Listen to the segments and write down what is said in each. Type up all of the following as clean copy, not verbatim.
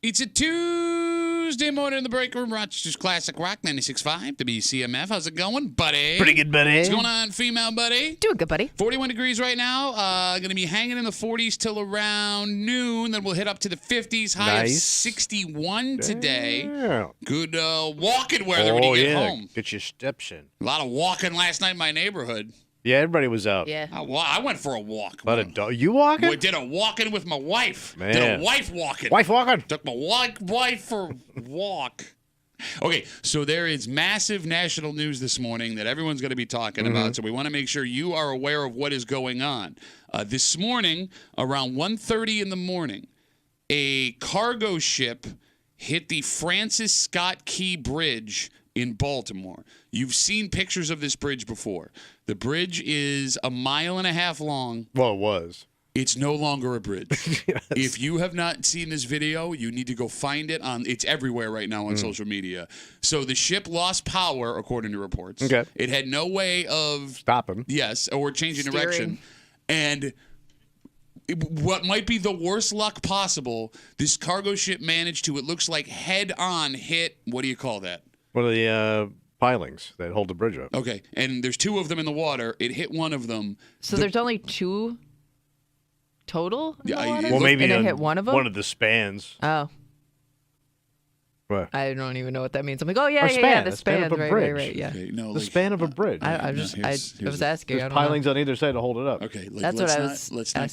It's a Tuesday morning in the break room. Rochester's Classic Rock 96.5 WCMF. How's it going, buddy? Pretty good, buddy. What's going on, female buddy? Doing good, buddy. 41 degrees right now. Going to be hanging in the 40s till around noon. Then we'll hit up to the 50s. High of 61 today. Yeah. Good walking weather when you get home. Get your steps in. A lot of walking last night in my neighborhood. Yeah, everybody was out. Yeah. I went for a walk. You walking? I did a walking with my wife. Man. Did a wife walking. Wife walking. Took my wife for a walk. Okay, so there is massive national news this morning that everyone's going to be talking about, so we want to make sure you are aware of what is going on. This morning, around 1:30 in the morning, a cargo ship hit the Francis Scott Key Bridge in Baltimore. You've seen pictures of this bridge before. The bridge is 1.5 miles long. Well, it was. It's no longer a bridge. Yes. If you have not seen this video, you need to go find it. It's everywhere right now on social media. So the ship lost power, according to reports. Okay. It had no way of Stopping. Yes, or changing Steering. direction. And what might be the worst luck possible, this cargo ship managed to, it looks like, head-on hit, what do you call that? One of the pilings that hold the bridge up. Okay, and there's two of them in the water. It hit one of them. So there's only two total in the water? Well, maybe and it hit one of them? One of the spans. Oh. What? I don't even know what that means. I'm like, oh, yeah, Or yeah, span, the the span spans. of a Right, bridge. right, yeah. Okay, no, The like, span of a bridge. I here's was asking. I There's don't know. pilings on either side to hold it up. Okay, That's what I was let's not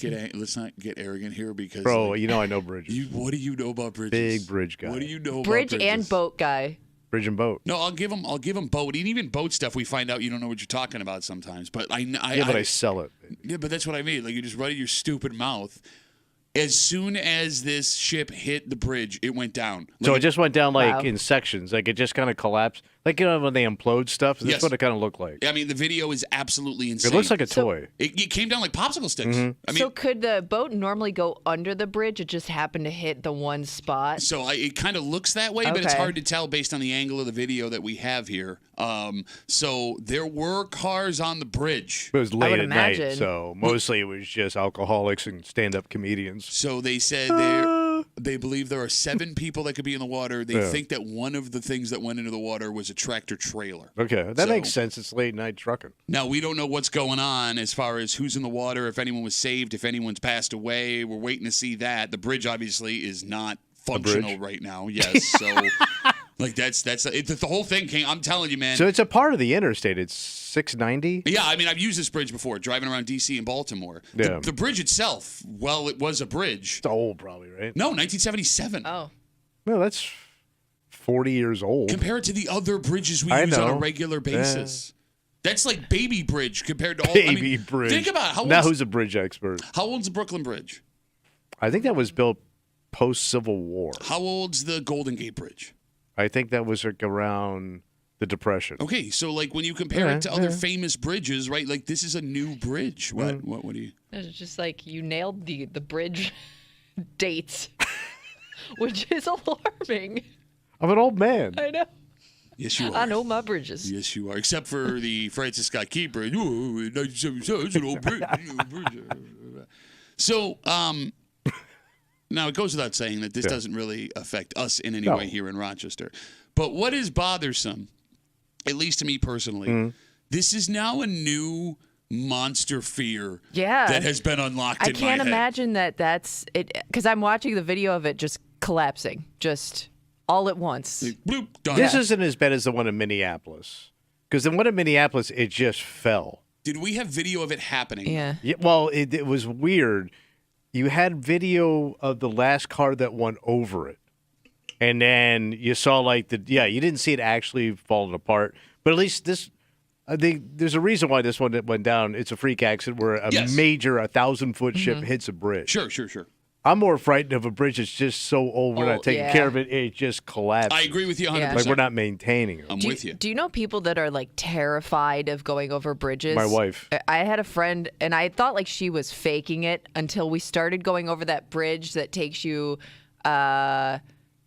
get arrogant here because Bro, you know I know bridges. what do you know about bridges? Big bridge guy. What do you know Bridge about and bridges? boat guy. Bridge and boat. No, I'll give him boat. And even boat stuff, we find out you don't know what you're talking about sometimes. But I sell it. Yeah, but that's what I mean. Like, you just run your stupid mouth. As soon as this ship hit the bridge, it went down. So it just went down Wow. in sections. Like it just kind of collapsed. Like when they implode stuff. That's Yes. what it kind of looked like. I mean, the video is absolutely insane. It looks like a toy. It came down like popsicle sticks. I mean, So could the boat normally go under the bridge? It just happened to hit the one spot? it kind of looks that way, but it's Okay. hard to tell based on the angle of the video that we have here. So there were cars on the bridge. It was I late would at night, imagine. so mostly it was just alcoholics and stand-up comedians. So they said they believe there are 7 people that could be in the water. They think that one of the things that went into the water was a tractor trailer. Okay, that So- makes sense. It's late night trucking. Now, we don't know what's going on as far as who's in the water, if anyone was saved, if anyone's passed away. We're waiting to see that. The bridge obviously is not functional bridge? right now. Yes, so like that's the whole thing came. I'm telling you, man. So it's a part of the interstate. It's 690. Yeah, I mean, I've used this bridge before, driving around D.C. and Baltimore. Yeah. The bridge itself, well, it was a bridge. It's old, probably, right? No, 1977. Oh. No, that's 40 years old. Compared to the other bridges we I use on a know. regular basis. That's like baby bridge compared to all. Baby I mean, bridge. Think about it. Now who's a bridge expert? How old's the Brooklyn Bridge? I think that was built post-Civil War. How old's the Golden Gate Bridge? I think that was like around the Depression. Okay, so like when you compare it to other famous bridges, right? Like this is a new bridge. What do you? It's just like you nailed the bridge dates, which is alarming. I'm an old man. I know. Yes, you are. I know my bridges. Yes, you are. Except for the Francis Scott Key Bridge. Oh, 1977, it's an old bridge. So, now it goes without saying that this doesn't really affect us in any way here in Rochester. But what is bothersome, at least to me personally, this is now a new monster fear that has been unlocked in my head. I can't imagine that's it, because I'm watching the video of it just collapsing, just all at once. Like, bloop, done. This isn't as bad as the one in Minneapolis. Because the one in Minneapolis, it just fell. Did we have video of it happening? Yeah. Yeah, well, it was weird. You had video of the last car that went over it. And then you saw you didn't see it actually falling apart. But at least this, I think there's a reason why this one that went down. It's a freak accident where a major 1,000-foot ship hits a bridge. Sure. I'm more frightened of a bridge that's just so old we're not taking care of it. It just collapses. I agree with you 100%. Like we're not maintaining it. I'm with you. Do you know people that are like terrified of going over bridges? My wife. I had a friend, and I thought like she was faking it until we started going over that bridge that takes you.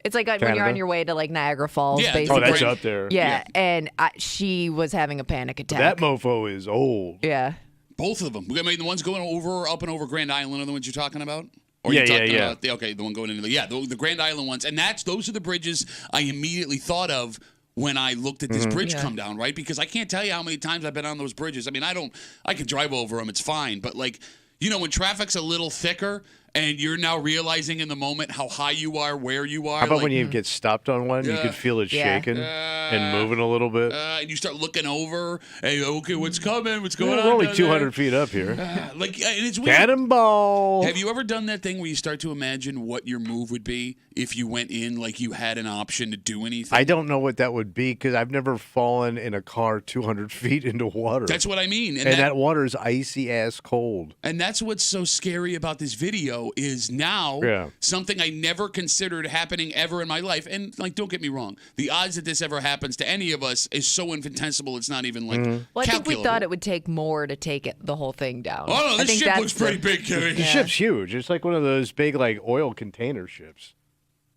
It's like when you're Canada? on your way to like Niagara Falls, Yeah, basically. Oh, that's up there. Yeah, and she was having a panic attack. That mofo is old. Yeah. Both of them. I mean, the ones going up and over Grand Island are the ones you're talking about? Or Yeah, you talking yeah. about the one going into the Grand Island ones, and those are the bridges I immediately thought of when I looked at this bridge come down, right? Because I can't tell you how many times I've been on those bridges. I mean, I can drive over them, it's fine, but like, when traffic's a little thicker and you're now realizing in the moment how high you are, where you are. How about when you get stopped on one, you could feel it shaking and moving a little bit? And you start looking over, and okay, what's coming? What's going on? We're only down 200 feet up here. and it's weird. Cannonball! Have you ever done that thing where you start to imagine what your move would be if you went in like you had an option to do anything? I don't know what that would be because I've never fallen in a car 200 feet into water. That's what I mean. And that water is icy ass cold. And that's what's so scary about this video is now something I never considered happening ever in my life. And like, don't get me wrong, the odds that this ever happens to any of us is so infinitesimal. It's not even like Well, I think we calculable. thought it would take more to take the whole thing down. Oh no, I this think ship that's looks pretty big, Kerry. The ship's huge. It's like one of those big like oil container ships.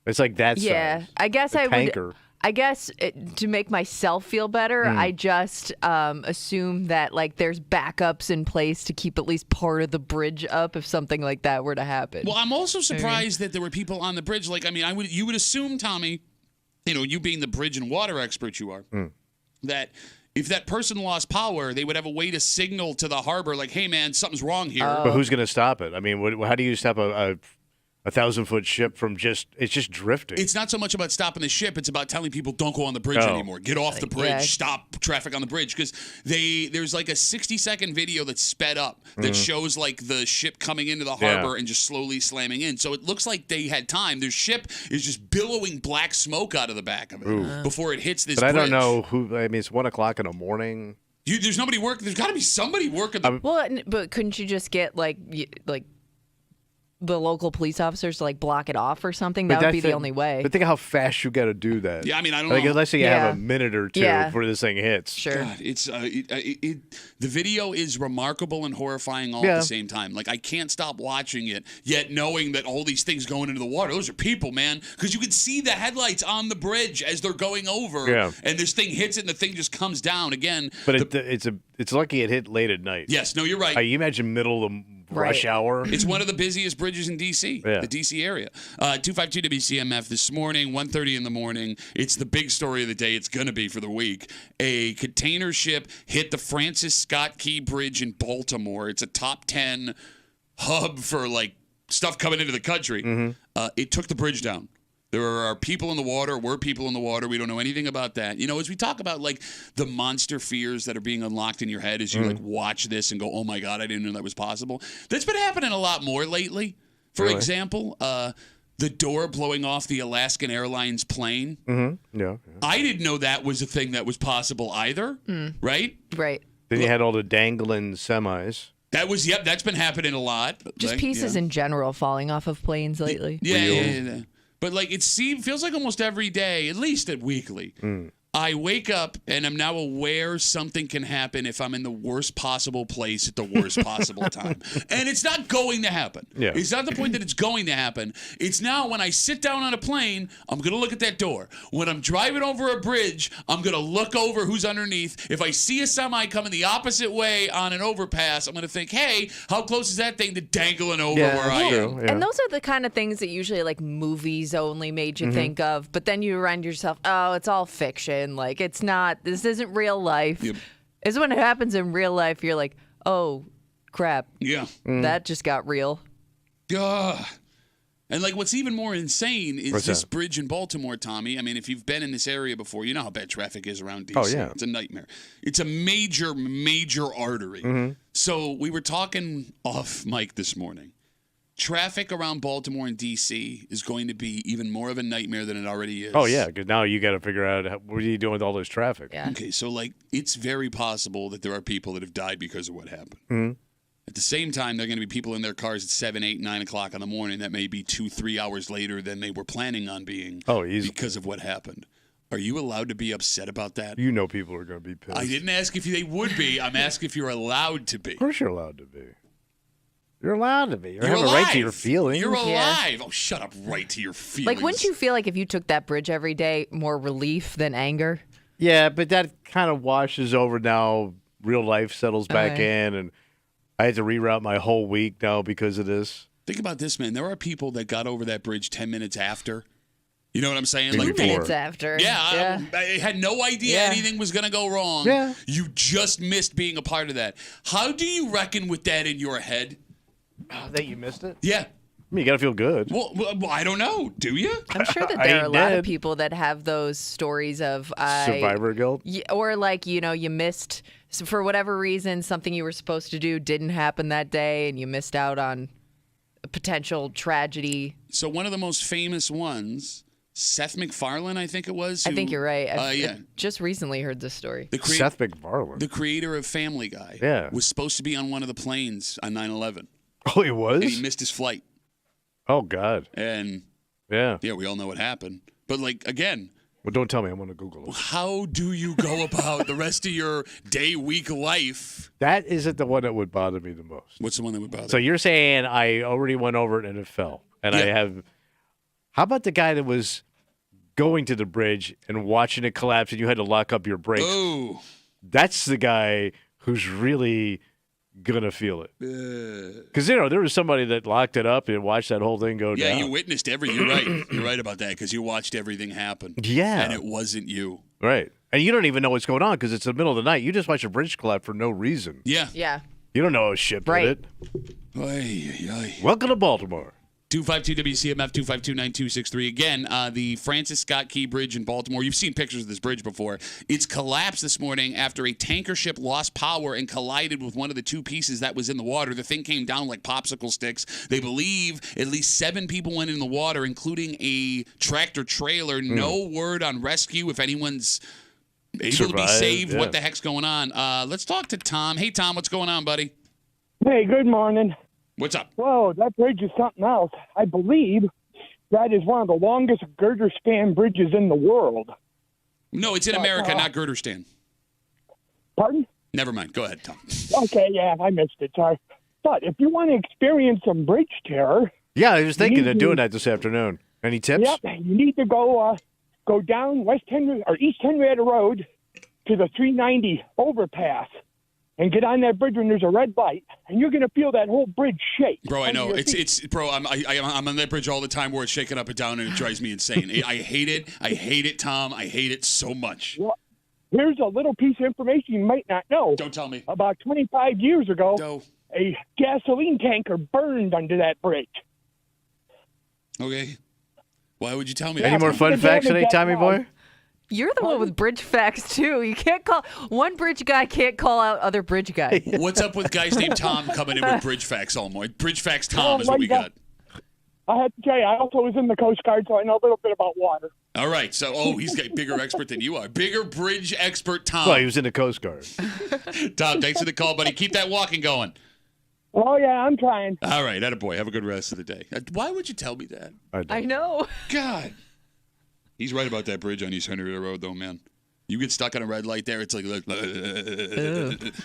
It's like that size. I guess I tanker. would. I guess to make myself feel better, I just assume that like there's backups in place to keep at least part of the bridge up if something like that were to happen. Well, I'm also surprised that there were people on the bridge. Like, I mean, you would assume, Tommy, you being the bridge and water expert you are, that if that person lost power, they would have a way to signal to the harbor, like, hey, man, something's wrong here. But who's going to stop it? I mean, how do you stop a 1,000-foot ship from it's just drifting? It's not so much about stopping the ship. It's about telling people don't go on the bridge anymore. Get off the bridge. Stop traffic on the bridge. Because there's like a 60-second video that's sped up that shows like the ship coming into the harbor and just slowly slamming in. So it looks like they had time. Their ship is just billowing black smoke out of the back of it before it hits this But bridge. I don't know who. I mean, it's 1 o'clock in the morning. There's nobody working. There's got to be somebody working. Well, but couldn't you just get like the local police officers to like block it off or something? That would be the only way. But think of how fast you got to do that. Yeah, I mean, I don't know. Let's say you have a Yeah. minute or two Yeah. before this thing hits. Sure. God, it's the video is remarkable and horrifying all at the same time. Like, I can't stop watching it, yet knowing that all these things going into the water, those are people, man. Because you can see the headlights on the bridge as they're going over, and this thing hits it, and the thing just comes down again. But it's lucky it hit late at night. Yes, no, you're right. You imagine middle of the rush hour. It's one of the busiest bridges in D.C., the D.C. area. 252 WCMF this morning, 1:30 in the morning. It's the big story of the day. It's going to be for the week. A container ship hit the Francis Scott Key Bridge in Baltimore. It's a top 10 hub for, like, stuff coming into the country. It took the bridge down. There are people in the water. We're people in the water. We don't know anything about that. As we talk about like the monster fears that are being unlocked in your head as you like watch this and go, oh my God, I didn't know that was possible. That's been happening a lot more lately. For example, the door blowing off the Alaskan Airlines plane. Yeah. I didn't know that was a thing that was possible either. Right? Right. Then you had all the dangling semis. That's been happening a lot. Just pieces in general falling off of planes lately. Yeah. But like feels like almost every day, at least at weekly, I wake up and I'm now aware something can happen if I'm in the worst possible place at the worst possible time. And it's not going to happen. Yeah. It's not the point that it's going to happen. It's now when I sit down on a plane, I'm going to look at that door. When I'm driving over a bridge, I'm going to look over who's underneath. If I see a semi coming the opposite way on an overpass, I'm going to think, hey, how close is that thing to dangling over where I am? And those are the kind of things that usually like movies only made you think of. But then you remind yourself, oh, it's all fiction. Like, it's not, this isn't real life. Yep. It's when it happens in real life, you're like, oh, crap. Yeah. That just got real. And like what's even more insane is What's this that? bridge in Baltimore, Tommy. I mean, if you've been in this area before, you know how bad traffic is around DC. Oh, yeah. It's a nightmare. It's a major, major artery. So we were talking off mic this morning. Traffic around Baltimore and D.C. is going to be even more of a nightmare than it already is. Oh, yeah, because now you got to figure out what are you doing with all this traffic. Yeah. Okay, so like it's very possible that there are people that have died because of what happened. At the same time, there are going to be people in their cars at 7, 8, 9 o'clock in the morning that may be 2, 3 hours later than they were planning on being because of what happened. Are you allowed to be upset about that? You know people are going to be pissed. I didn't ask if they would be. I'm asking if you're allowed to be. Of course you're allowed to be. You're allowed to be. You You're have alive. a right to your feelings. You're alive. Yeah. Oh, shut up. Right to your feelings. Like, wouldn't you feel like if you took that bridge every day, more relief than anger? Yeah, but that kind of washes over now. Real life settles back in, and I had to reroute my whole week now because of this. Think about this, man. There are people that got over that bridge 10 minutes after. You know what I'm saying? 2 Like minutes after. Yeah, I had no idea anything was going to go wrong. Yeah. You just missed being a part of that. How do you reckon with that in your head? That you missed it? Yeah. I mean, you got to feel good. Well, I don't know. Do you? I'm sure that I there are a lot of did. people that have those stories of Survivor guilt? or like, you missed, so for whatever reason, something you were supposed to do didn't happen that day and you missed out on a potential tragedy. So one of the most famous ones, Seth MacFarlane, I think it was. I think you're right. Yeah. Just recently heard this story. Seth MacFarlane. The creator of Family Guy. Yeah. Was supposed to be on one of the planes on 9/11. Oh, he was? And he missed his flight. Oh, God. And Yeah. we all know what happened. But like, again, Well, don't tell me. I'm going to Google it. how do you go about the rest of your day, week life? That isn't the one that would bother me the most. What's the one that would bother So you're saying I already went over it and it fell. And I Yeah. have. How about the guy that was going to the bridge and watching it collapse and you had to lock up your brakes? Oh. That's the guy who's really going to feel it. Because, there was somebody that locked it up and watched that whole thing go Yeah, down. you witnessed everything. You're right. You're right about that because you watched everything happen. Yeah. And it wasn't you. Right. And you don't even know what's going on because it's the middle of the night. You just watch a bridge collapse for no reason. Yeah. Yeah. You don't know a shit Right. with it. Ay, ay, ay. Welcome to Baltimore. 252 WCMF 252-9263. Again, the Francis Scott Key Bridge in Baltimore. You've seen pictures of this bridge before. It's collapsed this morning after a tanker ship lost power and collided with one of the two pieces that was in the water. The thing came down like popsicle sticks. They believe at least 7 people went in the water, including a tractor trailer. No word on rescue if anyone's able to be Survived, saved. yeah. What the heck's going on? Let's talk to Tom. Hey, Tom, what's going on, buddy? Hey, good morning. What's up? Whoa, that bridge is something else. I believe that is one of the longest girder span bridges in the world. No, it's in America, not Girderstan. Pardon? Never mind. Go ahead, Tom. Okay, yeah, I missed it. Sorry. But if you want to experience some bridge terror, Yeah, I was thinking of doing that this afternoon. Any tips? yep, you need to go down West Henry or East Henrietta Road to the 390 overpass and get on that bridge when there's a red light, and you're going to feel that whole bridge shake. Bro, I know. under your feet. Bro, I'm on that bridge all the time where it's shaking up and down and it drives me insane. I hate it. I hate it, Tom. I hate it so much. Well, here's a little piece of information you might not know. Don't tell me. About 25 years ago, No. a gasoline tanker burned under that bridge. Okay. Why would you tell me Any that? more fun facts today, Tommy boy? You're the one with bridge facts too. You can't call one bridge guy can't call out other bridge guys. What's up with guys named Tom coming in with bridge facts all morning? Bridge facts Tom is what we got. I have to tell you, I also was in the Coast Guard, so I know a little bit about water. All right. So, he's got bigger expert than you are. Bigger bridge expert Tom. Well, he was in the Coast Guard. Tom, thanks for the call, buddy. Keep that walking going. Oh, yeah, I'm trying. All right. Attaboy. Have a good rest of the day. Why would you tell me that? I know. God. He's right about that bridge on East Henrietta Road, though, man. You get stuck on a red light there, it's like it's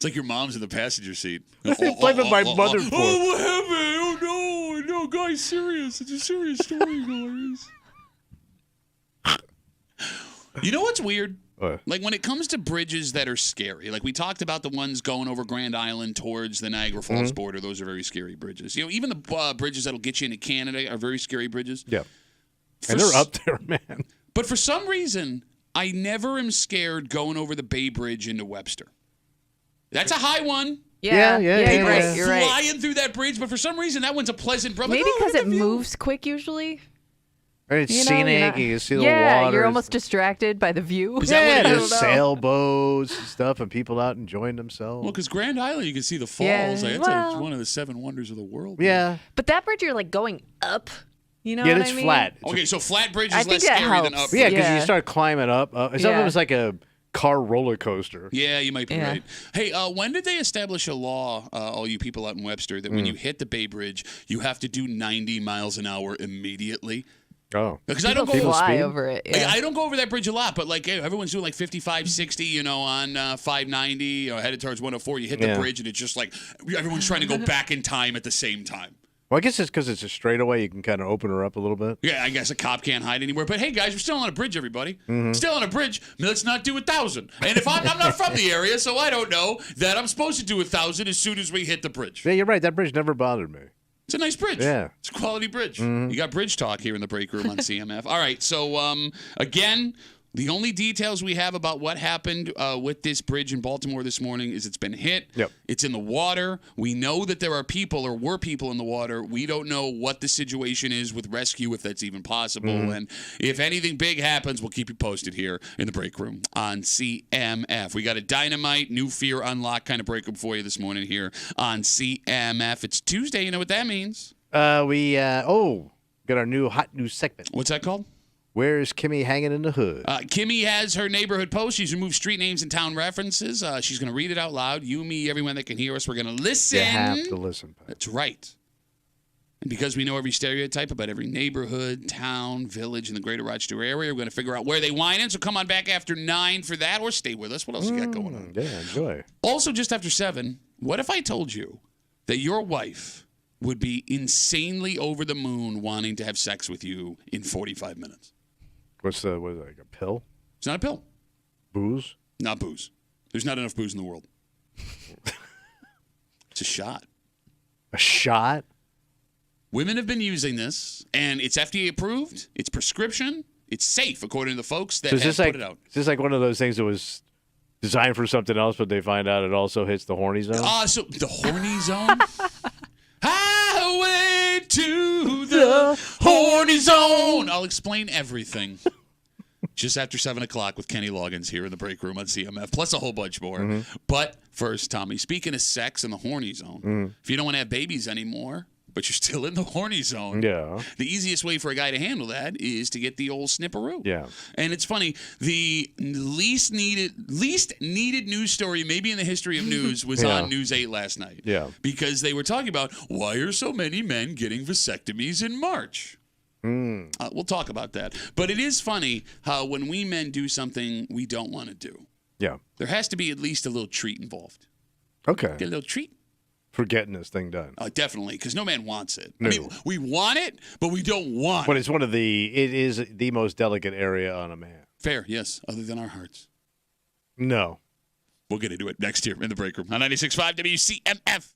like your mom's in the passenger seat. Blaming my mother for it. Oh, what happened? Oh, no, guy's serious. It's a serious story, guys. You know what's weird? What? Like when it comes to bridges that are scary, like we talked about the ones going over Grand Island towards the Niagara Falls border. Those are very scary bridges. Even the bridges that'll get you into Canada are very scary bridges. Yeah. And they're up there, man. But for some reason, I never am scared going over the Bay Bridge into Webster. That's a high one. Yeah, yeah, you're right. yeah. You're right. Flying through that bridge, but for some reason, that one's a pleasant. Maybe because it moves quick usually. And it's You know, scenic. you're not- You see the yeah, water. you're almost distracted by the view. Is that what Yeah, it there's is? sailboats and stuff and people out enjoying themselves. Well, because Grand Island, you can see the falls. Yeah, Like, it's well- one of the 7 wonders of the world. yeah. But that bridge, you're like going up. You know Yeah, what it's I mean? flat. Okay, so flat bridge I is think less that scary than helps. up. Yeah, because Yeah. you start climbing up. It's Yeah. almost like a car roller coaster. Yeah, you might be Yeah. right. Hey, when did they establish a law, all you people out in Webster, that when you hit the Bay Bridge, you have to do 90 miles an hour immediately? Oh. Because I People don't go fly speed? over it. Like, Yeah. I don't go over that bridge a lot, but like everyone's doing like 55, 60, on 590, headed towards 104. You hit the Yeah. bridge, and it's just like everyone's trying to go back in time at the same time. Well, I guess it's because it's a straightaway. You can kind of open her up a little bit. Yeah, I guess a cop can't hide anywhere. But hey, guys, we're still on a bridge, everybody. Mm-hmm. Still on a bridge. Let's not do 1,000. And if I'm not from the area, so I don't know that I'm supposed to do 1,000 as soon as we hit the bridge. Yeah, you're right. That bridge never bothered me. It's a nice bridge. Yeah. It's a quality bridge. You got bridge talk here in the break room on CMF. All right. So, again, the only details we have about what happened with this bridge in Baltimore this morning is it's been hit. Yep. It's in the water. We know that there are people or were people in the water. We don't know what the situation is with rescue, if that's even possible. And if anything big happens, we'll keep you posted here in the break room on CMF. We got a dynamite, new fear unlock kind of break room for you this morning here on CMF. It's Tuesday. You know what that means? We got our new hot news segment. What's that called? Where's Kimmy hanging in the hood? Kimmy has her neighborhood post. She's removed street names and town references. She's going to read it out loud. You, me, everyone that can hear us, we're going to listen. You have to listen. Pat. That's right. And because we know every stereotype about every neighborhood, town, village in the greater Rochester area, we're going to figure out where they whine in. So come on back after 9 for that, or stay with us. What else you got going on? Yeah, enjoy. Also, just after 7, what if I told you that your wife would be insanely over the moon wanting to have sex with you in 45 minutes? What is it, like a pill? It's not a pill. Booze? Not booze. There's not enough booze in the world. It's a shot. A shot? Women have been using this, and it's FDA approved. It's prescription. It's safe, according to the folks that have put it out. Is this like one of those things that was designed for something else, but they find out it also hits the horny zone? So the horny zone? Highway to the horny zone. I'll explain everything just after 7 o'clock with Kenny Loggins here in the break room on CMF, plus a whole bunch more. But first, Tommy, speaking of sex in the horny zone, if you don't want to have babies anymore, but you're still in the horny zone, Yeah. the easiest way for a guy to handle that is to get the old snipperoo. Yeah. And it's funny, the least needed news story maybe in the history of news was Yeah. on News 8 last night. Yeah. Because they were talking about why are so many men getting vasectomies in March? We'll talk about that. But it is funny how when we men do something we don't want to do, Yeah. there has to be at least a little treat involved. Okay. Get a little treat? For getting this thing done. Definitely, because no man wants it. No. I mean, we want it, but we don't want But it. it's it is the most delicate area on a man. Fair, yes, other than our hearts. No. We'll get into it next year in the break room on 96.5 WCMF.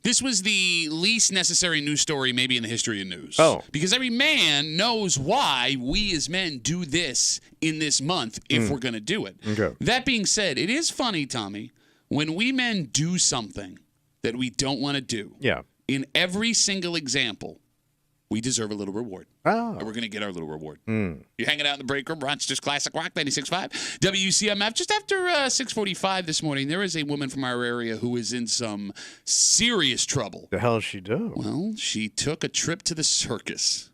This was the least necessary news story maybe in the history of news. Oh. Because every man knows why we as men do this in this month if we're going to do it. Okay. That being said, it is funny, Tommy, when we men do something that we don't want to do. Yeah. In every single example, we deserve a little reward. Oh. And we're going to get our little reward. You're hanging out in the break room. Rochester's Classic Rock 96.5. WCMF. Just after 6:45 this morning, there is a woman from our area who is in some serious trouble. The hell does she do? Well, she took a trip to the circus.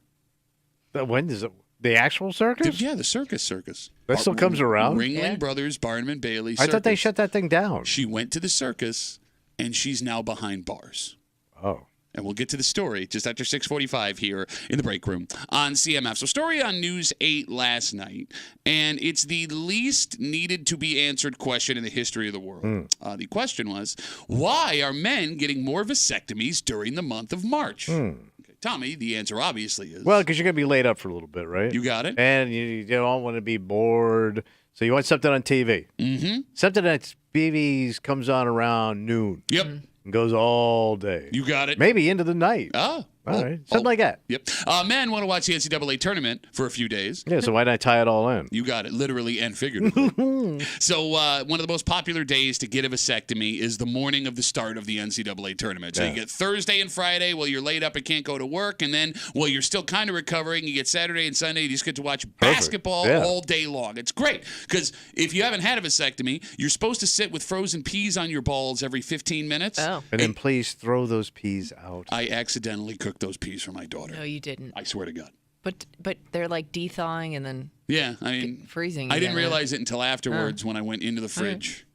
When does it? The actual circus? Yeah, the circus. That still comes around? Ringling Brothers, Barnum & Bailey I Circus. thought they shut that thing down. She went to the circus, and she's now behind bars. Oh. And we'll get to the story just after 6:45 here in the break room on CMF. So story on News 8 last night, and it's the least needed to be answered question in the history of the world. The question was, why are men getting more vasectomies during the month of March? Okay, Tommy, the answer obviously is... Well, because you're going to be laid up for a little bit, right? You got it. And you don't want to be bored. So you want something on TV. Mm-hmm. Something that BB's comes on around noon. Yep. And goes all day. You got it. Maybe into the night. Oh. All right. Something like that. Yep. Men want to watch the NCAA tournament for a few days. Yeah, so why not tie it all in? You got it, literally and figuratively. So one of the most popular days to get a vasectomy is the morning of the start of the NCAA tournament. So you get Thursday and Friday while you're laid up and can't go to work, and then while you're still kind of recovering, you get Saturday and Sunday. You just get to watch basketball all day long. It's great because if you haven't had a vasectomy, you're supposed to sit with frozen peas on your balls every 15 minutes. Oh. And then please throw those peas out. I accidentally cooked those peas for my daughter. No, you didn't. I swear to God. But they're like de-thawing and then Yeah, I mean, freezing. I didn't again, right? realize it until afterwards when I went into the fridge.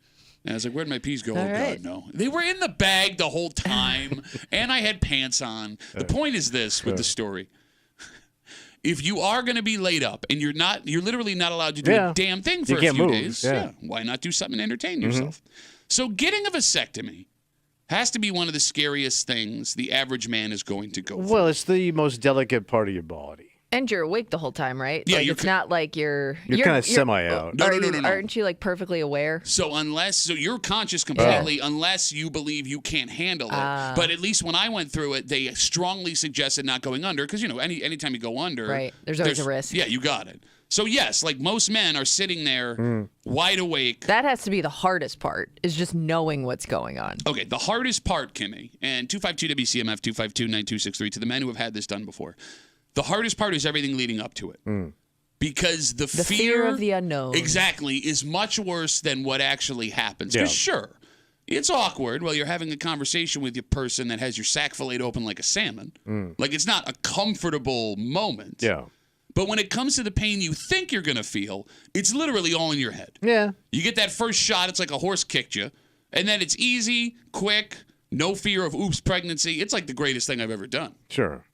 And I was like, where'd my peas go? Oh, God, no. They were in the bag the whole time, and I had pants on. The point is this with the story. If you are going to be laid up and you're literally not allowed to do a damn thing for a few days, why not do something to entertain yourself? So getting a vasectomy has to be one of the scariest things the average man is going to go through. Well, it's the most delicate part of your body. And you're awake the whole time, right? Yeah, like, it's not like you're kind of semi out. No. Aren't you like perfectly aware? So you're conscious completely unless you believe you can't handle it. But at least when I went through it, they strongly suggested not going under because, anytime you go under. Right. There's always a risk. Yeah, you got it. So, yes, like most men are sitting there wide awake. That has to be the hardest part, is just knowing what's going on. Okay, the hardest part, Kimmy, and 252-WCMF, 252-9263, to the men who have had this done before. The hardest part is everything leading up to it. Because the fear of the unknown. Exactly, is much worse than what actually happens. Because sure, it's awkward while you're having a conversation with your person that has your sack filleted open like a salmon. Like, it's not a comfortable moment. Yeah. But when it comes to the pain you think you're going to feel, it's literally all in your head. Yeah. You get that first shot, it's like a horse kicked you. And then it's easy, quick, no fear of oops, pregnancy. It's like the greatest thing I've ever done. Sure.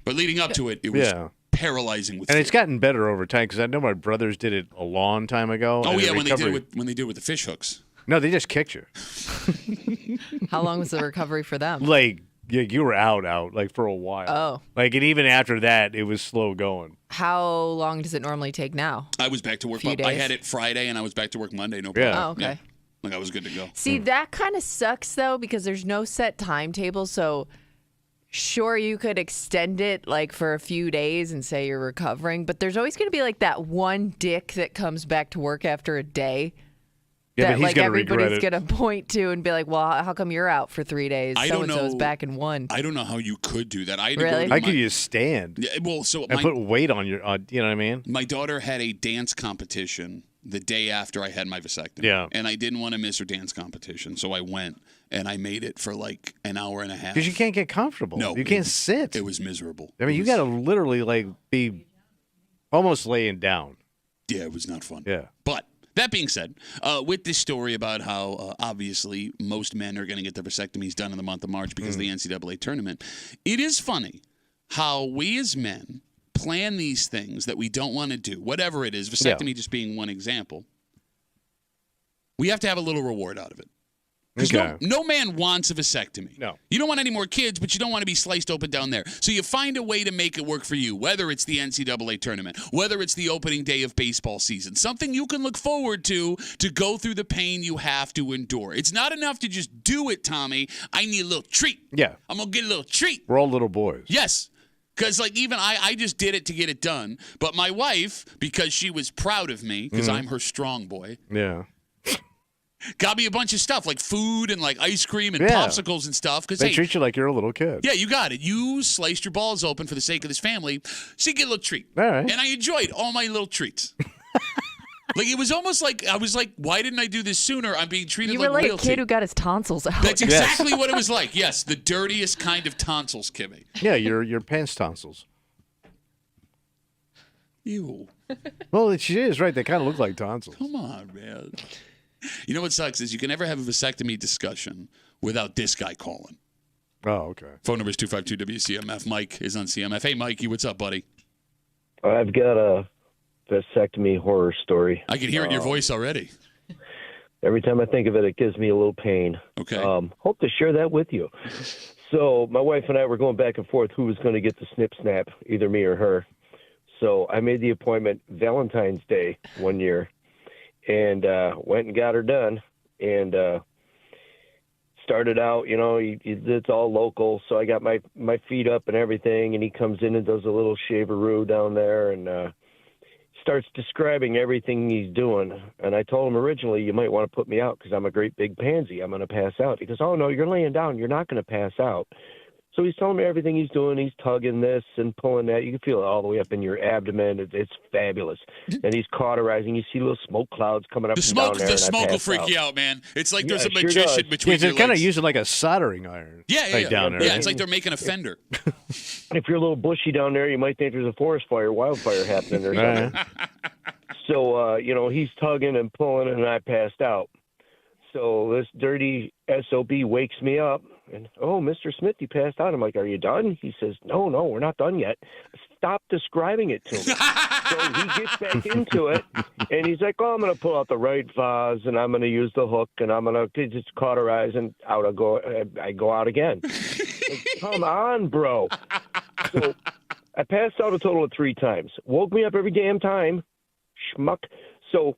But leading up to it, it was paralyzing with fear. It's gotten better over time because I know my brothers did it a long time ago. Oh, yeah, when they did it with the fish hooks. No, they just kicked you. How long was the recovery for them? Like, you were out, like, for a while. Oh. Like, and even after that, it was slow going. How long does it normally take now? I was back to work. I had it Friday, and I was back to work Monday, no problem. Yeah. Oh, okay. Yeah. Like, I was good to go. See, that kind of sucks, though, because there's no set timetable, so... Sure, you could extend it like for a few days and say you're recovering, but there's always going to be like that one dick that comes back to work after a day Yeah, that but he's like gonna regret everybody's it. going to point to and be like, well, how come you're out for 3 days? I don't So-and-so's know. back in one. I don't know how you could do that. I had to Really? go to I could just stand Yeah, well, so and put weight on your, you know what I mean? my daughter had a dance competition the day after I had my vasectomy. Yeah. And I didn't want to miss her dance competition, so I went and I made it for like an hour and a half. Because you can't get comfortable. No, you can't sit. It was miserable. I mean, you got to literally like be almost laying down. Yeah, it was not fun. Yeah. But that being said, with this story about how obviously most men are going to get their vasectomies done in the month of March because of the NCAA tournament, it is funny how we as men plan these things that we don't want to do, whatever it is, vasectomy just being one example. We have to have a little reward out of it. Because Okay. no man wants a vasectomy. No. You don't want any more kids, but you don't want to be sliced open down there. So you find a way to make it work for you, whether it's the NCAA tournament, whether it's the opening day of baseball season, something you can look forward to go through the pain you have to endure. It's not enough to just do it, Tommy. I need a little treat. Yeah. I'm going to get a little treat. We're all little boys. Yes. Because, like, even I just did it to get it done. But my wife, because she was proud of me, because I'm her strong boy, Yeah. got me a bunch of stuff, like food and, like, ice cream and Yeah. popsicles and stuff. Because, They treat you like you're a little kid. yeah, you got it. You sliced your balls open for the sake of this family, so you get a little treat. All right. And I enjoyed all my little treats. Like, it was almost like, I was like, why didn't I do this sooner? I'm being treated You like were like a royalty. kid who got his tonsils out. That's exactly what it was like. Yes, the dirtiest kind of tonsils, Kimmy. Yeah, your pants tonsils. Ew. Well, she is right. They kind of look like tonsils. Come on, man. You know what sucks is you can never have a vasectomy discussion without this guy calling. Oh, okay. Phone number is 252-WCMF. Mike is on CMF. Hey, Mikey, what's up, buddy? I've got a vasectomy horror story. I can hear it in your voice already. Every time I think of it, it gives me a little pain. Okay. Hope to share that with you. So my wife and I were going back and forth who was going to get the snip snap, either me or her. So I made the appointment Valentine's Day one year and went and got her done and started out, it's all local. So I got my feet up and everything, and he comes in and does a little shaveroo down there and starts describing everything he's doing. And I told him originally, you might want to put me out because I'm a great big pansy. I'm going to pass out. He goes, oh, no, you're laying down. You're not going to pass out. So he's telling me everything he's doing. He's tugging this and pulling that. You can feel it all the way up in your abdomen. It's fabulous. And he's cauterizing. You see little smoke clouds coming up The and down smoke, there. the and I smoke will pass freak out. you out, man. It's like there's Yeah, a it sure magician does. between Yeah, your they kind of legs. use it like a soldering iron. Yeah, like down there. Yeah, it's like they're making a fender. If you're a little bushy down there, you might think there's a forest fire, wildfire happening or something. So, he's tugging and pulling, and I passed out. So this dirty SOB wakes me up, and, oh, Mr. Smith, you passed out. I'm like, are you done? He says, no, we're not done yet. Stop describing it to me. So he gets back into it, and he's like, oh, I'm going to pull out the right vase, and I'm going to use the hook, and I'm going to just cauterize, and out I go out again. Like, come on, bro. So I passed out a total of 3 times. Woke me up every damn time. Schmuck. So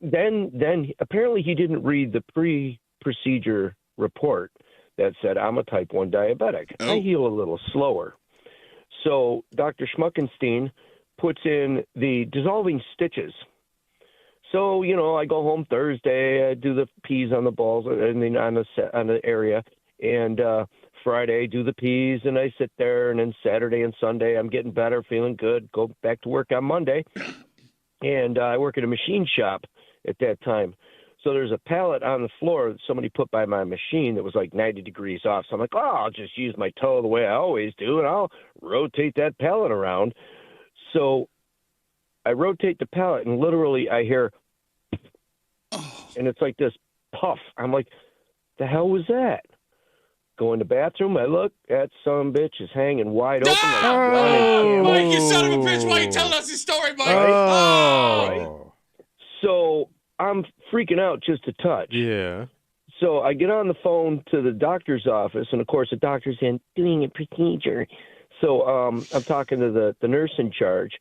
then apparently he didn't read the pre-procedure report that said I'm a type 1 diabetic. Oh. I heal a little slower. So Dr. Schmuckenstein puts in the dissolving stitches. So, I go home Thursday, I do the peas on the balls and then on the area, and Friday do the peas, and I sit there, and then Saturday and Sunday I'm getting better, feeling good, go back to work on Monday. And I work at a machine shop at that time. So there's a pallet on the floor that somebody put by my machine that was like 90 degrees off. So I'm like, I'll just use my toe the way I always do, and I'll rotate that pallet around. So I rotate the pallet, and literally I hear, and it's like this puff. I'm like, the hell was that? Go in the bathroom. I look. That son bitch is hanging wide open. Like Ah! running Mike, camel. you son of a bitch! Why are you telling us this story, Mike? Oh. So I'm freaking out just a touch. Yeah. So I get on the phone to the doctor's office, and of course the doctor's doing a procedure. So I'm talking to the nurse in charge,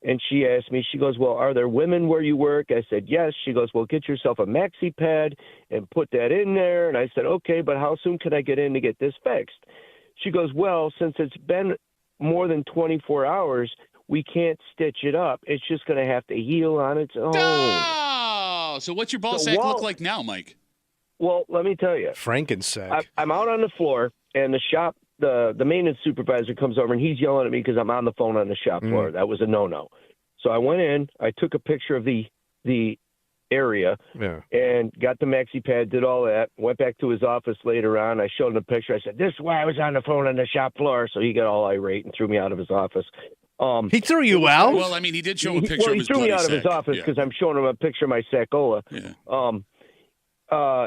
and she asked me, she goes, well, are there women where you work? I said, yes. She goes, well, get yourself a maxi pad and put that in there. And I said, okay, but how soon can I get in to get this fixed? She goes, well, since it's been more than 24 hours, we can't stitch it up. It's just going to have to heal on its own. Oh, so what's your ball So sack look Walt- like now, Mike? Well, let me tell you. Frankensack. I'm out on the floor, and the shop, the maintenance supervisor comes over, and he's yelling at me because I'm on the phone on the shop floor. That was a no-no. So I went in, I took a picture of the area, Yeah. and got the maxi pad, did all that, went back to his office later on. I showed him a picture. I said, this is why I was on the phone on the shop floor. So he got all irate and threw me out of his office. He threw you out? Well, I mean, he did show a picture Well, of he his threw me bloody out of his sack. office Yeah. because I'm showing him a picture of my saccola. Yeah.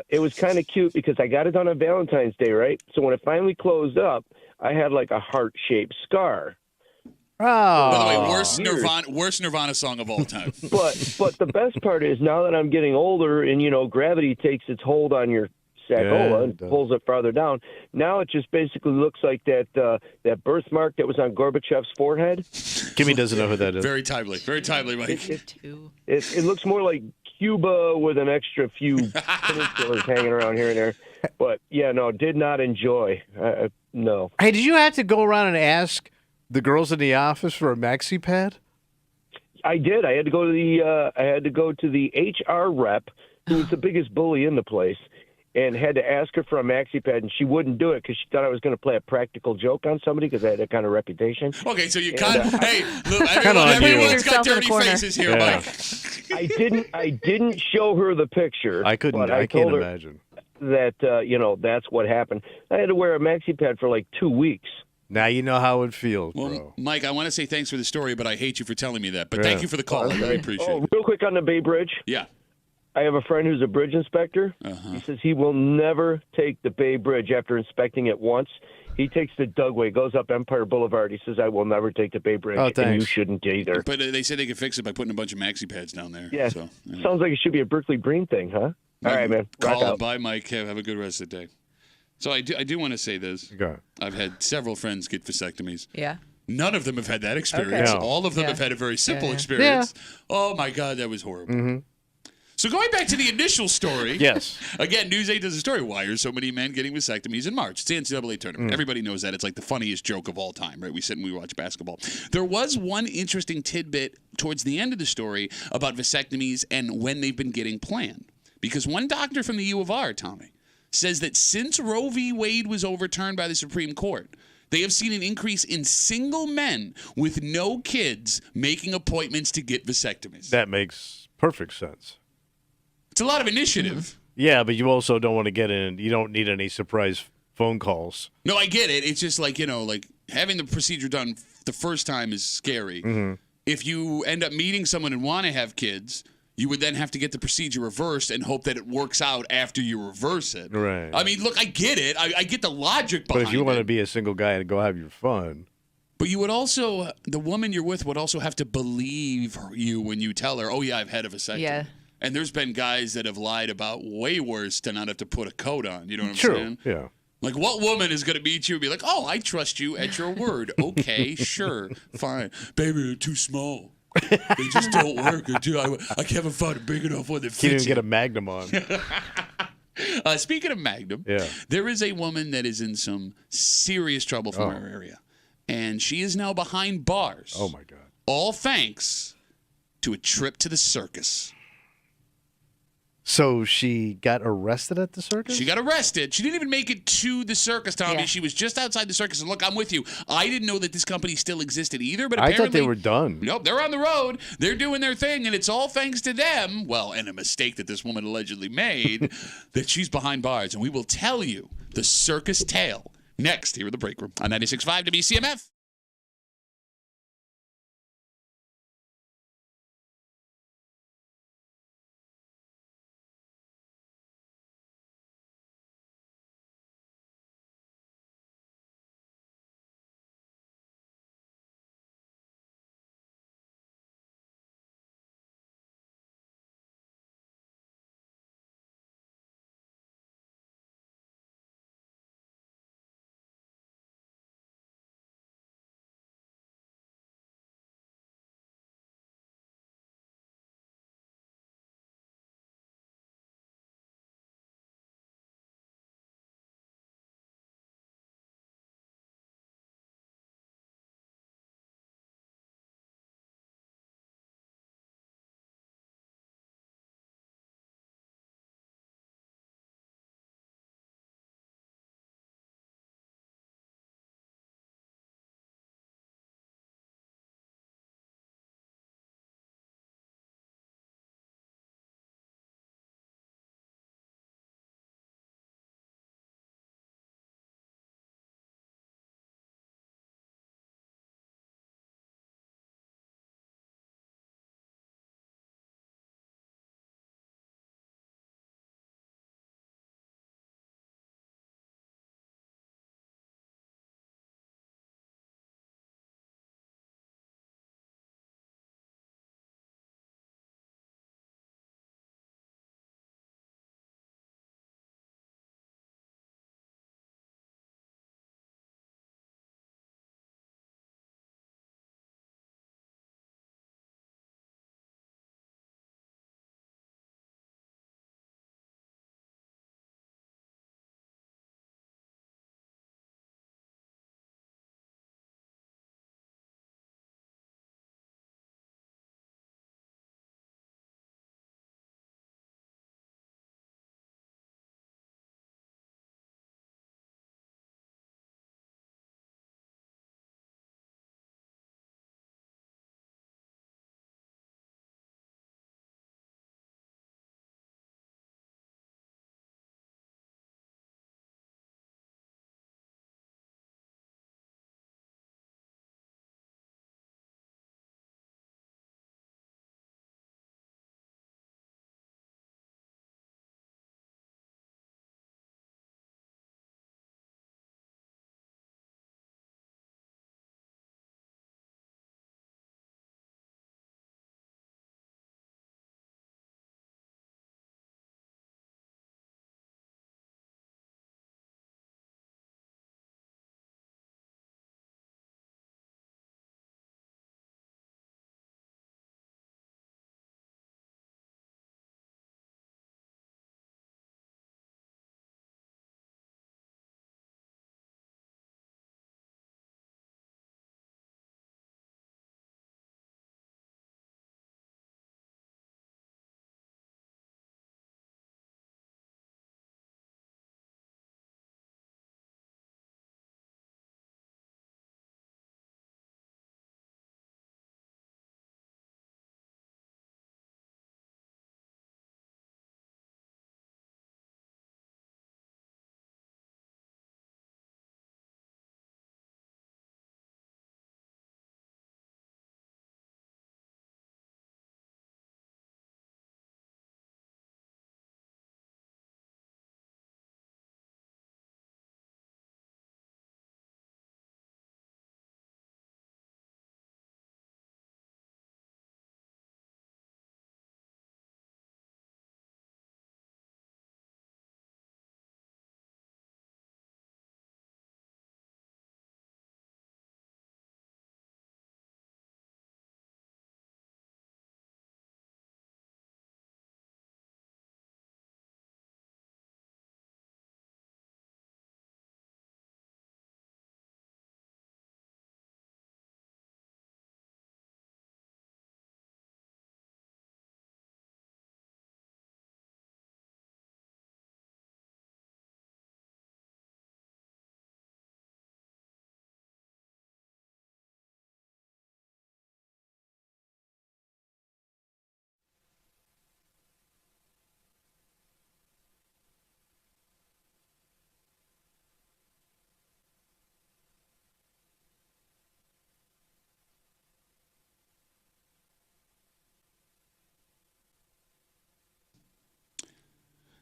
It was kind of cute because I got it done on Valentine's Day, right? So when it finally closed up, I had like a heart-shaped scar. Oh. By the way, weird. worst Nirvana song of all time. But the best part is now that I'm getting older and, gravity takes its hold on your saccola it and does. pulls it farther down. Now it just basically looks like that birthmark that was on Gorbachev's forehead. Kimmy doesn't know who that is. Very timely, Mike. It looks more like Cuba with an extra few peninsulas hanging around here and there. But, yeah, no, did not enjoy. No. Hey, did you have to go around and ask the girls in the office for a maxi pad? I did. I had to go to the HR rep, who was the biggest bully in the place, and had to ask her for a maxi pad, and she wouldn't do it because she thought I was going to play a practical joke on somebody because I had that kind of reputation. Okay, so you kind of hey, look, on you. everyone's got Yourself in the dirty corner. faces here, Yeah. Mike. I didn't show her the picture. I couldn't. but I can't told her imagine. that that's what happened. I had to wear a maxi pad for like 2 weeks. Now you know how it feels, Well, bro. Mike, I want to say thanks for the story, but I hate you for telling me that. But thank you for the call. I really appreciate it. Real quick on the Bay Bridge. Yeah. I have a friend who's a bridge inspector. He says he will never take the Bay Bridge after inspecting it once. He takes the Dugway, goes up Empire Boulevard. He says, I will never take the Bay Bridge, Oh, and thanks. you shouldn't either. But they said they could fix it by putting a bunch of maxi pads down there. Yeah, So, yeah. sounds like it should be a Berkeley Green thing, huh? All right, man. Rock Call out. it. Bye, Mike. Have a good rest of the day. So I do want to say this. Go. I've had several friends get vasectomies. Yeah. None of them have had that experience. Okay. No. All of them Yeah. have had a very simple Yeah. experience. Oh, my God, that was horrible. So going back to the initial story. Yes. Again, News 8 does a story. Why are so many men getting vasectomies in March? It's the NCAA tournament. Everybody knows that. It's like the funniest joke of all time, right? We sit and we watch basketball. There was one interesting tidbit towards the end of the story about vasectomies and when they've been getting planned. Because one doctor from the U of R, Tommy, says that since Roe v. Wade was overturned by the Supreme Court, they have seen an increase in single men with no kids making appointments to get vasectomies. That makes perfect sense. It's a lot of initiative. Yeah, but you also don't want to get in. You don't need any surprise phone calls. No, I get it. It's just like, like having the procedure done the first time is scary. If you end up meeting someone and want to have kids, you would then have to get the procedure reversed and hope that it works out after you reverse it. Right. I mean, look, I get it. I get the logic But behind if you want to it. be a single guy and go have your fun, But you would also, the woman you're with would also have to believe you when you tell her, oh, yeah, I've had a vasectomy. Yeah. And there's been guys that have lied about way worse to not have to put a coat on. You know what I'm true. saying? Yeah. Like, what woman is going to meet you and be like, oh, I trust you at your word. Okay, sure, fine. Baby, they're too small. They just don't work. I haven't found a big enough one that Can't fits even get a Magnum on. Speaking of Magnum, Yeah. there is a woman that is in some serious trouble from our area. And she is now behind bars. Oh, my God. All thanks to a trip to the circus. So she got arrested at the circus? She got arrested. She didn't even make it to the circus, Tommy. Yeah. She was just outside the circus. And look, I'm with you. I didn't know that this company still existed either, but I apparently thought they were done. Nope, they're on the road. They're doing their thing, and it's all thanks to them. Well, and a mistake that this woman allegedly made, that she's behind bars. And we will tell you the circus tale next here in the break room on 96.5 WCMF.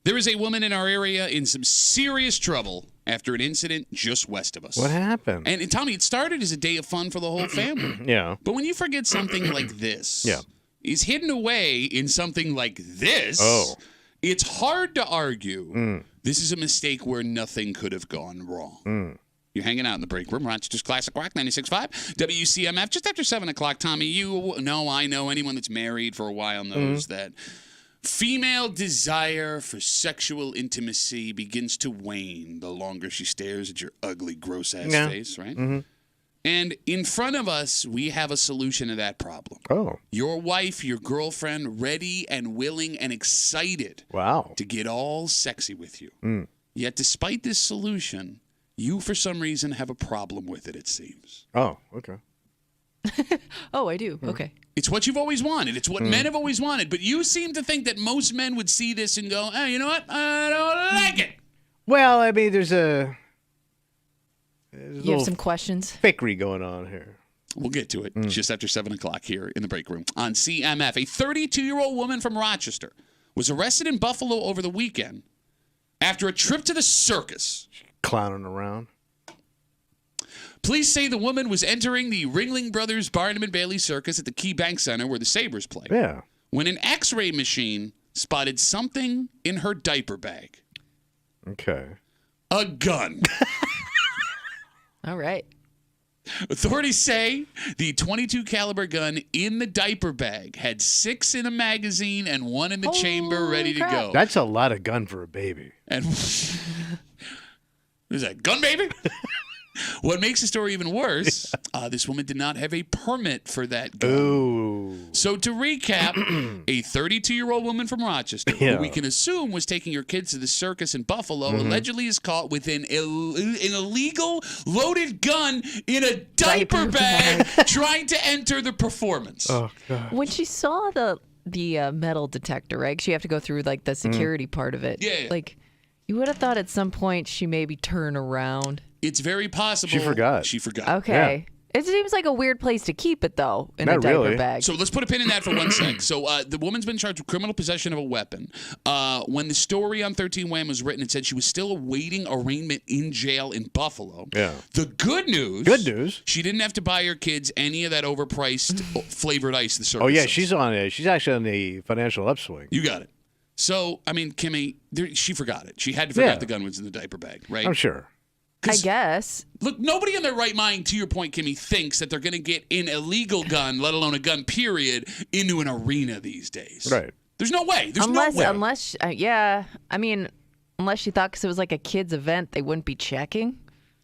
There is a woman in our area in some serious trouble after an incident just west of us. What happened? And Tommy, it started as a day of fun for the whole family. Yeah. But when you forget something like this, is hidden away in something like this, it's hard to argue this is a mistake where nothing could have gone wrong. You're hanging out in the break room. Rochester's Classic Rock 96.5. WCMF, just after 7 o'clock, Tommy. I know anyone that's married for a while knows that female desire for sexual intimacy begins to wane the longer she stares at your ugly, gross-ass face, right? And in front of us, we have a solution to that problem. Oh. Your wife, your girlfriend, ready and willing and excited to get all sexy with you. Yet despite this solution, you, for some reason, have a problem with it seems. Oh, okay. Oh, I do. Okay. It's what you've always wanted. It's what men have always wanted. But you seem to think that most men would see this and go, hey, you know what? I don't like it. Well, I mean, there's a You have some questions? fakery going on here. We'll get to it just after 7 o'clock here in the break room. On CMF, a 32-year-old woman from Rochester was arrested in Buffalo over the weekend after a trip to the circus. Clowning around. Police say the woman was entering the Ringling Brothers Barnum and Bailey Circus at the Key Bank Center where the Sabres play. Yeah. When an X-ray machine spotted something in her diaper bag. Okay. A gun. All right. Authorities say the .22 caliber gun in the diaper bag had 6 in a magazine and 1 in the chamber ready to go. That's a lot of gun for a baby. And is that gun baby? What makes the story even worse, this woman did not have a permit for that gun. Ooh. So to recap, a 32-year-old woman from Rochester, who we can assume was taking her kids to the circus in Buffalo, allegedly is caught with an illegal loaded gun in a diaper bag trying to enter the performance. Oh, God. When she saw the metal detector, right? 'Cause you have to go through like the security part of it. Yeah. Like, you would have thought at some point she maybe turn around. It's very possible. She forgot. She forgot. Okay. It seems like a weird place to keep it, though, in a Not diaper really. bag. So let's put a pin in that for 1 sec. So the woman's been charged with criminal possession of a weapon. When the story on 13 Wham was written, it said she was still awaiting arraignment in jail in Buffalo. Yeah. The good news. She didn't have to buy her kids any of that overpriced flavored ice the circus. Oh, yeah. sells. She's actually on the financial upswing. You got it. So, I mean, Kimmy, she forgot it. She had to forget the gun was in the diaper bag, right? I'm sure. I guess. Look, nobody in their right mind, to your point, Kimmy, thinks that they're going to get an illegal gun, let alone a gun, period, into an arena these days. Right. There's no way. Unless she thought because it was like a kid's event, they wouldn't be checking.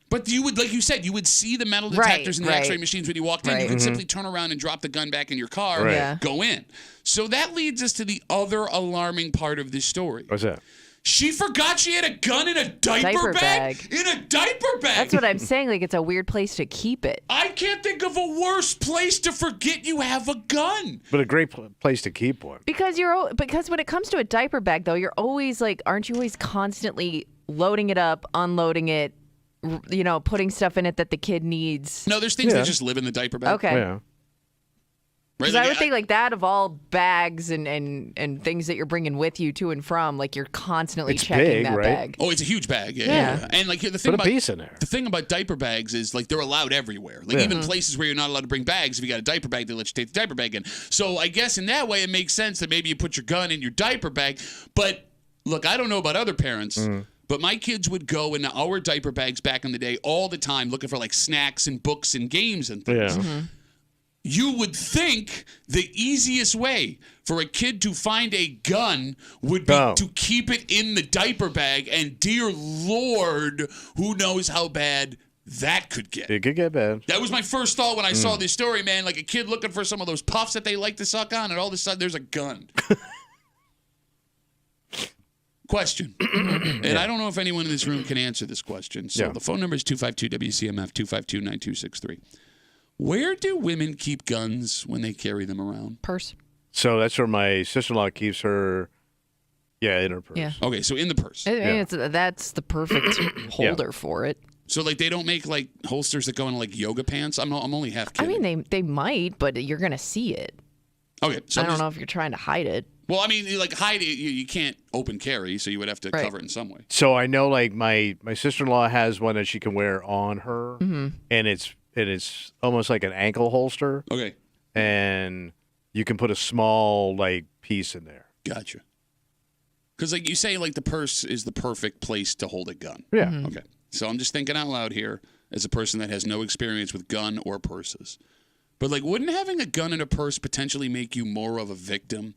But you would, like you said, you would see the metal detectors and the X-ray machines when you walked in. You could simply turn around and drop the gun back in your car and go in. So that leads us to the other alarming part of this story. What's that? She forgot she had a gun in a diaper bag? In a diaper bag? That's what I'm saying. Like, it's a weird place to keep it. I can't think of a worse place to forget you have a gun. But a great place to keep one. Because when it comes to a diaper bag, though, you're always like, aren't you always constantly loading it up, unloading it, you know, putting stuff in it that the kid needs? No, there's things that just live in the diaper bag. Okay. Yeah. Right? Because I would think like that of all bags and things that you're bringing with you to and from, like you're constantly checking big, that right? bag. Oh, it's a huge bag. Yeah. And like the thing Put a about piece in there. The thing about diaper bags is like they're allowed everywhere. Like even places where you're not allowed to bring bags, if you got a diaper bag, they let you take the diaper bag in. So I guess in that way it makes sense that maybe you put your gun in your diaper bag. But look, I don't know about other parents. But my kids would go into our diaper bags back in the day all the time looking for like snacks and books and games and things. Yeah. You would think the easiest way for a kid to find a gun would be to keep it in the diaper bag. And dear Lord, who knows how bad that could get. It could get bad. That was my first thought when I saw this story, man. Like a kid looking for some of those puffs that they like to suck on, and all of a sudden there's a gun. Question. And I don't know if anyone in this room can answer this question. So the phone number is 252-WCMF, 252-9263. Where do women keep guns when they carry them around? Purse. So that's where my sister-in-law keeps her, in her purse. Yeah. Okay, so in the purse. I mean, that's the perfect holder for it. So like they don't make like holsters that go in like yoga pants? I'm only half kidding. I mean, they might, but you're going to see it. Okay, so I don't know if you're trying to hide it. Well, I mean, like hide it, you can't open carry, so you would have to cover it in some way. So I know, like my sister-in-law has one that she can wear on her, and it's almost like an ankle holster. Okay, and you can put a small like piece in there. gotcha. Because like you say, like the purse is the perfect place to hold a gun. Yeah. Okay. So I'm just thinking out loud here as a person that has no experience with gun or purses. But like, wouldn't having a gun in a purse potentially make you more of a victim?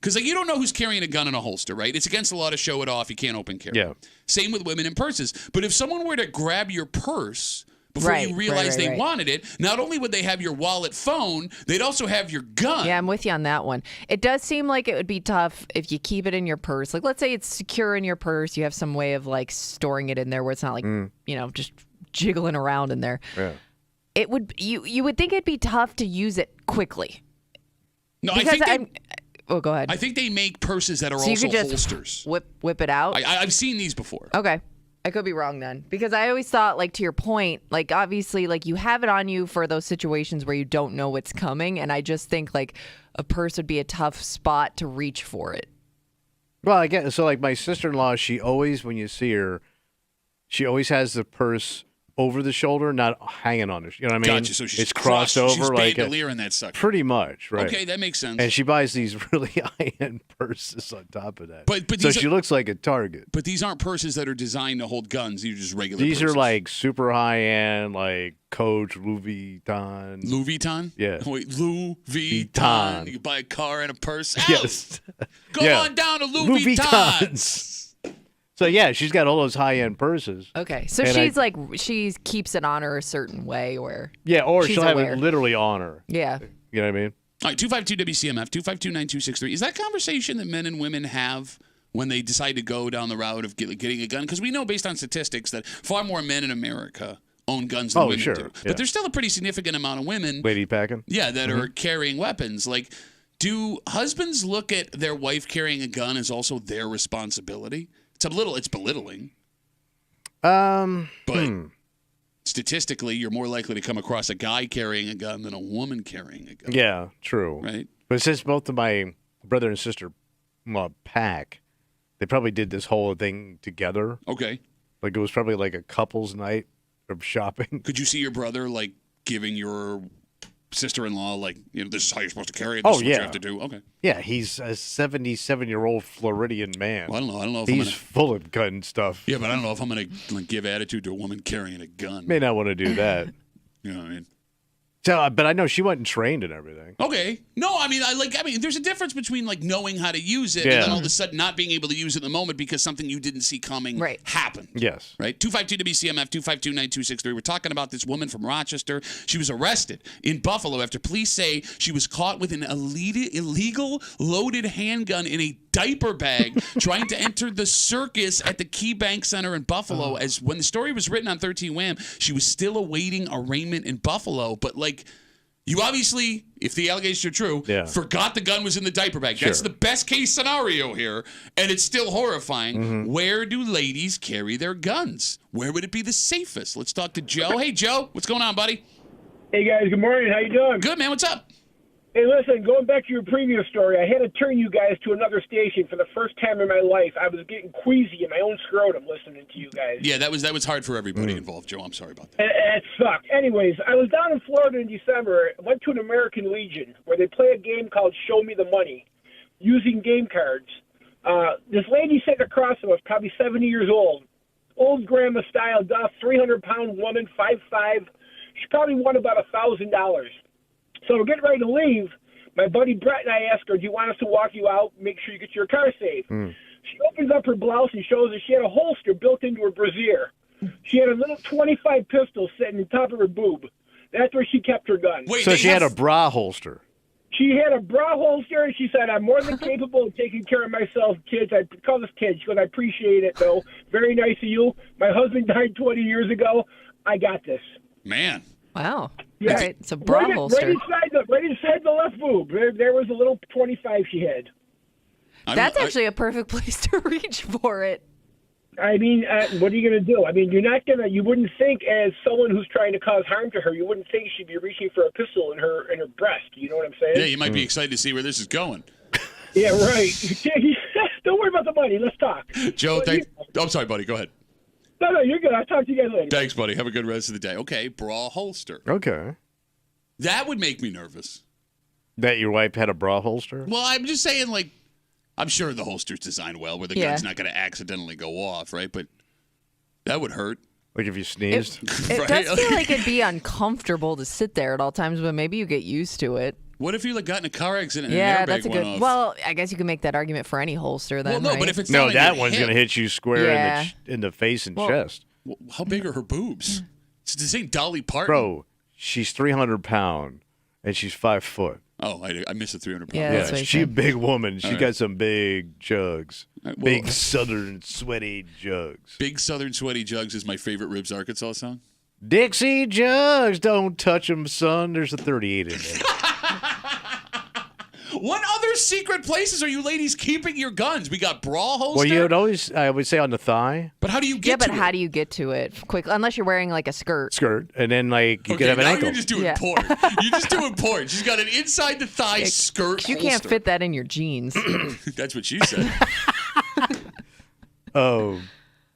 Because like you don't know who's carrying a gun in a holster, right? It's against the law to show it off. You can't open carry. Yeah. Same with women in purses. But if someone were to grab your purse before you realized they wanted it, not only would they have your wallet, phone, they'd also have your gun. Yeah, I'm with you on that one. It does seem like it would be tough if you keep it in your purse. Like, let's say it's secure in your purse. You have some way of like storing it in there where it's not like, just jiggling around in there. Yeah. It would you would think it'd be tough to use it quickly. No, Because I think oh, go ahead. I think they make purses that are So you also could just holsters. whip it out. I've seen these before. Okay. I could be wrong then. Because I always thought, like, to your point, like, obviously, like, you have it on you for those situations where you don't know what's coming. And I just think, like, a purse would be a tough spot to reach for it. Well, I get so like my sister-in-law, she always, when you see her, she always has the purse over the shoulder, not hanging on her. You know what I mean? Gotcha. So she's it's crossed over, she's like bandolier in that sucker. pretty much, right? Okay, that makes sense. And she buys these really high-end purses on top of that. But so these she looks like a target. But these aren't purses that are designed to hold guns. These are just regular These purses. are like super high-end, like Coach, Louis Vuitton. Louis Vuitton? Yeah. Wait, Louis Vuitton. Vuitton. You can buy a car and a purse. Ow! Yes. Go Yeah. on down to Louis Vuittons. So yeah, she's got all those high-end purses. Okay. So And she keeps it on her a certain way where. Yeah, or she's she'll have aware. it literally on her. Yeah. You know what I mean? All right, 252-WCMF, 252-9263. Is that conversation that men and women have when they decide to go down the route of getting a gun? Because we know based on statistics that far more men in America own guns than women sure. do. Yeah. But there's still a pretty significant amount of women Lady packing. that are carrying weapons. Like, do husbands look at their wife carrying a gun as also their responsibility? It's belittling. But statistically, you're more likely to come across a guy carrying a gun than a woman carrying a gun. Yeah, true. Right? But since both of my brother and sister pack, they probably did this whole thing together. Okay. Like it was probably like a couple's night of shopping. Could you see your brother like giving your sister-in-law like, this is how you're supposed to carry it, this is what you have to do? Okay. Yeah, he's a 77-year-old Floridian man. Well, I don't know if He's full of gun stuff. Yeah, but I don't know if I'm going to give attitude to a woman carrying a gun. May not want to do that. You know what I mean? So, but I know she wasn't trained and everything. Okay. No, I mean, there's a difference between like knowing how to use it and then all of a sudden not being able to use it in the moment because something you didn't see coming happened. Yes. Right? 252-WCMF, 252-9263. We're talking about this woman from Rochester. She was arrested in Buffalo after police say she was caught with an illegal loaded handgun in a diaper bag trying to enter the Circus at the Key Bank Center in Buffalo. As when the story was written on 13 Wham, she was still awaiting arraignment in Buffalo. But like, you obviously, if the allegations are true, forgot the gun was in the diaper bag. That's the best case scenario here, and it's still horrifying. Where do ladies carry their guns? Where would it be the safest? Let's talk to Joe. Hey, Joe, what's going on, buddy? Hey, guys. Good morning. How you doing? Good, man. What's up? Hey, listen, going back to your previous story, I had to turn you guys to another station for the first time in my life. I was getting queasy in my own scrotum listening to you guys. Yeah, that was hard for everybody involved, Joe. I'm sorry about that. It sucked. Anyways, I was down in Florida in December. I went to an American Legion where they play a game called Show Me the Money using game cards. This lady sitting across from us, probably 70 years old grandma style, 300-pound woman, 5'5". She probably won about $1,000. So we're getting ready to leave. My buddy Brett and I asked her, do you want us to walk you out, make sure you get your car safe? She opens up her blouse and shows us she had a holster built into her brassiere. She had a little .25 pistol sitting on top of her boob. That's where she kept her gun. Wait, So she had a bra holster. She had a bra holster, and she said, I'm more than capable of taking care of myself, kids. I call this kids. She goes, I appreciate it, though. Very nice of you. My husband died 20 years ago. I got this. Man. Wow. Yeah. All right. It's a bra holster. Right inside the left boob. There was a little 25 she had. That's actually a perfect place to reach for it. I mean, what are you going to do? I mean, you wouldn't think as someone who's trying to cause harm to her, you wouldn't think she'd be reaching for a pistol in her breast. You know what I'm saying? Yeah, you might be excited to see where this is going. Yeah, right. Don't worry about the money. Let's talk. Joe, I'm sorry, buddy. Go ahead. No, you're good. I'll talk to you guys later. Thanks, buddy. Have a good rest of the day. Okay, bra holster. Okay. That would make me nervous. That your wife had a bra holster? Well, I'm just saying, like, I'm sure the holster's designed well where the gun's not going to accidentally go off, right? But that would hurt. Like if you sneezed? It does feel like it'd be uncomfortable to sit there at all times, but maybe you get used to it. What if you got in a car accident and Yeah, an airbag that's a went good. off? Well, I guess you can make that argument for any holster then. Well, no, right? but if it's No, not that in your one's hip, going to hit you square Yeah. in the face and Well- chest. well, how big are her boobs? It's the same Dolly Parton. Bro, she's 300 pounds and she's 5 foot. Oh, I missed the 300 pounds. Yeah, that's what he she's a said. big woman. She All right. got some big jugs. All right, well- Big southern sweaty jugs. Big Southern Sweaty Jugs is my favorite Ribs Arkansas song. Dixie jugs, don't touch them, son. There's a 38 in there. What other secret places are you ladies keeping your guns? We got bra holster. Well, you would always, I would say on the thigh, But how do you get Yeah, but to how it? do you get to it quick? Unless you're wearing like a skirt. skirt, and then like you Okay, could have an now ankle. you're just doing Yeah. porn. You're just doing porn. She's got an inside the thigh skirt. You can't holster. fit that in your jeans. That's what she said. Oh,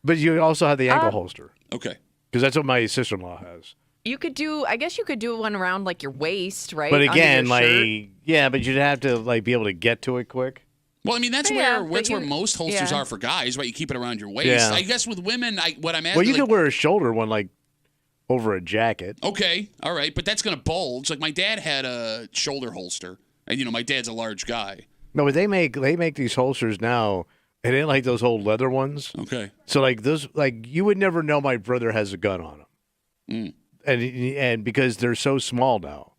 but you also have the ankle holster Okay. because that's what my sister-in-law has. You could do. I guess you could do one around like your waist, right? But Under again, your shirt. like yeah, but you'd have to like be able to get to it quick. Well, I mean, that's Yeah, where but that's where you- most holsters yeah. are for guys, right? You keep it around your waist. Yeah. I guess with women, what I'm asking. Well, you like, could wear a shoulder one like over a jacket. Okay, all right, but that's gonna bulge. Like my dad had a shoulder holster, and my dad's a large guy. No, but they make these holsters now. It ain't like those old leather ones. Okay. So like those, like you would never know my brother has a gun on him, and because they're so small now.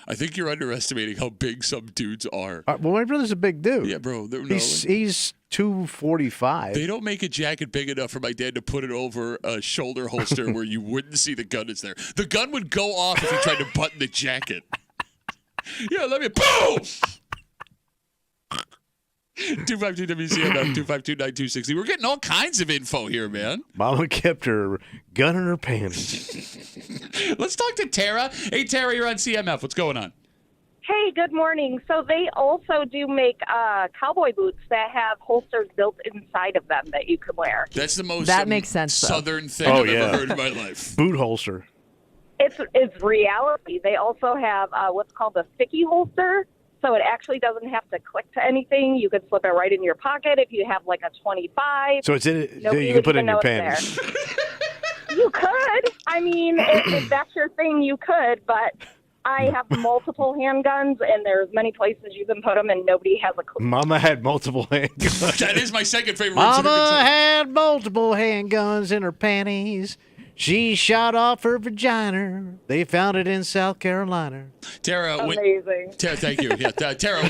I think you're underestimating how big some dudes are. Well, my brother's a big dude. Yeah, bro. He's 245. They don't make a jacket big enough for my dad to put it over a shoulder holster where you wouldn't see the gun is there. The gun would go off if you tried to button the jacket. Yeah, let me. Boom! 252 WCMF 252-9260. We're getting all kinds of info here, man. Mama kept her gun in her panties. Let's talk to Tara. Hey, Tara, you're on CMF. What's going on? Hey, good morning. So they also do make cowboy boots that have holsters built inside of them that you can wear. That's the most That makes sense, though. Southern thing Oh, I've yeah. ever heard in my life. Boot holster. It's reality. They also have what's called a sticky holster. So it actually doesn't have to click to anything. You could slip it right in your pocket if you have like a 25. So it's in it. So Nobody you can would put it in even your know it's panties. there. You could. I mean, if that's your thing, you could. But I have multiple handguns, and there's many places you can put them, and nobody has a clue. Mama had multiple handguns. That is my second favorite. Mama had multiple handguns in her panties. She shot off her vagina. They found it in South Carolina. Tara, Amazing. Tara, thank you. Yeah, Tara,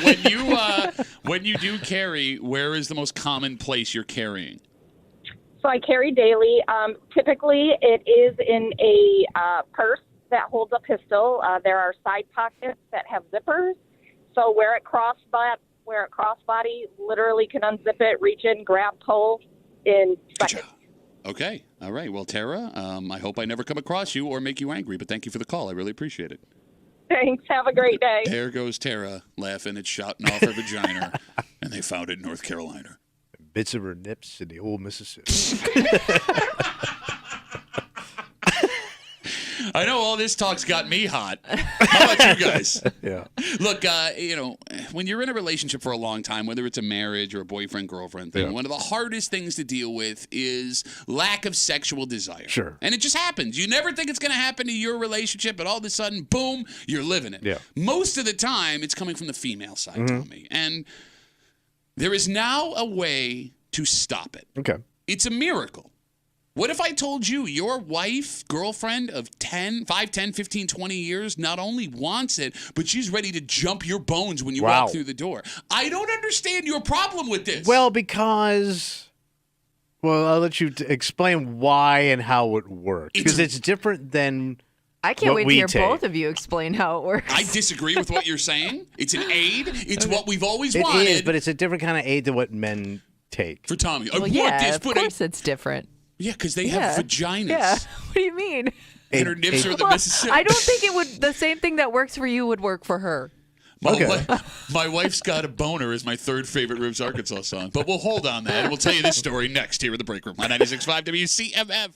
when you do carry, where is the most common place you're carrying? So I carry daily. Typically, it is in a purse that holds a pistol. There are side pockets that have zippers. So wear it crossbody, literally can unzip it, reach in, grab, pull in seconds. Okay. All right. Well, Tara, I hope I never come across you or make you angry, but thank you for the call. I really appreciate it. Thanks. Have a great day. There goes Tara laughing at shouting off her vagina, and they found it in North Carolina. Bits of her nips in the old Mississippi. I know all this talk's got me hot. How about you guys? Yeah. Look, when you're in a relationship for a long time, whether it's a marriage or a boyfriend-girlfriend thing, one of the hardest things to deal with is lack of sexual desire. Sure. And it just happens. You never think it's going to happen to your relationship, but all of a sudden, boom, you're living it. Yeah. Most of the time, it's coming from the female side, Tommy. And there is now a way to stop it. Okay. It's a miracle. What if I told you your wife, girlfriend of 5, 10, 15, 20 years not only wants it, but she's ready to jump your bones when you walk through the door? I don't understand your problem with this. Well, because... Well, I'll let you explain why and how it works. Because it's different than... I can't what wait to we hear take. both of you explain how it works. I disagree with what you're saying. It's an aid. It's what we've always It wanted. is, but it's a different kind of aid than what men take. For Tommy. I Well, want yeah, this, of but course it's different. yeah, because they have vaginas. Yeah. What do you mean? And her nips are the Well, Mississippi. I don't think it would. The same thing that works for you would work for her. My wife's got a boner is my third favorite Ribs Arkansas song. But we'll hold on that. And we'll tell you this story next here in the break room on 96.5 WCMF.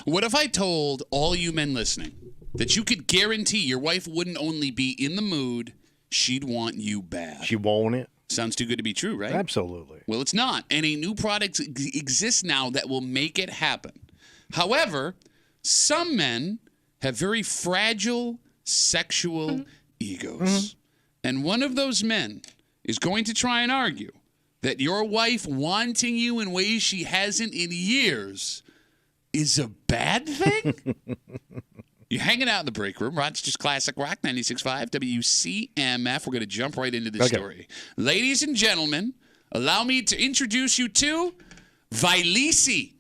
What if I told all you men listening that you could guarantee your wife wouldn't only be in the mood, she'd want you bad? She won't it? Sounds too good to be true, right? Absolutely. Well, it's not. And a new product exists now that will make it happen. However, some men have very fragile sexual egos. And one of those men is going to try and argue that your wife wanting you in ways she hasn't in years is a bad thing? You're hanging out in the break room. Rochester's Classic Rock 96.5 WCMF. We're going to jump right into the story. Ladies and gentlemen, allow me to introduce you to Vyleesi.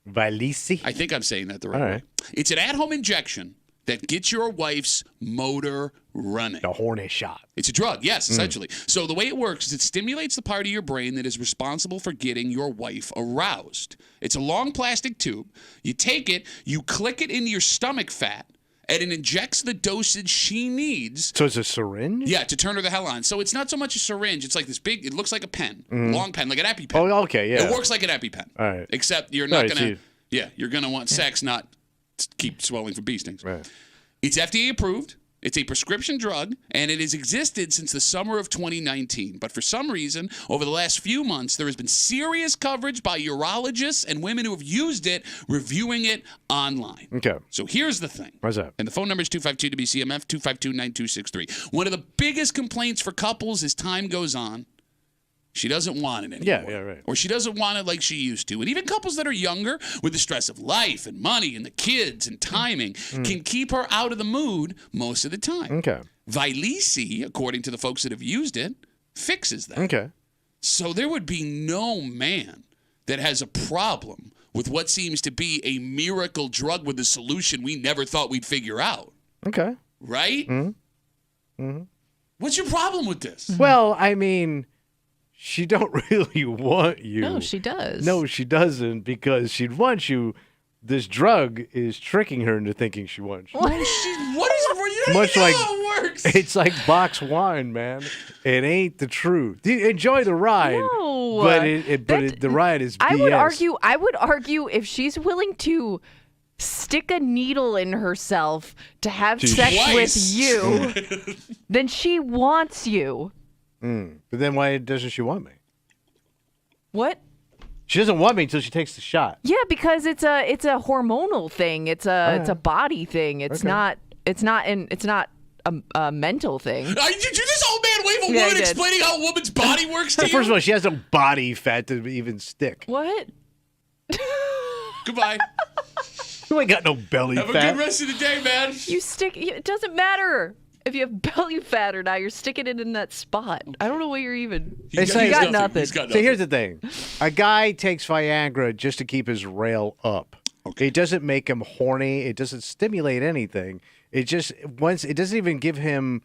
Vyleesi? I think I'm saying that the right way. It's an at-home injection that gets your wife's motor running. The horny shot. It's a drug, yes, essentially. So the way it works is it stimulates the part of your brain that is responsible for getting your wife aroused. It's a long plastic tube. You take it, you click it into your stomach fat, and it injects the dosage she needs. So it's a syringe? Yeah, to turn her the hell on. So it's not so much a syringe. It's like this big, it looks like a pen, long pen, like an EpiPen. Oh, okay, yeah. It works like an EpiPen. All right. Except you're not Right, going to, you're going to want sex, not keep swelling from bee stings. Right. It's FDA approved. It's a prescription drug, and it has existed since the summer of 2019. But for some reason, over the last few months, there has been serious coverage by urologists and women who have used it, reviewing it online. Okay. So here's the thing. What's that? And the phone number is 252-WCMF, 252-9263. One of the biggest complaints for couples as time goes on, she doesn't want it anymore. Yeah, right. Or she doesn't want it like she used to. And even couples that are younger, with the stress of life and money and the kids and timing, can keep her out of the mood most of the time. Okay. Vyleesi, according to the folks that have used it, fixes that. Okay. So there would be no man that has a problem with what seems to be a miracle drug with a solution we never thought we'd figure out. Okay. Right? What's your problem with this? Well, I mean, she don't really want you. No, she does. No, she doesn't, because she'd want you. This drug is tricking her into thinking she wants you. What is you don't Much even know like- how it works. It's like box wine, man. It ain't the truth. You enjoy the ride, No, but the ride is BS. I would argue if she's willing to stick a needle in herself to have sex Twice. with you, then she wants you. But then why doesn't she want me? What? She doesn't want me until she takes the shot. Yeah, because it's a hormonal thing. It's a body thing. It's not a mental thing. Did you this old man wave a Yeah, I woman did. explaining how a woman's body works to you? First of all, she has no body fat to even stick. What? Goodbye. You ain't got no belly Have a fat. good rest of the day, man. You stick. It doesn't matter if you have belly fat or not. You're sticking it in that spot. I don't know what you're even. It's You like- got nothing. He's got So nothing. here's the thing. A guy takes Viagra just to keep his rail up. Okay. It doesn't make him horny. It doesn't stimulate anything. It doesn't even give him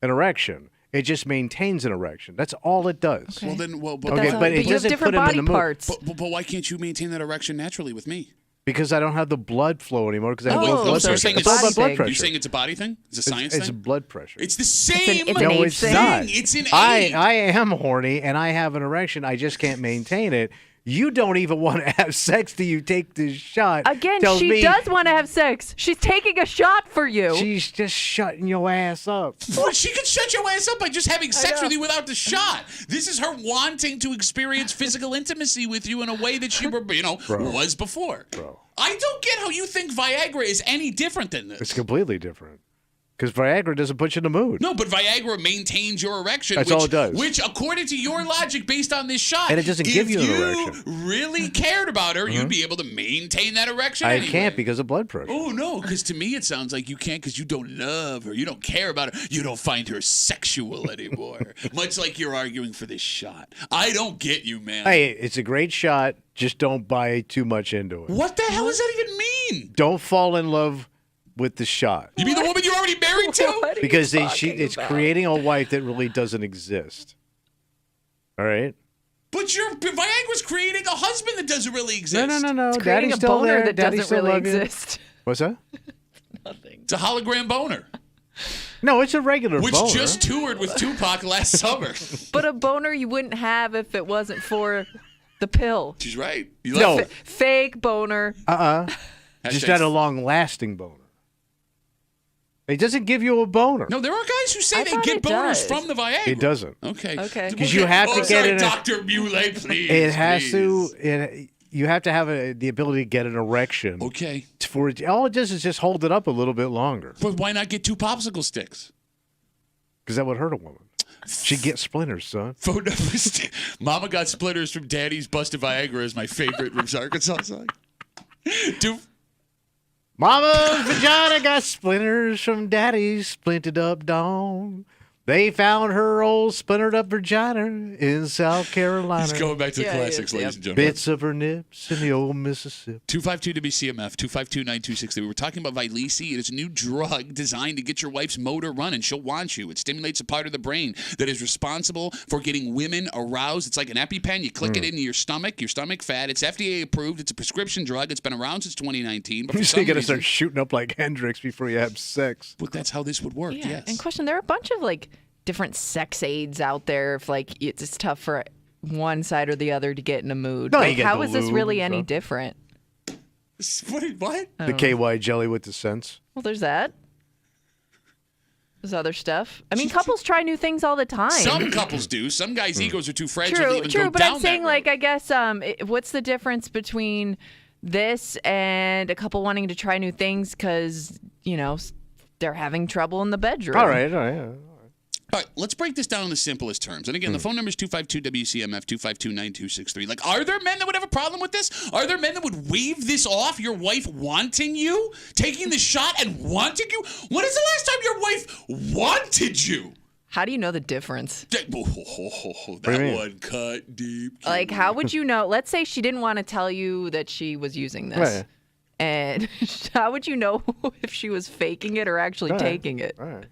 an erection. It just maintains an erection. That's all it does. Okay. Well, then, well, But, Okay, that's but it you have doesn't different put him in body the mood. parts. but why can't you maintain that erection naturally with me? Because I don't have the blood flow anymore because I have Oh, low so blood you're pressure. saying It's it's all a about blood body thing. pressure. You're saying it's a body thing? It's a science It's thing? blood pressure. It's the same. it's an No, age it's thing. not. It's an I age. am horny and I have an erection. I just can't maintain it. You don't even want to have sex till you take this shot. Again, Tells she me does want to have sex. She's taking a shot for you. She's just shutting your ass up. Well, she could shut your ass up by just having sex with you without the shot. This is her wanting to experience physical intimacy with you in a way that she, was before. Bro. I don't get how you think Viagra is any different than this. It's completely different. Because Viagra doesn't put you in the mood. No, but Viagra maintains your erection. That's which, all it does. Which, according to your logic, based on this shot, And it doesn't give you an if erection. you really cared about her, you'd be able to maintain that erection. I anyway. can't because of blood pressure. Oh, no, because to me it sounds like you can't because you don't love her. You don't care about her. You don't find her sexual anymore. Much like you're arguing for this shot. I don't get you, man. Hey, it's a great shot. Just don't buy too much into it. What the hell does that even mean? Don't fall in love with the shot. You mean the woman you're already married What to? are you Because talking it's about? creating a wife that really doesn't exist. All right? But Viagra's creating a husband that doesn't really exist. No. It's creating Daddy's a still boner there. that Daddy doesn't still really love you. exist. What's that? Nothing. It's a hologram boner, No, it's a regular which boner. just toured with Tupac last summer. But a boner you wouldn't have if it wasn't for the pill. She's right. No. Fake boner. Just not a long-lasting boner. It doesn't give you a boner. No, there are guys who say I they thought get it boners does. from the Viagra. It doesn't. Okay. Because you have to get it. Dr. Muley, please. It has please. to. You have to have the ability to get an erection. Okay. For it, all it does is just hold it up a little bit longer. But why not get 2 popsicle sticks? Because that would hurt a woman. She'd get splinters, son. Phone number. Mama got splinters from Daddy's busted Viagra is my favorite from Arkansas song. Mama's vagina got splinters from Daddy's splintered up dong. They found her old splintered up vagina in South Carolina. He's going back to the Yeah, classics, yeah. ladies and gentlemen. Bits of her nips in the old Mississippi. 252 WCMF, 252-9263. We were talking about Vyleesi. It is a new drug designed to get your wife's motor running. She'll want you. It stimulates a part of the brain that is responsible for getting women aroused. It's like an EpiPen. You click it into your stomach fat. It's FDA approved. It's a prescription drug. It's been around since 2019. But for So you got to reason, start shooting up like Hendrix before you have sex. but that's how this would work, Yeah. yes. And question, there are a bunch of like different sex aids out there if like it's tough for one side or the other to get in a mood. No, Like, you get how the is this lube really and any stuff. different? What? The KY jelly with the scents. Well, there's that. There's other stuff. I mean, couples try new things all the time. Some couples do. Some guys' egos are too fragile to even True, go but down I'm saying, that like, road. I guess, what's the difference between this and a couple wanting to try new things because, they're having trouble in the bedroom? All right. All right, let's break this down in the simplest terms. And again, the phone number is 252-WCMF, 252-9263. Like, are there men that would have a problem with this? Are there men that would wave this off, your wife wanting you? Taking the shot and wanting you? When is the last time your wife wanted you? How do you know the difference? That do you mean? one cut deep. Like, how would you know? Let's say she didn't want to tell you that she was using this. Right. And how would you know if she was faking it or actually taking it? All right.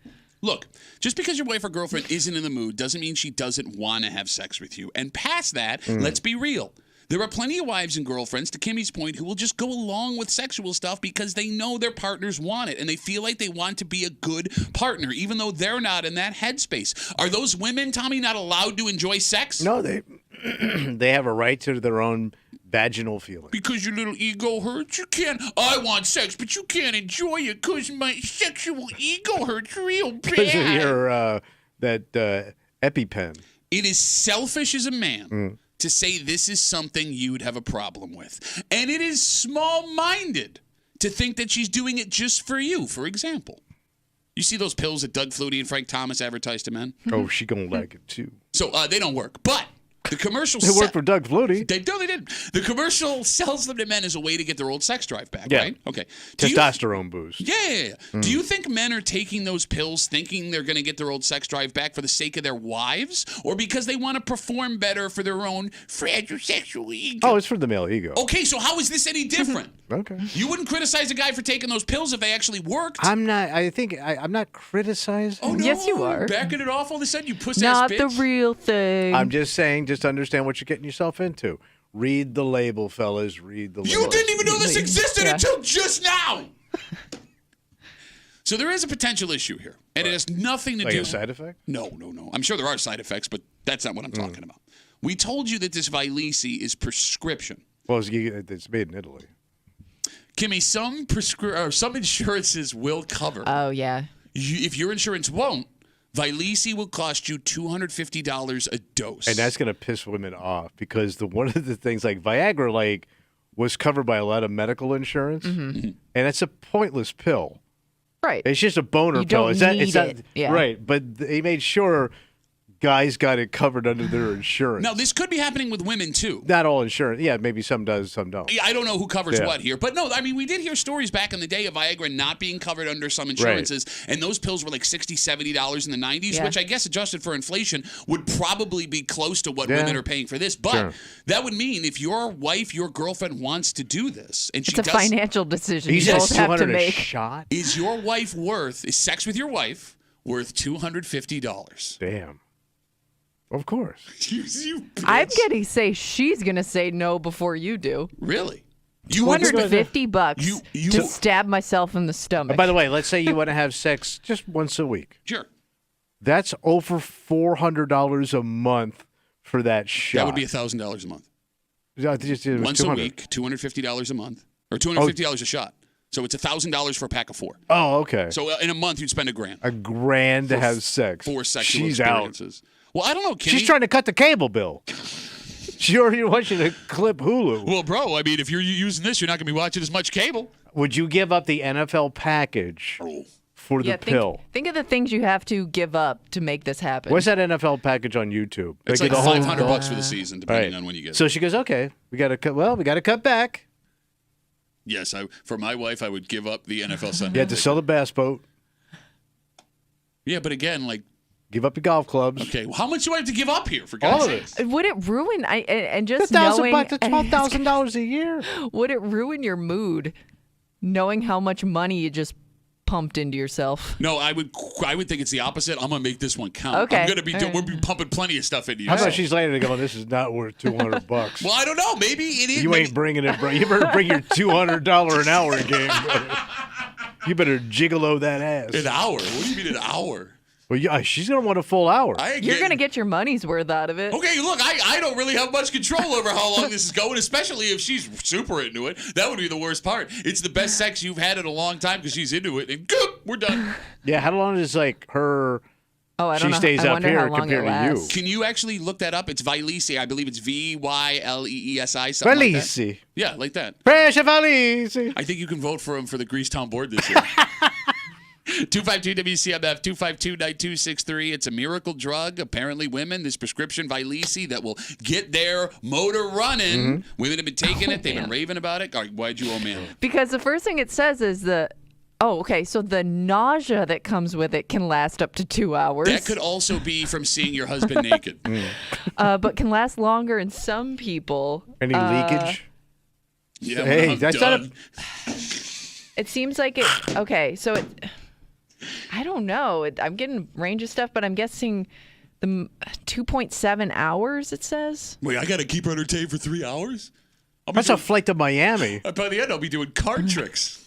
Look, just because your wife or girlfriend isn't in the mood doesn't mean she doesn't want to have sex with you. And past that, let's be real. There are plenty of wives and girlfriends, to Kimmy's point, who will just go along with sexual stuff because they know their partners want it and they feel like they want to be a good partner, even though they're not in that headspace. Are those women, Tommy, not allowed to enjoy sex? No, they they have a right to their own vaginal feeling. Because your little ego hurts? You can't. I want sex, but you can't enjoy it because my sexual ego hurts real bad. Because of your that EpiPen. It is selfish as a man to say this is something you'd have a problem with. And it is small-minded to think that she's doing it just for you, for example. You see those pills that Doug Flutie and Frank Thomas advertise to men? Oh, she gonna like it too. So they don't work. But the commercial... They work for Doug Flutie. They did. The commercial sells them to men as a way to get their old sex drive back, Yeah. right? Okay. Do you- Testosterone boost. Yeah. Do you think men are taking those pills thinking they're going to get their old sex drive back for the sake of their wives or because they want to perform better for their own fragile sexual ego? Oh, it's for the male ego. Okay, so how is this any different? Okay. You wouldn't criticize a guy for taking those pills if they actually worked. I'm not. I think I'm not criticizing. Oh, no, Yes, you are. Backing it off all of a sudden, you puss-ass Not bitch. the real thing. I'm just saying, just understand what you're getting yourself into. Read the label, fellas. Read the label. You didn't even know this existed Yeah. until just now. So there is a potential issue here, and it has nothing to Like do. a side effect? No. I'm sure there are side effects, but that's not what I'm talking about. We told you that this Vyleesi is prescription. Well, it's made in Italy. Kimmy, some insurances will cover. Oh, yeah. If your insurance won't, Vyleesi will cost you $250 a dose. And that's going to piss women off because one of the things like Viagra was covered by a lot of medical insurance, and it's a pointless pill. Right. It's just a boner You pill. don't need it. Yeah. Right, but they made sure guys got it covered under their insurance. Now, this could be happening with women, too. Not all insurance. Yeah, maybe some does, some don't. Yeah, I don't know who covers Yeah. what here. But no, I mean, we did hear stories back in the day of Viagra not being covered under some insurances. And those pills were like $60, $70 in the 90s, Yeah. which I guess adjusted for inflation would probably be close to what Yeah. women are paying for this. But Sure. that would mean if your wife, your girlfriend wants to do this, and she It's a does, financial decision He you says both have to 200 a make. shot? is sex with your wife worth $250? Damn. Of course. You bitch. I'm going to say she's going to say no before you do. Really? You would- $250 You- to stab myself in the stomach. By the way, let's say you want to have sex just once a week. Sure. That's over $400 a month for that shot. That would be $1,000 a month. It was Once a 200. week, $250 a month. Or $250 a shot. So it's $1,000 for a pack of 4. Oh, okay. So in a month, you'd spend $1,000. $1,000 to have sex. 4 sexual She's experiences. Well, I don't know, Kenny. She's trying to cut the cable bill. She already wants you to clip Hulu. Well, bro, I mean, if you're using this, you're not going to be watching as much cable. Would you give up the NFL package for the pill? Think of the things you have to give up to make this happen. What's that NFL package on YouTube? It's They like get the whole- $500 for the season, depending on when you get it. So she goes, okay, we got to cut back. Yes, for my wife, I would give up the NFL Sunday. You had to sell the bass boat. Yeah, but again, like, give up your golf clubs. Okay, well, how much do I have to give up here? For All God's of sake, it. Would it ruin? And just $1,000 knowing to $12,000 a year. Would it ruin your mood, knowing how much money you just pumped into yourself? No, I would think it's the opposite. I'm gonna make this one count. Okay. I'm gonna be we'll be pumping plenty of stuff into you. How about she's laying there going, this is not worth $200? Well, I don't know. Maybe it is. You ain't bringing it, bro. You better bring your $200 an hour game. Brother. You better gigolo that ass. An hour? What do you mean an hour? Well, yeah, she's going to want a full hour. You're going to get your money's worth out of it. Okay, look, I don't really have much control over how long this is going, especially if she's super into it. That would be the worst part. It's the best sex you've had in a long time because she's into it, and goop, we're done. Yeah, how long is her... Oh, I don't know. She stays I up wonder here how long compared it to you. lasts. Can you actually look that up? It's Vyleesi. I believe it's Vyleesi, something like that. Vyleesi. Yeah, like that. Pressure Vyleesi. I think you can vote for him for the Greasetown board this year. 252-WCMF, 252-9263. It's a miracle drug. Apparently, women, this prescription Vyleesi that will get their motor running. Mm-hmm. Women have been taking it. They've been raving about it. All right, why'd you, oh, man? Because the first thing it says is so the nausea that comes with it can last up to 2 hours. That could also be from seeing your husband naked. But can last longer in some people. Any leakage? Yeah, hey, I'm that's done. It seems like it. Okay, so I don't know. I'm getting range of stuff, but I'm guessing the 2.7 hours. It says. Wait, I got to keep her entertained for 3 hours? That's a flight to Miami. By the end, I'll be doing card tricks.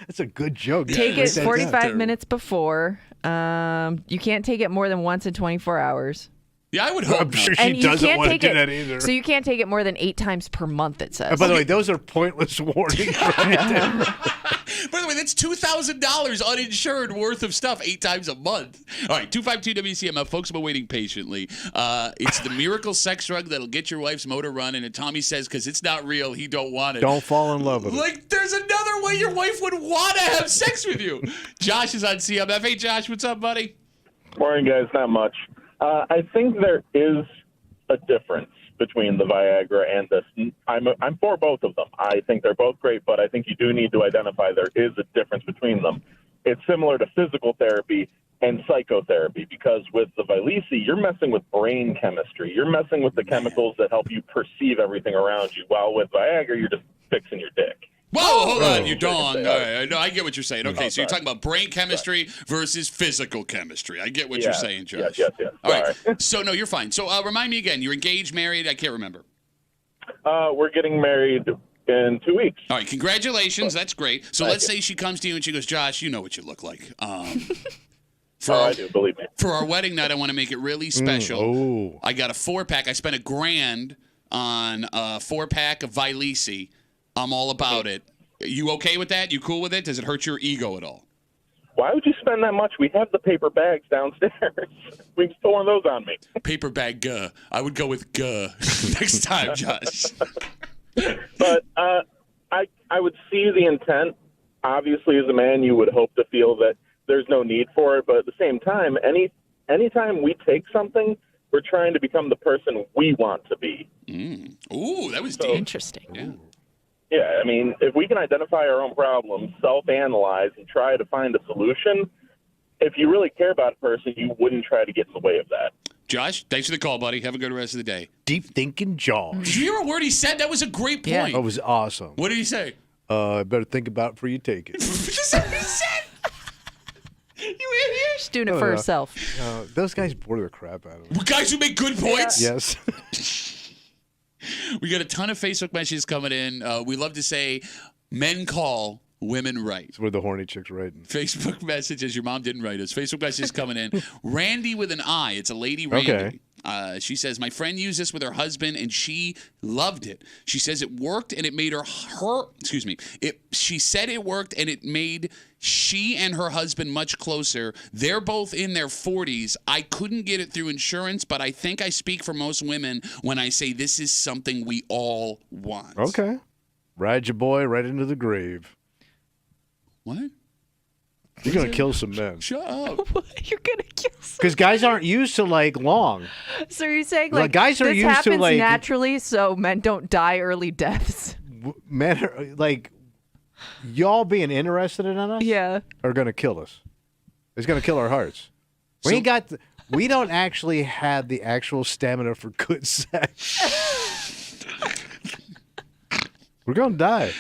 That's a good joke. Take it 45 minutes before. You can't take it more than once in 24 hours. Yeah, I would hope. I'm sure And she you doesn't can't want to take do it, that either. So you can't take it more than 8 times per month, it says. By the way, those are pointless warnings right there. By the way, that's $2,000 uninsured worth of stuff 8 times a month. All right, 252-WCMF. Folks have been waiting patiently. It's the miracle sex drug that'll get your wife's motor running. And Tommy says, because it's not real, he don't want it. Don't fall in love with it. Like, there's another way your wife would want to have sex with you. Josh is on CMF. Hey, Josh, what's up, buddy? Morning, guys. Not much. I think there is a difference between the Viagra and this. I'm for both of them. I think they're both great, but I think you do need to identify there is a difference between them. It's similar to physical therapy and psychotherapy because with the Vyleesi, you're messing with brain chemistry. You're messing with the chemicals that help you perceive everything around you, while with Viagra, you're just fixing your dick. Whoa, hold on, you dong. All right, no, I get what you're saying. Okay, so you're talking about brain chemistry versus physical chemistry. I get what you're saying, Josh. Yes. All right, so no, you're fine. So remind me again, you're engaged, married? I can't remember. We're getting married in 2 weeks. All right, congratulations. That's great. So let's you. say she comes to you and she goes, Josh, you know what you look like. I do, believe me. For our wedding night, I want to make it really special. I got a 4-pack. I spent $1,000 on a 4-pack of Vyleesi. I'm all about it. You okay with that? You cool with it? Does it hurt your ego at all? Why would you spend that much? We have the paper bags downstairs. We can put one of those on me. Paper bag, I would go with next time, Josh. But I would see the intent. Obviously, as a man, you would hope to feel that there's no need for it. But at the same time, anytime we take something, we're trying to become the person we want to be. Ooh, that was deep. Interesting. Yeah. Yeah, I mean, if we can identify our own problems, self-analyze, and try to find a solution, if you really care about a person, you wouldn't try to get in the way of that. Josh, thanks for the call, buddy. Have a good rest of the day. Deep thinking Josh. Did you hear a word he said? That was a great point. Yeah. That was awesome. What did he say? I better think about it before you take it. That's what he said. You idiot. She's doing it for herself. Those guys bore the crap out of me. Guys who make good points? Yes. We got a ton of Facebook messages coming in. We love to say, men call, women write. That's where the horny chicks writing. Facebook messages. Your mom didn't write us. Facebook messages coming in. Randy with an I. It's a lady, Randy. Okay. She says, my friend used this with her husband, and she loved it. She says it worked, and it made she said it worked, and it made she and her husband much closer. They're both in their 40s. I couldn't get it through insurance, but I think I speak for most women when I say this is something we all want. Okay. Ride your boy right into the grave. What? You're going to kill some men. Shut up. You're gonna kill some. Because guys aren't used to, long. So you're saying, Like, guys are this used to, happens naturally, so men don't die early deaths? Men are, y'all being interested in us Yeah. are going to kill us. It's going to kill our hearts. We don't actually have the actual stamina for good sex. We're going to die.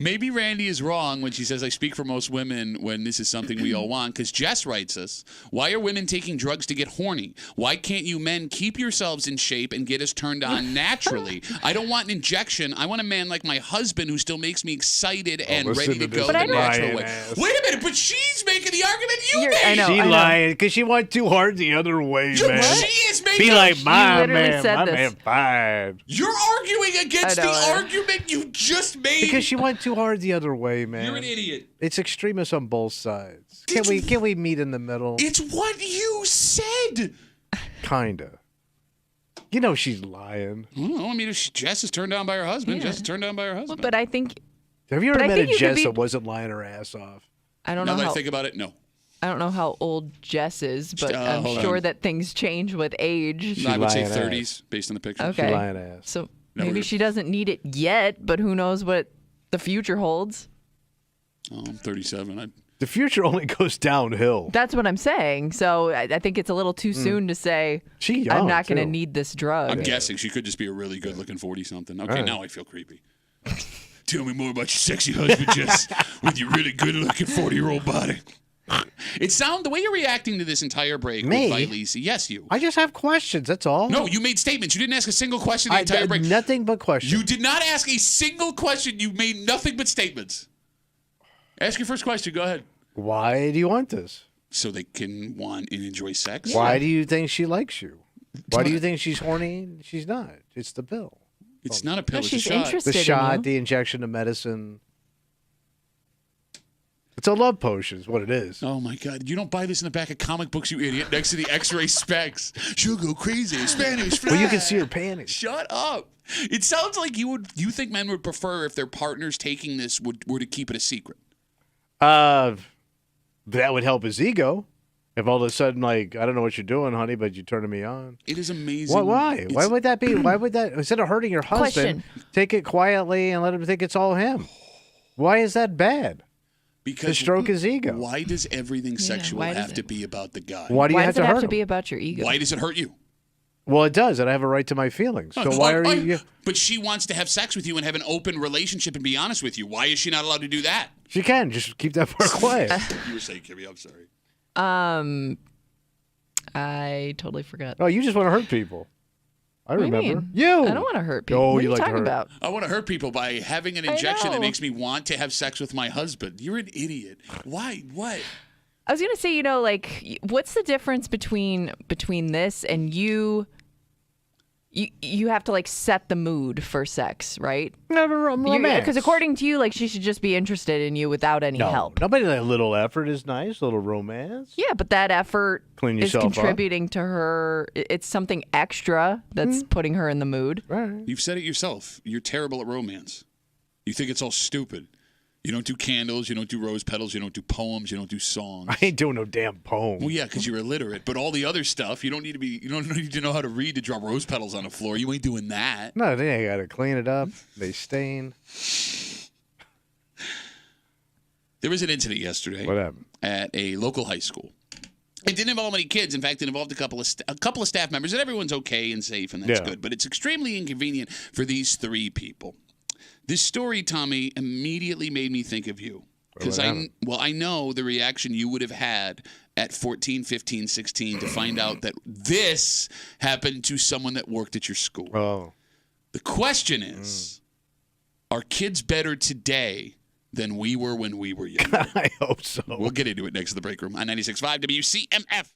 Maybe Randy is wrong when she says I speak for most women when this is something we all want, because Jess writes us, why are women taking drugs to get horny? Why can't you men keep yourselves in shape and get us turned on naturally? I don't want an injection. I want a man like my husband who still makes me excited and ready to go the natural way. Wait a minute, but she's making the argument you made. I know, She I know. lying because she went too hard the other way, man. She is making Be like, my literally man, said my this. man, fine. You're arguing against I know, the I know. argument you just made. Because she went too hard the other way, man. You're an idiot. It's extremists on both sides. Can we meet in the middle? It's what you said. Kinda. You know she's lying. Well, I mean, if Jess is turned down by her husband, Yeah. Jess is turned down by her husband. But I think Have you ever But I met a think you could Jess be- that wasn't lying her ass off? I don't now know that how I think about it, no. I don't know how old Jess is, but I'm hold sure on. that things change with age. I would say lying 30s based on the picture. Okay. lying ass. So No, maybe we're- she doesn't need it yet, but who knows what the future holds. Oh, I'm 37. The future only goes downhill. That's what I'm saying. So I think it's a little too soon to say She young, I'm not going to too. need this drug. I'm guessing she could just be a really good-looking 40-something. Okay, Right. now I feel creepy. Tell me more about your sexy husband, Jess, with your really good-looking 40-year-old body. It sounds the way you're reacting to this entire break Me? with Lisa. Yes, you. I just have questions. That's all. No, you made statements. You didn't ask a single question the entire break. Nothing but questions. You did not ask a single question. You made nothing but statements. Ask your first question. Go ahead. Why do you want this? So they can want and enjoy sex? Why do you think she likes you? Why do you think she's horny? She's not. It's the pill. It's not a pill. No, It's she's a shot. interested. The in shot, you. the injection of medicine. It's a love potion is what it is. Oh, my God. You don't buy this in the back of comic books, you idiot, next to the x-ray specs. She'll go crazy. Spanish fly. Well, you can see her panties. Shut up. It sounds like you think men would prefer if their partners taking this were to keep it a secret. That would help his ego. If all of a sudden, I don't know what you're doing, honey, but you're turning me on. It is amazing. Why? Why would that be? Why would that? Instead of hurting your husband, take it quietly and let him think it's all him. Why is that bad? Because To stroke his ego. Why does everything sexual why does have to it? be about the guy? Why do you Why have does it to have hurt to him? be about your ego? Why does it hurt you? Well, it does, and I have a right to my feelings. So why are you? But she wants to have sex with you and have an open relationship and be honest with you. Why is she not allowed to do that? She can just keep that part quiet. You were saying, Kimmy, I'm sorry. I totally forgot. Oh, you just want to hurt people. I What do you remember. mean? You. I don't want to hurt people. Oh, what are you you like to talking hurt. about? I want to hurt people by having an injection that know. makes me want to have sex with my husband. You're an idiot. Why? What? I was gonna say, what's the difference between this and you have to set the mood for sex, right? Because according to you, she should just be interested in you without any help. Nobody. That little effort is nice. A little romance. Yeah, but that effort Clean is yourself up. contributing to her. It's something extra that's putting her in the mood. Right. You've said it yourself. You're terrible at romance. You think it's all stupid. You don't do candles. You don't do rose petals. You don't do poems. You don't do songs. I ain't doing no damn poem. Well, yeah, because you're illiterate. But all the other stuff, you don't need to know how to read to draw rose petals on the floor. You ain't doing that. No, they got to clean it up. They stain. There was an incident yesterday What happened? at a local high school. It didn't involve any kids. In fact, it involved a couple of staff members, and everyone's okay and safe, and that's Yeah. good. But it's extremely inconvenient for these three people. This story, Tommy, immediately made me think of you. Because I know the reaction you would have had at 14, 15, 16 to find out that this happened to someone that worked at your school. Oh. The question is, are kids better today than we were when we were young? I hope so. We'll get into it next to the break room on 96.5 WCMF.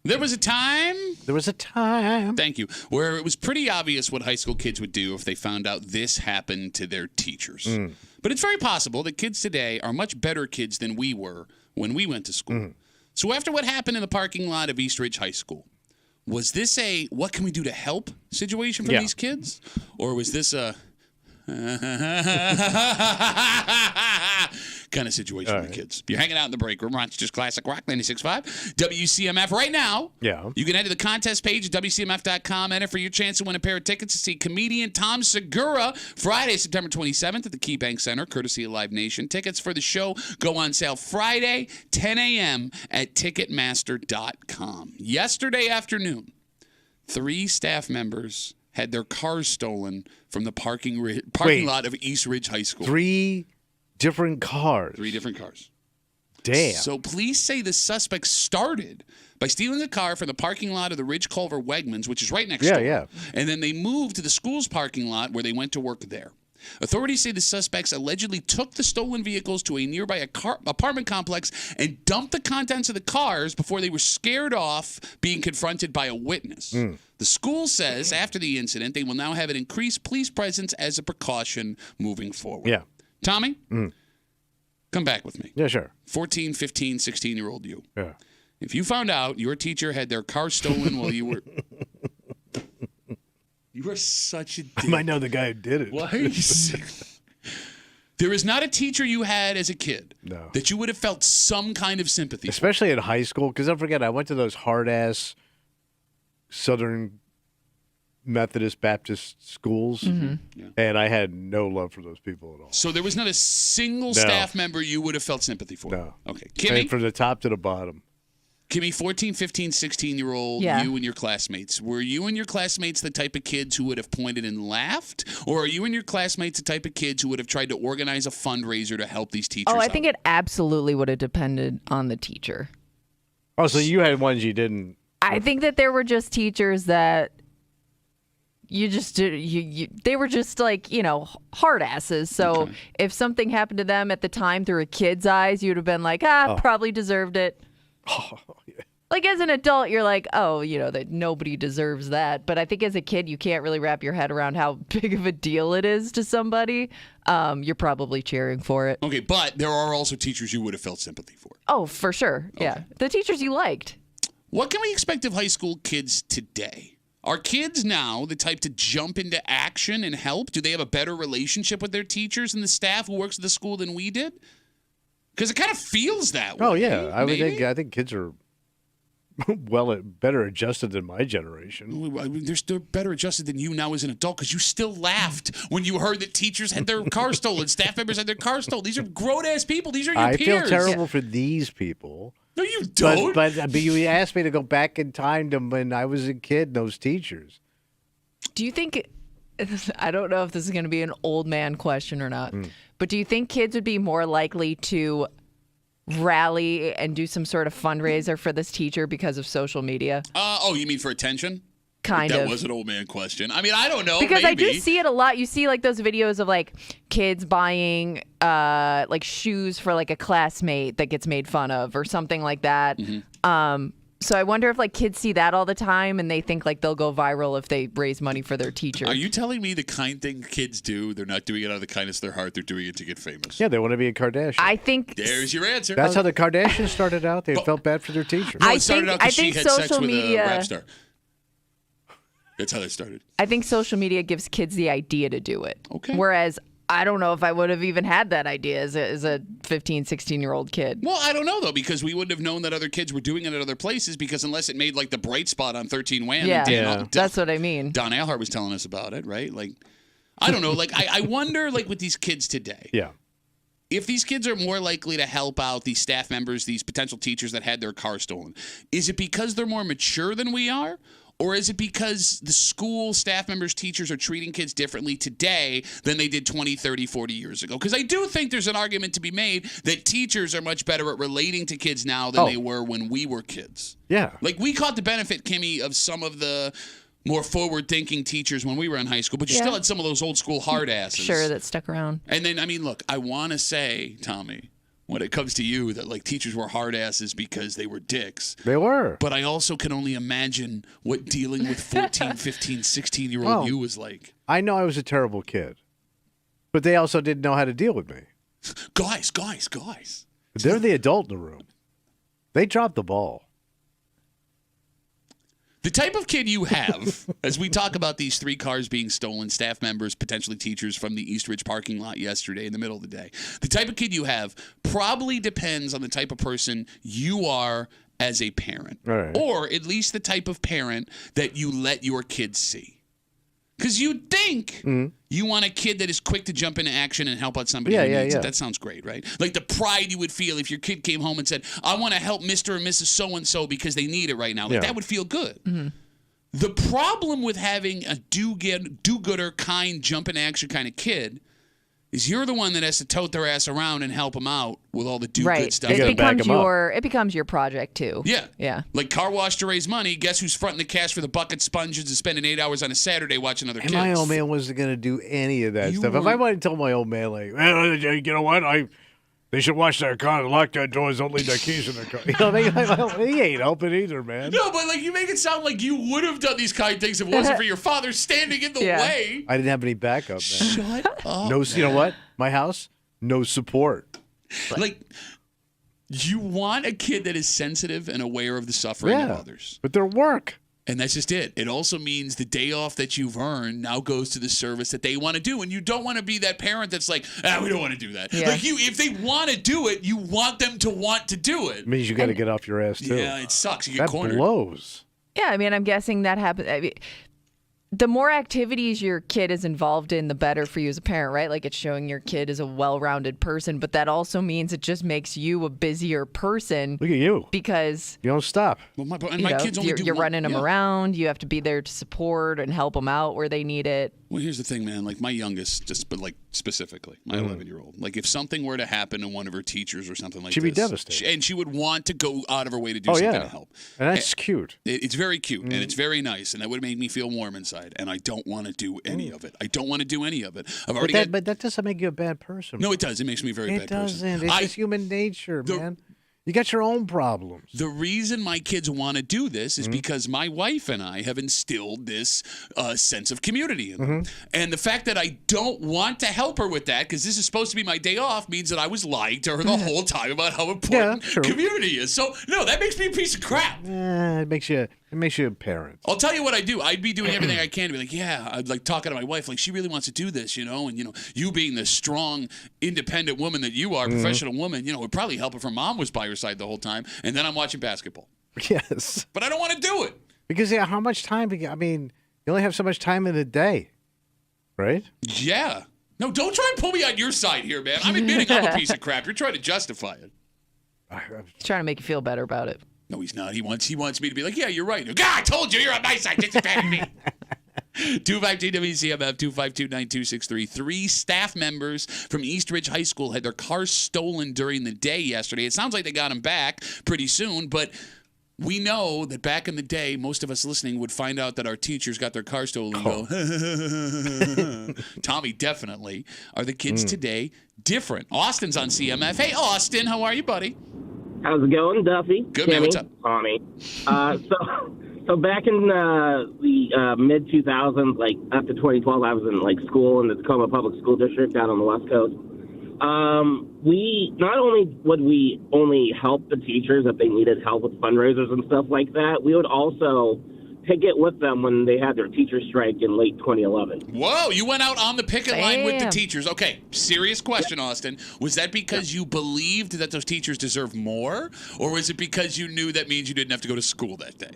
There was a time. There was a time. Thank you. Where it was pretty obvious what high school kids would do if they found out this happened to their teachers. But it's very possible that kids today are much better kids than we were when we went to school. So after what happened in the parking lot of East Ridge High School, was this a what can we do to help situation for these kids? Or was this a kind of situation for the kids? You're hanging out in the break room, Rochester's Classic Rock 96.5, WCMF right now. Yeah. You can head to the contest page at WCMF.com. Enter for your chance to win a pair of tickets to see comedian Tom Segura Friday, September 27th at the KeyBank Center, courtesy of Live Nation. Tickets for the show go on sale Friday, 10 a.m. at Ticketmaster.com. Yesterday afternoon, 3 staff members had their cars stolen from the parking lot of East Ridge High School. 3 different cars. 3 different cars. Damn. So police say the suspects started by stealing a car from the parking lot of the Ridge Culver Wegmans, which is right next door. Yeah. And then they moved to the school's parking lot where they went to work there. Authorities say the suspects allegedly took the stolen vehicles to a nearby apartment complex and dumped the contents of the cars before they were scared off being confronted by a witness. The school says after the incident, they will now have an increased police presence as a precaution moving forward. Yeah. Tommy, come back with me. Yeah, sure. 14, 15, 16-year-old you. Yeah. If you found out your teacher had their car stolen while you were... You are such a dick. I might know the guy who did it. Why are you There is not a teacher you had as a kid that you would have felt some kind of sympathy for. Especially in high school, because don't forget, I went to those hard-ass Southern Methodist Baptist schools, and I had no love for those people at all. So there was not a single staff member you would have felt sympathy for? No. Okay. Kimmy? And from the top to the bottom. Kimmy, 14, 15, 16-year-old, you and your classmates. Were you and your classmates the type of kids who would have pointed and laughed? Or are you and your classmates the type of kids who would have tried to organize a fundraiser to help these teachers out? I think it absolutely would have depended on the teacher. Oh, so you had ones you didn't. I think that there were just teachers that you just did. They were just like, hard asses. So if something happened to them at the time through a kid's eyes, you'd have been like, probably deserved it. Oh, yeah. Like as an adult, you're like, that nobody deserves that. But I think as a kid, you can't really wrap your head around how big of a deal it is to somebody. You're probably cheering for it. Okay, but there are also teachers you would have felt sympathy for. Oh, for sure. Okay. Yeah. The teachers you liked. What can we expect of high school kids today? Are kids now the type to jump into action and help? Do they have a better relationship with their teachers and the staff who works at the school than we did? Because it kind of feels that way. Oh, yeah. I think kids are better adjusted than my generation. I mean, they're better adjusted than you now as an adult because you still laughed when you heard that teachers had their car stolen, staff members had their car stolen. These are grown-ass people. These are your peers. I feel terrible for these people. No, you don't. But you asked me to go back in time to when I was a kid, those teachers. Do you think, I don't know if this is going to be an old man question or not, but do you think kids would be more likely to rally and do some sort of fundraiser for this teacher because of social media? You mean for attention? Kind of. That was an old man question. I mean, I don't know. Because maybe. I do see it a lot. You see like those videos of like kids buying like shoes for like a classmate that gets made fun of or something like that. So I wonder if like kids see that all the time and they think like they'll go viral if they raise money for their teacher. Are you telling me the kind thing kids do, they're not doing it out of the kindness of their heart, they're doing it to get famous? Yeah, they want to be a Kardashian. I think there's your answer. That's how the Kardashians started out. They felt bad for their teacher. No, it started out because she had sex social with media, a rap star. That's how that started. I think social media gives kids the idea to do it. Okay. Whereas I don't know if I would have even had that idea as a 15, 16-year-old kid. Well, I don't know, though, because we wouldn't have known that other kids were doing it at other places because unless it made, like, the bright spot on 13 Wham. Yeah, that's what I mean. Don Alhart was telling us about it, right? Like, I don't know. Like, I wonder, like, with these kids today. Yeah. If these kids are more likely to help out these staff members, these potential teachers that had their car stolen, is it because they're more mature than we are? Or is it because the school staff members, teachers are treating kids differently today than they did 20, 30, 40 years ago? Because I do think there's an argument to be made that teachers are much better at relating to kids now than they were when we were kids. Yeah. Like, we caught the benefit, Kimmy, of some of the more forward-thinking teachers when we were in high school, but you still had some of those old-school hard asses. Sure, that stuck around. And then, I mean, look, I want to say, Tommy, when it comes to you that like teachers were hard asses because they were dicks. They were. But I also can only imagine what dealing with 14, 15, 16-year-old you was like. I know I was a terrible kid, but they also didn't know how to deal with me. Guys. They're the adult in the room. They dropped the ball. The type of kid you have, as we talk about these 3 cars being stolen, staff members, potentially teachers from the East Ridge parking lot yesterday in the middle of the day, the type of kid you have probably depends on the type of person you are as a parent. Right. Or at least the type of parent that you let your kids see. Because you think you want a kid that is quick to jump into action and help out somebody who needs it. That sounds great, right? Like the pride you would feel if your kid came home and said, I want to help Mr. and Mrs. So-and-so because they need it right now. Like that would feel good. Mm-hmm. The problem with having a do-gooder, kind, jump-in-action kind of kid is you're the one that has to tote their ass around and help them out with all the do-good stuff. It becomes your project, too. Yeah. Like car wash to raise money. Guess who's fronting the cash for the bucket sponges and spending 8 hours on a Saturday watching other kids? My old man wasn't going to do any of that stuff. If I wanted to tell my old man, like, well, you know what? They should wash their car and lock their doors, don't leave their keys in their car. You know, he ain't helping either, man. No, but like you make it sound like you would have done these kind of things if it wasn't for your father standing in the way. I didn't have any backup, man. Shut up. No, you know what? My house, no support. Like, you want a kid that is sensitive and aware of the suffering of others. But their work. And that's just it. It also means the day off that you've earned now goes to the service that they want to do. And you don't want to be that parent that's like, we don't want to do that. Yeah. Like if they want to do it, you want them to want to do it. It means you got to get off your ass, too. Yeah, it sucks. You get cornered. That blows. Yeah, I mean, I'm guessing that happens. I mean, the more activities your kid is involved in, the better for you as a parent, right? Like it's showing your kid is a well-rounded person, but that also means it just makes you a busier person. Look at you. Because you don't stop. Well, my kids only you're running them around. You have to be there to support and help them out where they need it. Well, here's the thing, man. Like my youngest, but like specifically, my 11-year-old. Like if something were to happen to one of her teachers or something like she'd this, be devastated. And she would want to go out of her way to do something to help. And that's cute. It's very cute and it's very nice, and that would make me feel warm inside. And I don't want to do any of it. I've already. But that doesn't make you a bad person. No, it does. It makes me a very bad person. It doesn't. It's just human nature, man. You got your own problems. The reason my kids want to do this is because my wife and I have instilled this sense of community in them. And the fact that I don't want to help her with that, because this is supposed to be my day off, means that I was lying to her the whole time about how important community is. So, no, that makes me a piece of crap. It makes you a parent. I'll tell you what I do. I'd be doing everything I can to be like, I'd like talking to my wife, like she really wants to do this, and you being the strong, independent woman that you are, professional woman, would probably help if her mom was by her side the whole time, and then I'm watching basketball. Yes. But I don't want to do it. Because, how much time, you only have so much time in a day, right? Yeah. No, don't try and pull me on your side here, man. I'm admitting I'm a piece of crap. You're trying to justify it. He's trying to make you feel better about it. No, he's not. He wants me to be like, yeah, you're right. God, I told you, you're on my side. Get your back at me. 252 WCMF 252-9263. 3 staff members from East Ridge High School had their cars stolen during the day yesterday. It sounds like they got them back pretty soon, but we know that back in the day, most of us listening would find out that our teachers got their car stolen and go, Tommy, definitely. Are the kids today different? Austin's on CMF. Hey, Austin, how are you, buddy? How's it going, Duffy? Good, Timmy, man. What's up? Tommy. So back in the mid-2000s, like after 2012, I was in school in the Tacoma Public School District down on the West Coast. We not only would we only help the teachers if they needed help with fundraisers and stuff like that, we would also picket with them when they had their teacher strike in late 2011. Whoa, you went out on the picket line with the teachers. Okay, serious question, Austin. Was that because you believed that those teachers deserve more, or was it because you knew that means you didn't have to go to school that day?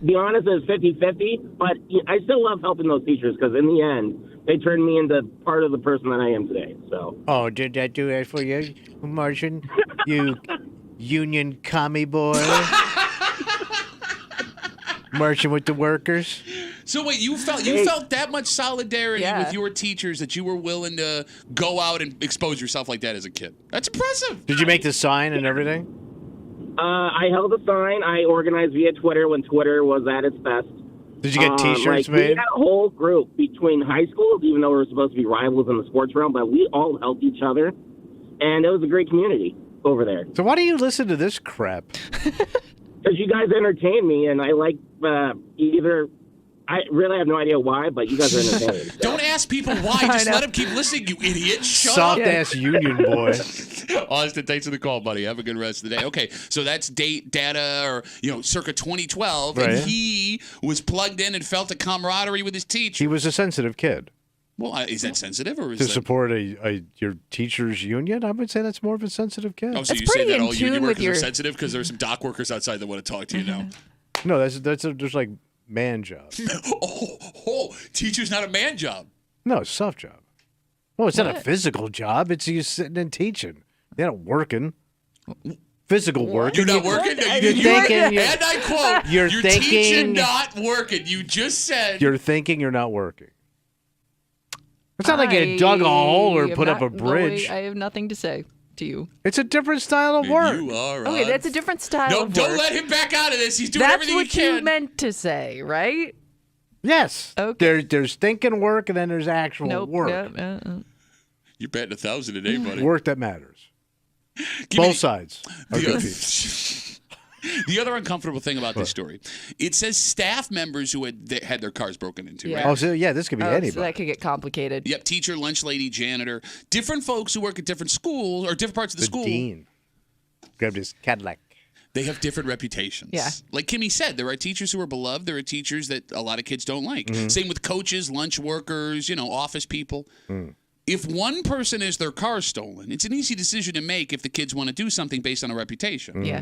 Be honest, it was 50-50, but I still love helping those teachers because in the end, they turned me into part of the person that I am today. So. Oh, did that do that for you, Martian? You union commie boy? Marching with the workers. So wait, you felt that much solidarity with your teachers that you were willing to go out and expose yourself like that as a kid. That's impressive. Did you make the sign and everything? I held a sign. I organized via Twitter when Twitter was at its best. Did you get T-shirts made? We had a whole group between high schools, even though we were supposed to be rivals in the sports realm, but we all helped each other. and it was a great community over there. So why do you listen to this crap? Because you guys entertain me, and I like I really have no idea why, but you guys are entertaining. Don't ask people why. Just let them keep listening, you idiot. Shut Soft up. ass union boy. Austin, thanks for the call, buddy. Have a good rest of the day. Okay, so that's data or, circa 2012, Right. and he was plugged in and felt a camaraderie with his teacher. He was a sensitive kid. Well, is that sensitive or is To that... support your teacher's union, I would say that's more of a sensitive kid. Oh, so It's you say pretty that in all union tune with workers your- are sensitive because there's some dock workers outside that want to talk to you now. No, there's like man job. Teacher's not a man job. No, it's a soft job. Well, it's not a physical job. It's you sitting and teaching. You're not working. Physical work. You're not working? No, You're thinking. and I quote, You're teaching thinking. not working. You just said. You're thinking you're not working. It's not like you dug a hole or am put up not a bridge. I have nothing to say to you. It's a different style of work. You are Okay, that's a different style No, of don't work. let him back out of this. He's doing That's everything what he can. you meant to say, right? Yes. Okay. There's thinking work and then there's actual Nope. work. You're betting 1,000 a day, buddy. Work that matters. Give me Both sides. are good people. The other uncomfortable thing about this story, it says staff members who had their cars broken into. Yeah. Right? Oh, so yeah, this could be anybody. So that could get complicated. Yep, teacher, lunch lady, janitor, different folks who work at different schools or different parts of the school. Dean grabbed his Cadillac. They have different reputations. Yeah. Like Kimmy said, there are teachers who are beloved. There are teachers that a lot of kids don't like. Same with coaches, lunch workers, office people. If one person has their car stolen, it's an easy decision to make if the kids want to do something based on a reputation. Yeah.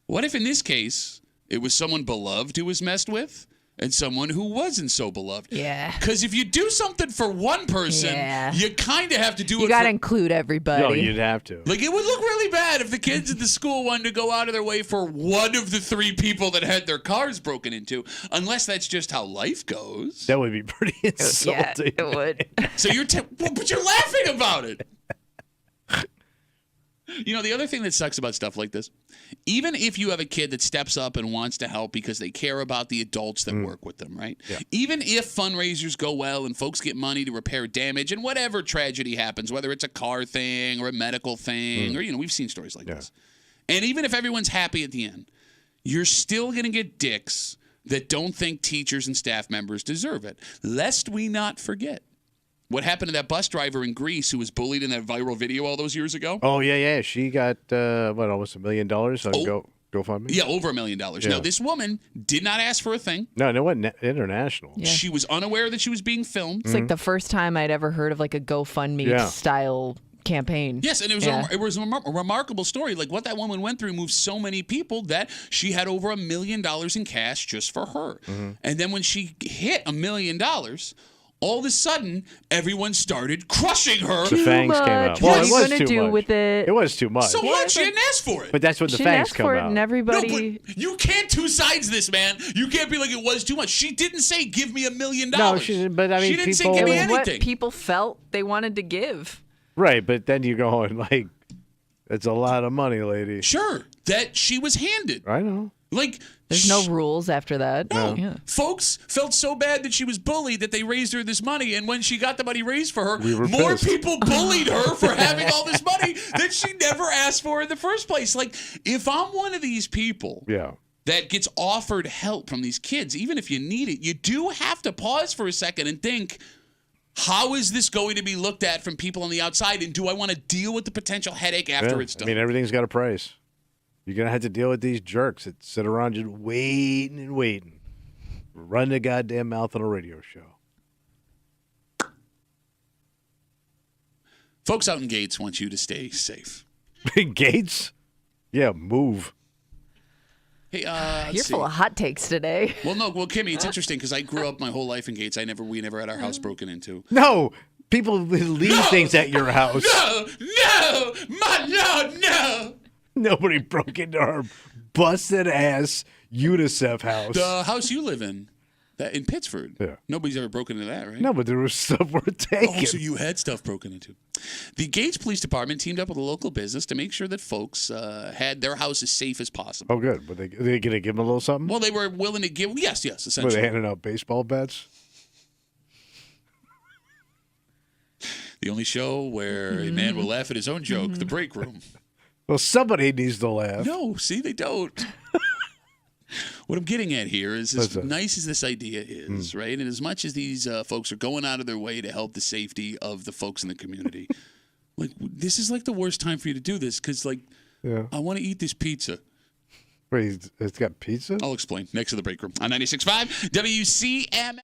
What if in this case, it was someone beloved who was messed with and someone who wasn't so beloved? Yeah. Because if you do something for one person, Yeah. you kind of have to do You it got to for... include everybody. No, you'd have to. Like, it would look really bad if the kids at the school wanted to go out of their way for one of the 3 people that had their cars broken into, unless that's just how life goes. That would be pretty Yeah, insulting. it would. So but you're laughing about it. The other thing that sucks about stuff like this, even if you have a kid that steps up and wants to help because they care about the adults that work with them, right? Yeah. Even if fundraisers go well and folks get money to repair damage and whatever tragedy happens, whether it's a car thing or a medical thing, or, we've seen stories like this. And even if everyone's happy at the end, you're still going to get dicks that don't think teachers and staff members deserve it, lest we not forget what happened to that bus driver in Greece who was bullied in that viral video all those years ago. Oh yeah. She got almost $1 million on GoFundMe. Yeah, over $1 million. Yeah. Now, this woman did not ask for a thing. No, it wasn't international. Yeah. She was unaware that she was being filmed. It's like the first time I'd ever heard of like a GoFundMe style campaign. Yes, and it was a remarkable story. Like what that woman went through moved so many people that she had over $1 million in cash just for her. And then when she hit $1 million, all of a sudden, everyone started crushing her. The fangs came out. What Well, are it you was gonna too do much. with it? It was too much. So what? She didn't ask for it. But that's when the She didn't fangs ask come for it, out. and No, everybody. but you can't two sides this, man. You can't be like it was too much. She didn't say give me $1 million. No, she didn't, but I mean, she didn't say people- give It me was what anything. people felt they wanted to give. Right, but then you're going like, it's a lot of money, lady. Sure, that she was handed. I know. Like There's no rules after that. No. Yeah. Folks felt so bad that she was bullied that they raised her this money, and when she got the money raised for her, We were more pissed. people bullied her for having all this money that she never asked for in the first place. Like, if I'm one of these people Yeah. that gets offered help from these kids, even if you need it, you do have to pause for a second and think, how is this going to be looked at from people on the outside, and do I want to deal with the potential headache after Yeah. it's done? I mean, everything's got a price. You're going to have to deal with these jerks that sit around just waiting and waiting. Run the goddamn mouth on a radio show. Folks out in Gates want you to stay safe. Gates? Yeah, move. Hey, let's You're see. full of hot takes today. Well, Kimmy, it's interesting because I grew up my whole life in Gates. We never had our house broken into. No, people leave things at your house. No. Nobody broke into our busted ass UNICEF house. The house you live in, that in Pittsford. Yeah. Nobody's ever broken into that, right? No, but there was stuff worth taking. Oh, so you had stuff broken into. The Gates Police Department teamed up with a local business to make sure that folks had their house as safe as possible. Oh, good. Were they going to give them a little something? Well, they were willing to give. Yes, Were essentially. they handing out baseball bats? The only show where a man will laugh at his own joke, The Break Room. Well, somebody needs to laugh. No, see, they don't. What I'm getting at here is as nice as this idea is, right? And as much as these folks are going out of their way to help the safety of the folks in the community, like this is like the worst time for you to do this because, like, I want to eat this pizza. Wait, it's got pizza? I'll explain next to The Break Room on 96.5 WCMF.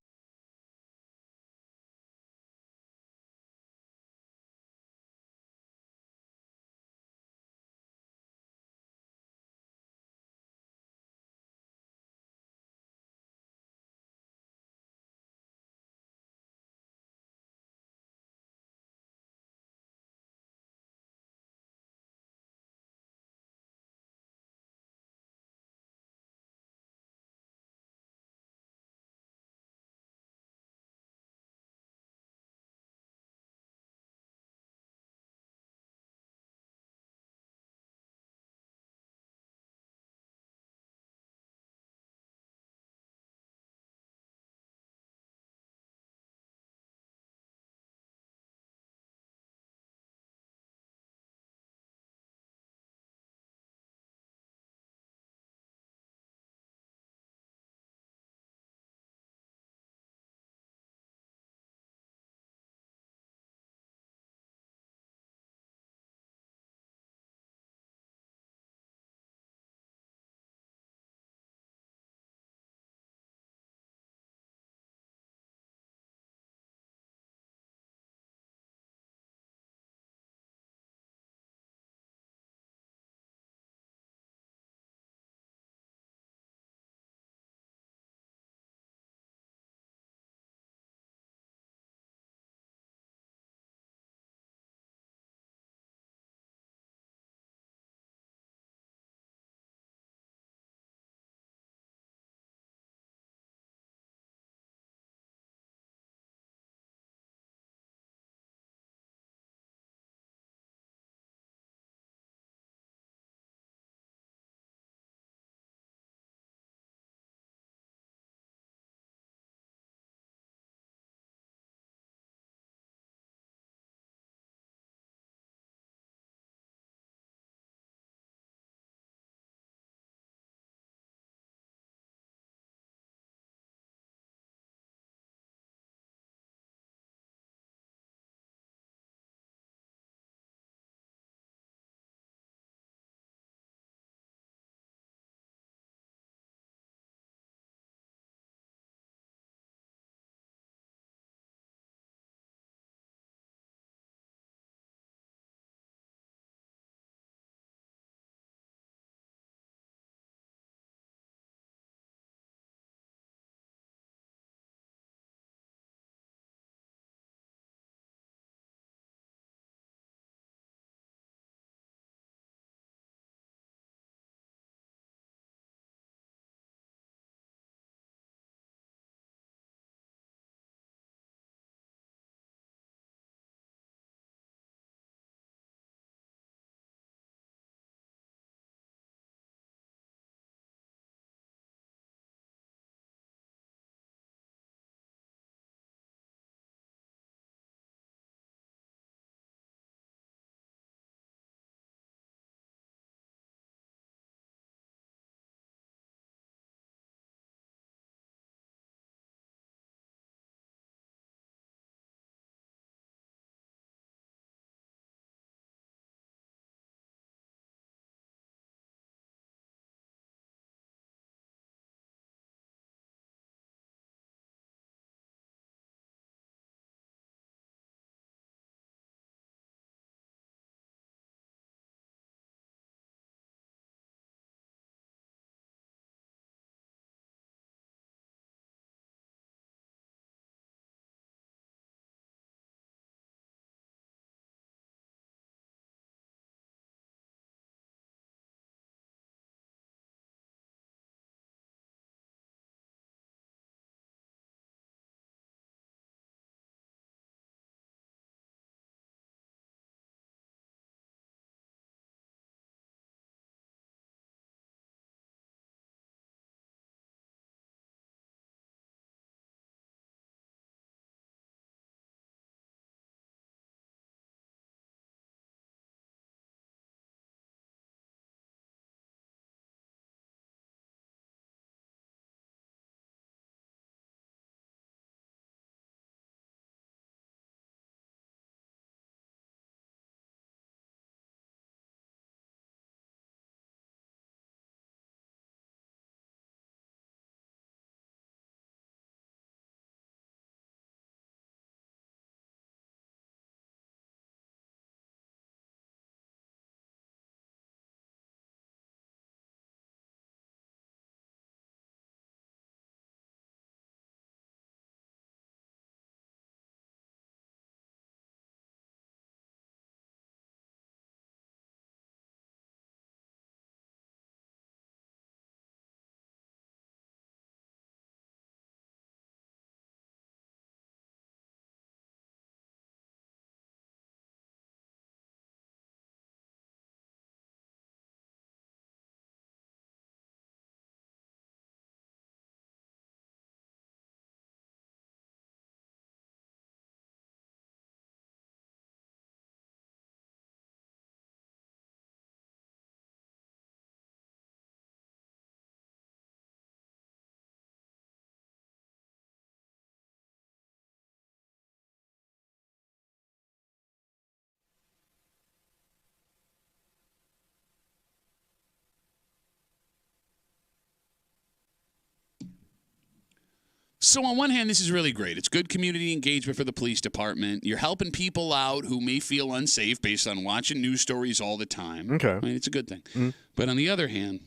So on one hand, this is really great. It's good community engagement for the police department. You're helping people out who may feel unsafe based on watching news stories all the time. Okay. I mean, it's a good thing. But on the other hand,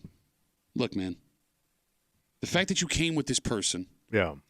look, man, the fact that you came with this person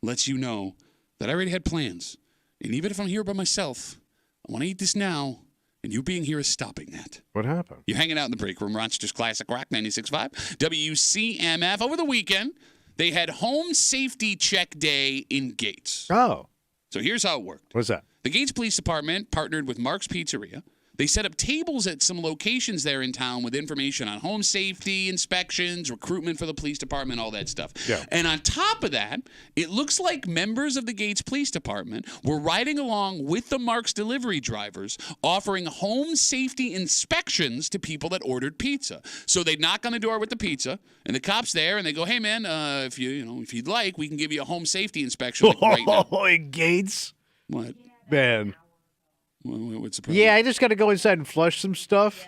lets you know that I already had plans. And even if I'm here by myself, I want to eat this now. And you being here is stopping that. What happened? You're hanging out in the break room, Rochester's Classic Rock 96.5. WCMF. Over the weekend, they had Home Safety Check Day in Gates. Oh. So here's how it worked. What's that? The Gates Police Department partnered with Mark's Pizzeria. They set up tables at some locations there in town with information on home safety, inspections, recruitment for the police department, all that stuff. Yeah. And on top of that, it looks like members of the Gates Police Department were riding along with the Mark's delivery drivers, offering home safety inspections to people that ordered pizza. So they knock on the door with the pizza, and the cop's there, and they go, "Hey man, if you'd like, we can give you a home safety inspection like right now." Oh, Gates. What? Man. What's the problem? Yeah, I just got to go inside and flush some stuff.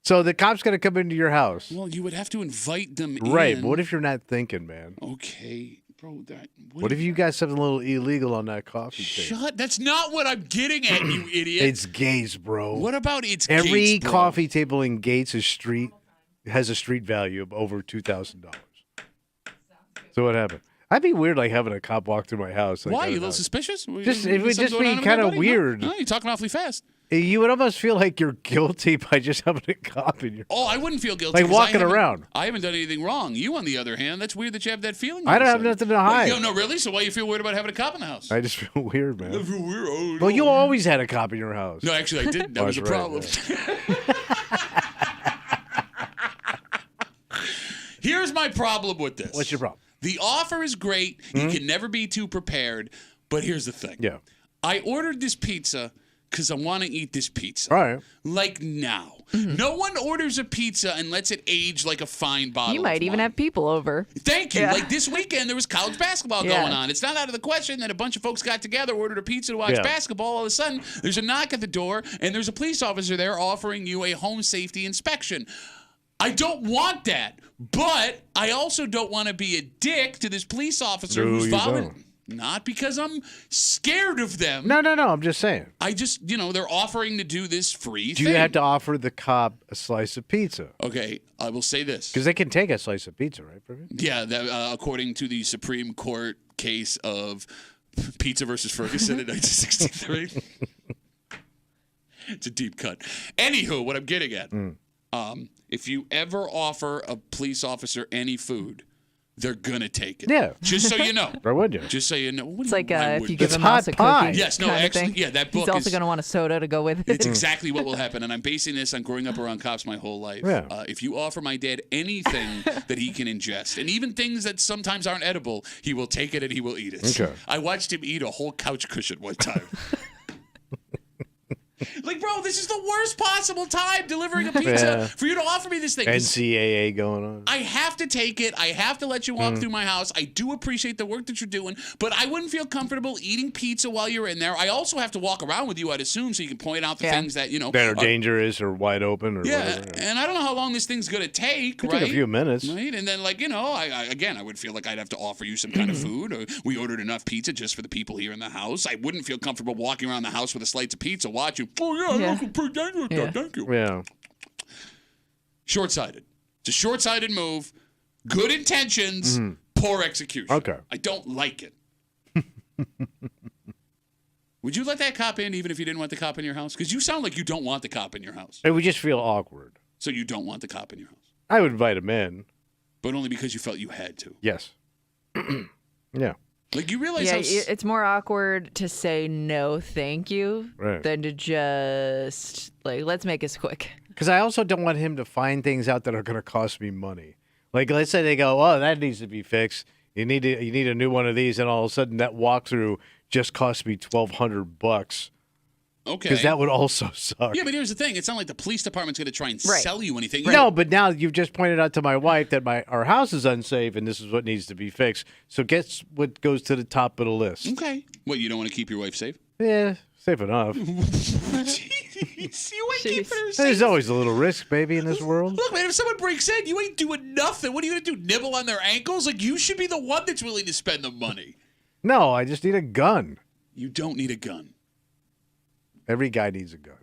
So the cop's going to come into your house. Well, you would have to invite them in. Right. But what if you're not thinking, man? Okay, bro. What if you got something a little illegal on that coffee table? Shut. That's not what I'm getting at, you idiot. It's Gates, bro. What about it's Every Gates, bro? coffee table in Gates has a street value of over $2,000. So what happened? I'd be weird, like having a cop walk through my house. Like, Why? You a little suspicious? It would just be kind of weird. No, you're talking awfully fast. You would almost feel like you're guilty by just having a cop in your. Oh, I wouldn't feel guilty. Like 'cause walking around. I haven't done anything wrong. You, on the other hand, that's weird that you have that feeling. I don't have nothing to hide. No, really? So why you feel weird about having a cop in the house? I just feel weird, man. I feel weird. Oh, Well, no. you always had a cop in your house. No, actually, I didn't. That was a Right, problem. Here's my problem with this. What's your problem? The offer is great. You can never be too prepared. But here's the thing. Yeah. I ordered this pizza because I want to eat this pizza. All right. Like now. No one orders a pizza and lets it age like a fine bottle. You might of even wine. have people over. Thank you. Yeah. Like this weekend, there was college basketball Yeah. going on. It's not out of the question that a bunch of folks got together, ordered a pizza to watch basketball. All of a sudden, there's a knock at the door, and there's a police officer there offering you a home safety inspection. I don't want that, but I also don't want to be a dick to this police officer who's volunteering. Not because I'm scared of them. No. I'm just saying. I just, they're offering to do this free Do thing. you have to offer the cop a slice of pizza? Okay, I will say this. Because they can take a slice of pizza, right? Yeah, that, according to the Supreme Court case of Pizza versus Ferguson in 1963. It's a deep cut. Anywho, what I'm getting at, if you ever offer a police officer any food, they're gonna take it. Yeah. Just so you know. Why would you? Just so you know. It's like if you It's give a mouse hot a pie. cookie. Yes, no, kind of actually, thing. yeah, that book He's also is- going to want a soda to go with it. It's exactly what will happen, and I'm basing this on growing up around cops my whole life. Yeah. If you offer my dad anything that he can ingest, and even things that sometimes aren't edible, he will take it and he will eat it. Okay. I watched him eat a whole couch cushion one time. Like, bro, this is the worst possible time delivering a pizza for you to offer me this thing. NCAA going on. I have to take it. I have to let you walk through my house. I do appreciate the work that you're doing, but I wouldn't feel comfortable eating pizza while you're in there. I also have to walk around with you, I'd assume, so you can point out the things that, that are dangerous or wide open or whatever. and I don't know how long this thing's going to take, Could right? take a few minutes. Right? And then, I would feel like I'd have to offer you some kind of food. Or we ordered enough pizza just for the people here in the house. I wouldn't feel comfortable walking around the house with a slice of pizza, watching, pretty dangerous. Yeah. Thank you. Yeah. Short-sighted. It's a short-sighted move. Good intentions, poor execution. Okay. I don't like it. Would you let that cop in even if you didn't want the cop in your house? Because you sound like you don't want the cop in your house. It would just feel awkward. So you don't want the cop in your house. I would invite him in. But only because you felt you had to. Yes. Yeah. Like, you realize Yeah, how... it's more awkward to say no, thank you, than to just let's make this quick. Because I also don't want him to find things out that are going to cost me money. Like, let's say they go, "Oh, that needs to be fixed. You need a new one of these," and all of a sudden that walkthrough just cost me $1,200. Okay. Because that would also suck. Yeah, but here's the thing. It's not like the police department's going to try and sell you anything. No, but now you've just pointed out to my wife that our house is unsafe and this is what needs to be fixed. So guess what goes to the top of the list? Okay. What, you don't want to keep your wife safe? Yeah, safe enough. You ain't keeping her safe. There's always a little risk, baby, in this world. Look, man, if someone breaks in, you ain't doing nothing. What are you going to do, nibble on their ankles? Like, you should be the one that's willing to spend the money. No, I just need a gun. You don't need a gun. Every guy needs a gun.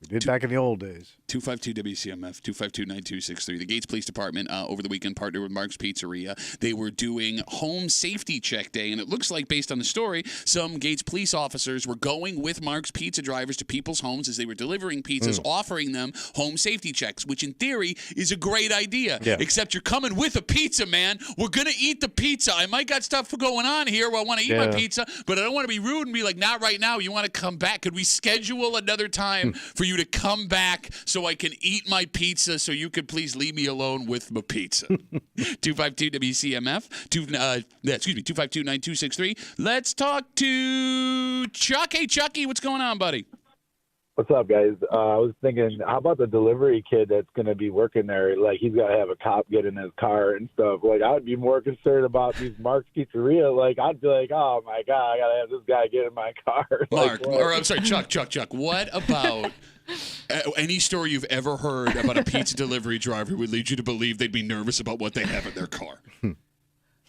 We did back in the old days. 252-WCMF, 252-9263. The Gates Police Department over the weekend partnered with Mark's Pizzeria. They were doing home safety check day, and it looks like, based on the story, some Gates police officers were going with Mark's Pizza drivers to people's homes as they were delivering pizzas, offering them home safety checks, which in theory is a great idea. Yeah. Except you're coming with a pizza, man. We're going to eat the pizza. I might got stuff going on here where I want to eat my pizza, but I don't want to be rude and be like, not right now. You want to come back? Could we schedule another time for you to come back so I can eat my pizza so you could please leave me alone with my pizza? 252-WCMF, 252-9263. Let's talk to Chuck. Hey, Chucky, what's going on, buddy? What's up, guys? I was thinking, how about the delivery kid that's going to be working there? Like, he's got to have a cop get in his car and stuff. Like, I would be more concerned about these Mark's Pizzeria. Like, I'd be like, oh, my God, I got to have this guy get in my car. Mark, or I'm sorry, Chuck. What about any story you've ever heard about a pizza delivery driver would lead you to believe they'd be nervous about what they have in their car?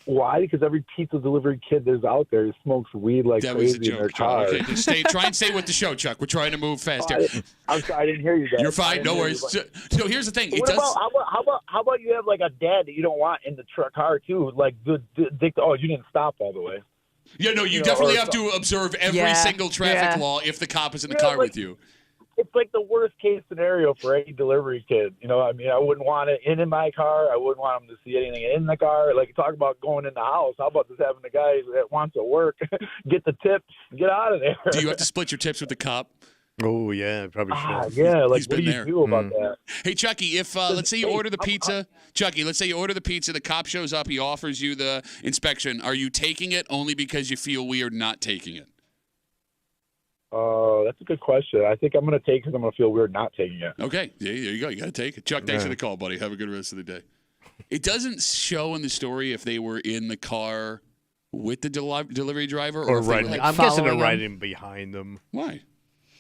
Why? Because every pizza delivery kid there's out there smokes weed like That was a crazy in their joke, car. Chuck. Okay, just try and stay with the show, Chuck. We're trying to move fast here. I'm sorry, I didn't hear you guys. You're fine. No worries. So here's the thing. How about you have like a dad that you don't want in the car too? Like you didn't stop all the way. Yeah, no, you definitely have to observe every single traffic law if the cop is in the car with you. It's like the worst case scenario for any delivery kid. You know, I mean, I wouldn't want it in my car. I wouldn't want them to see anything in the car. Like, talk about going in the house. How about just having the guy that wants to work get the tip, get out of there? Do you have to split your tips with the cop? Oh, yeah, probably should. Yeah, like, He's what do been you there. do about that? Hey, Chucky, if let's say you order the pizza, the cop shows up, he offers you the inspection. Are you taking it only because you feel weird not taking it? That's a good question. I think I'm going to take it because I'm going to feel weird not taking it. Okay. Yeah, there you go. You got to take it. Chuck, thanks for the call, buddy. Have a good rest of the day. It doesn't show in the story if they were in the car with the delivery driver or if they were, like, I'm guessing they're following riding behind them. Why?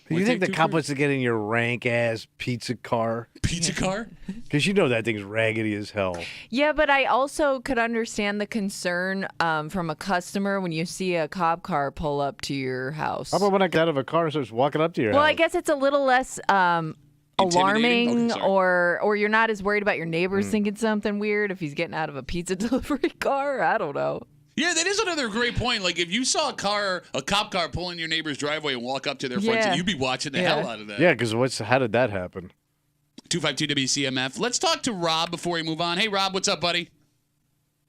You think the cop wants to get in your rank-ass pizza car? Pizza car? Because you know that thing's raggedy as hell. Yeah, but I also could understand the concern from a customer when you see a cop car pull up to your house. How about when I get out of a car and starts walking up to your house? Well, I guess it's a little less alarming, Okay, or you're not as worried about your neighbors thinking something weird if he's getting out of a pizza delivery car. I don't know. Yeah, that is another great point. Like, if you saw a cop car pull in your neighbor's driveway and walk up to their front seat, you'd be watching the hell out of that. Yeah, because how did that happen? 252-WCMF. Let's talk to Rob before we move on. Hey, Rob, what's up, buddy?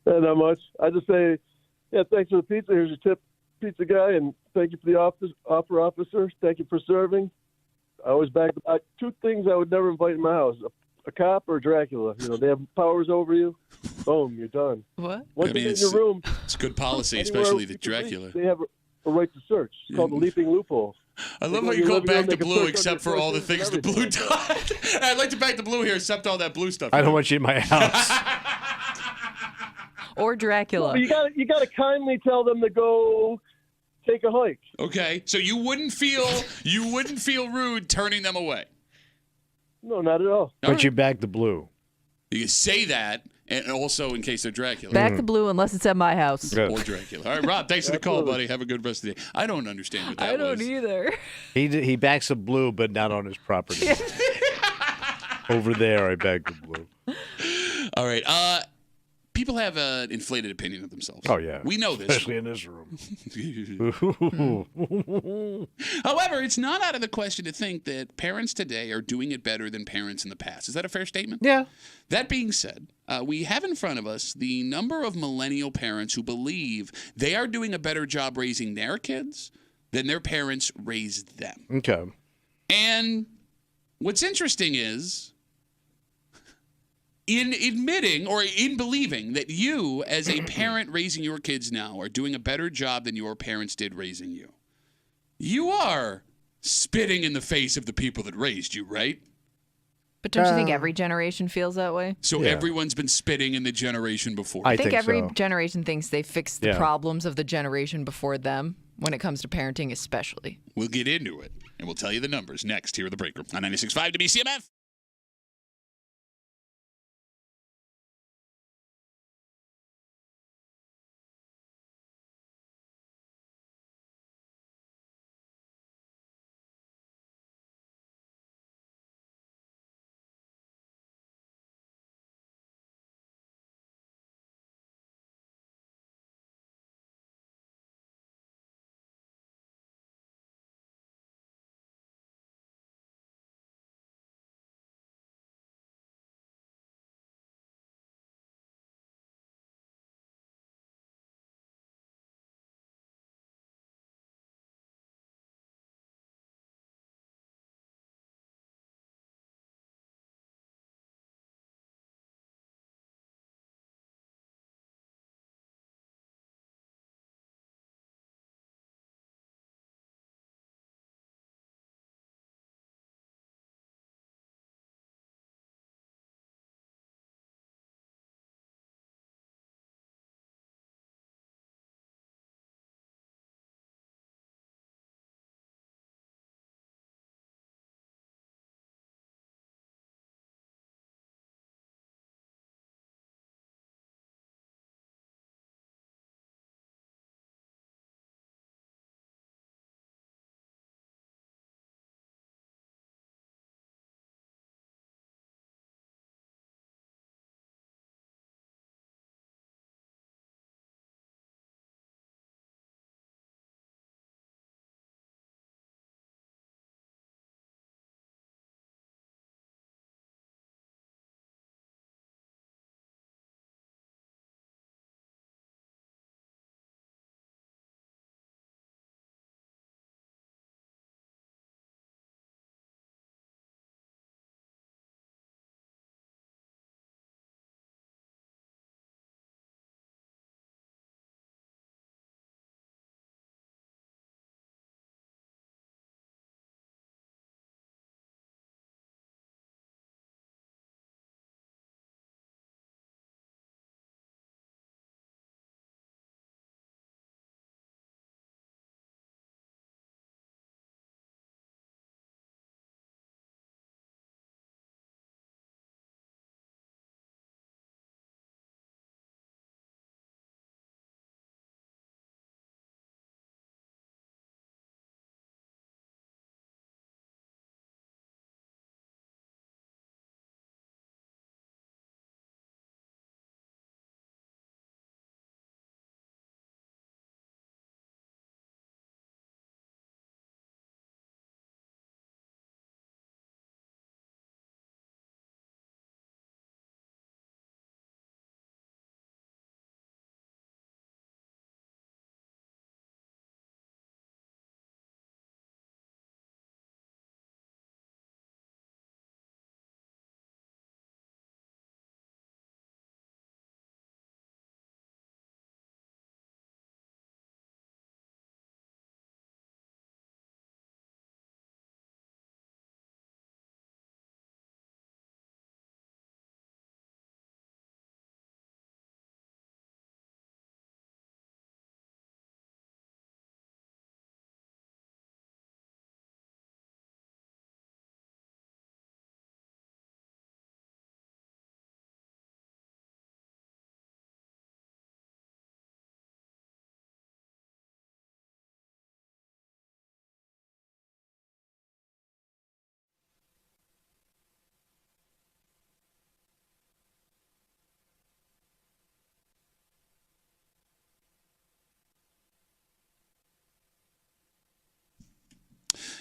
Not much. I just say, thanks for the pizza. Here's your tip, pizza guy, and thank you for the offer, officer. Thank you for serving. I always back two things I would never invite in my house: a cop or Dracula. You know, they have powers over you. Boom, you're done. What? Once you get in your room, it's good policy, especially the Dracula. They have a right to search. It's called the leaping loophole. I love how you call back to blue, except for all the things the blue does. I'd like to back to blue here, except all that blue stuff. I don't want you in my house. Or Dracula. Well, you gotta kindly tell them to go take a hike. Okay, so you wouldn't feel rude turning them away. No, not at all. But you back the blue. You can say that, and also in case they're Dracula. Back the blue unless it's at my house. Or Dracula. All right, Rob, thanks for the call, buddy. Have a good rest of the day. I don't understand what that was. I don't either. He backs the blue, but not on his property. Over there, I back the blue. All right. People have an inflated opinion of themselves. Oh, yeah. We know this. Especially in this room. However, it's not out of the question to think that parents today are doing it better than parents in the past. Is that a fair statement? Yeah. That being said, we have in front of us the number of millennial parents who believe they are doing a better job raising their kids than their parents raised them. Okay. And what's interesting is, in admitting or in believing that you, as a parent raising your kids now, are doing a better job than your parents did raising you, you are spitting in the face of the people that raised you, right? But don't you think every generation feels that way? So everyone's been spitting in the generation before. I think every generation thinks they fixed the problems of the generation before them, when it comes to parenting, especially. We'll get into it, and we'll tell you the numbers next here at the Break Room on 96.5 WCMF.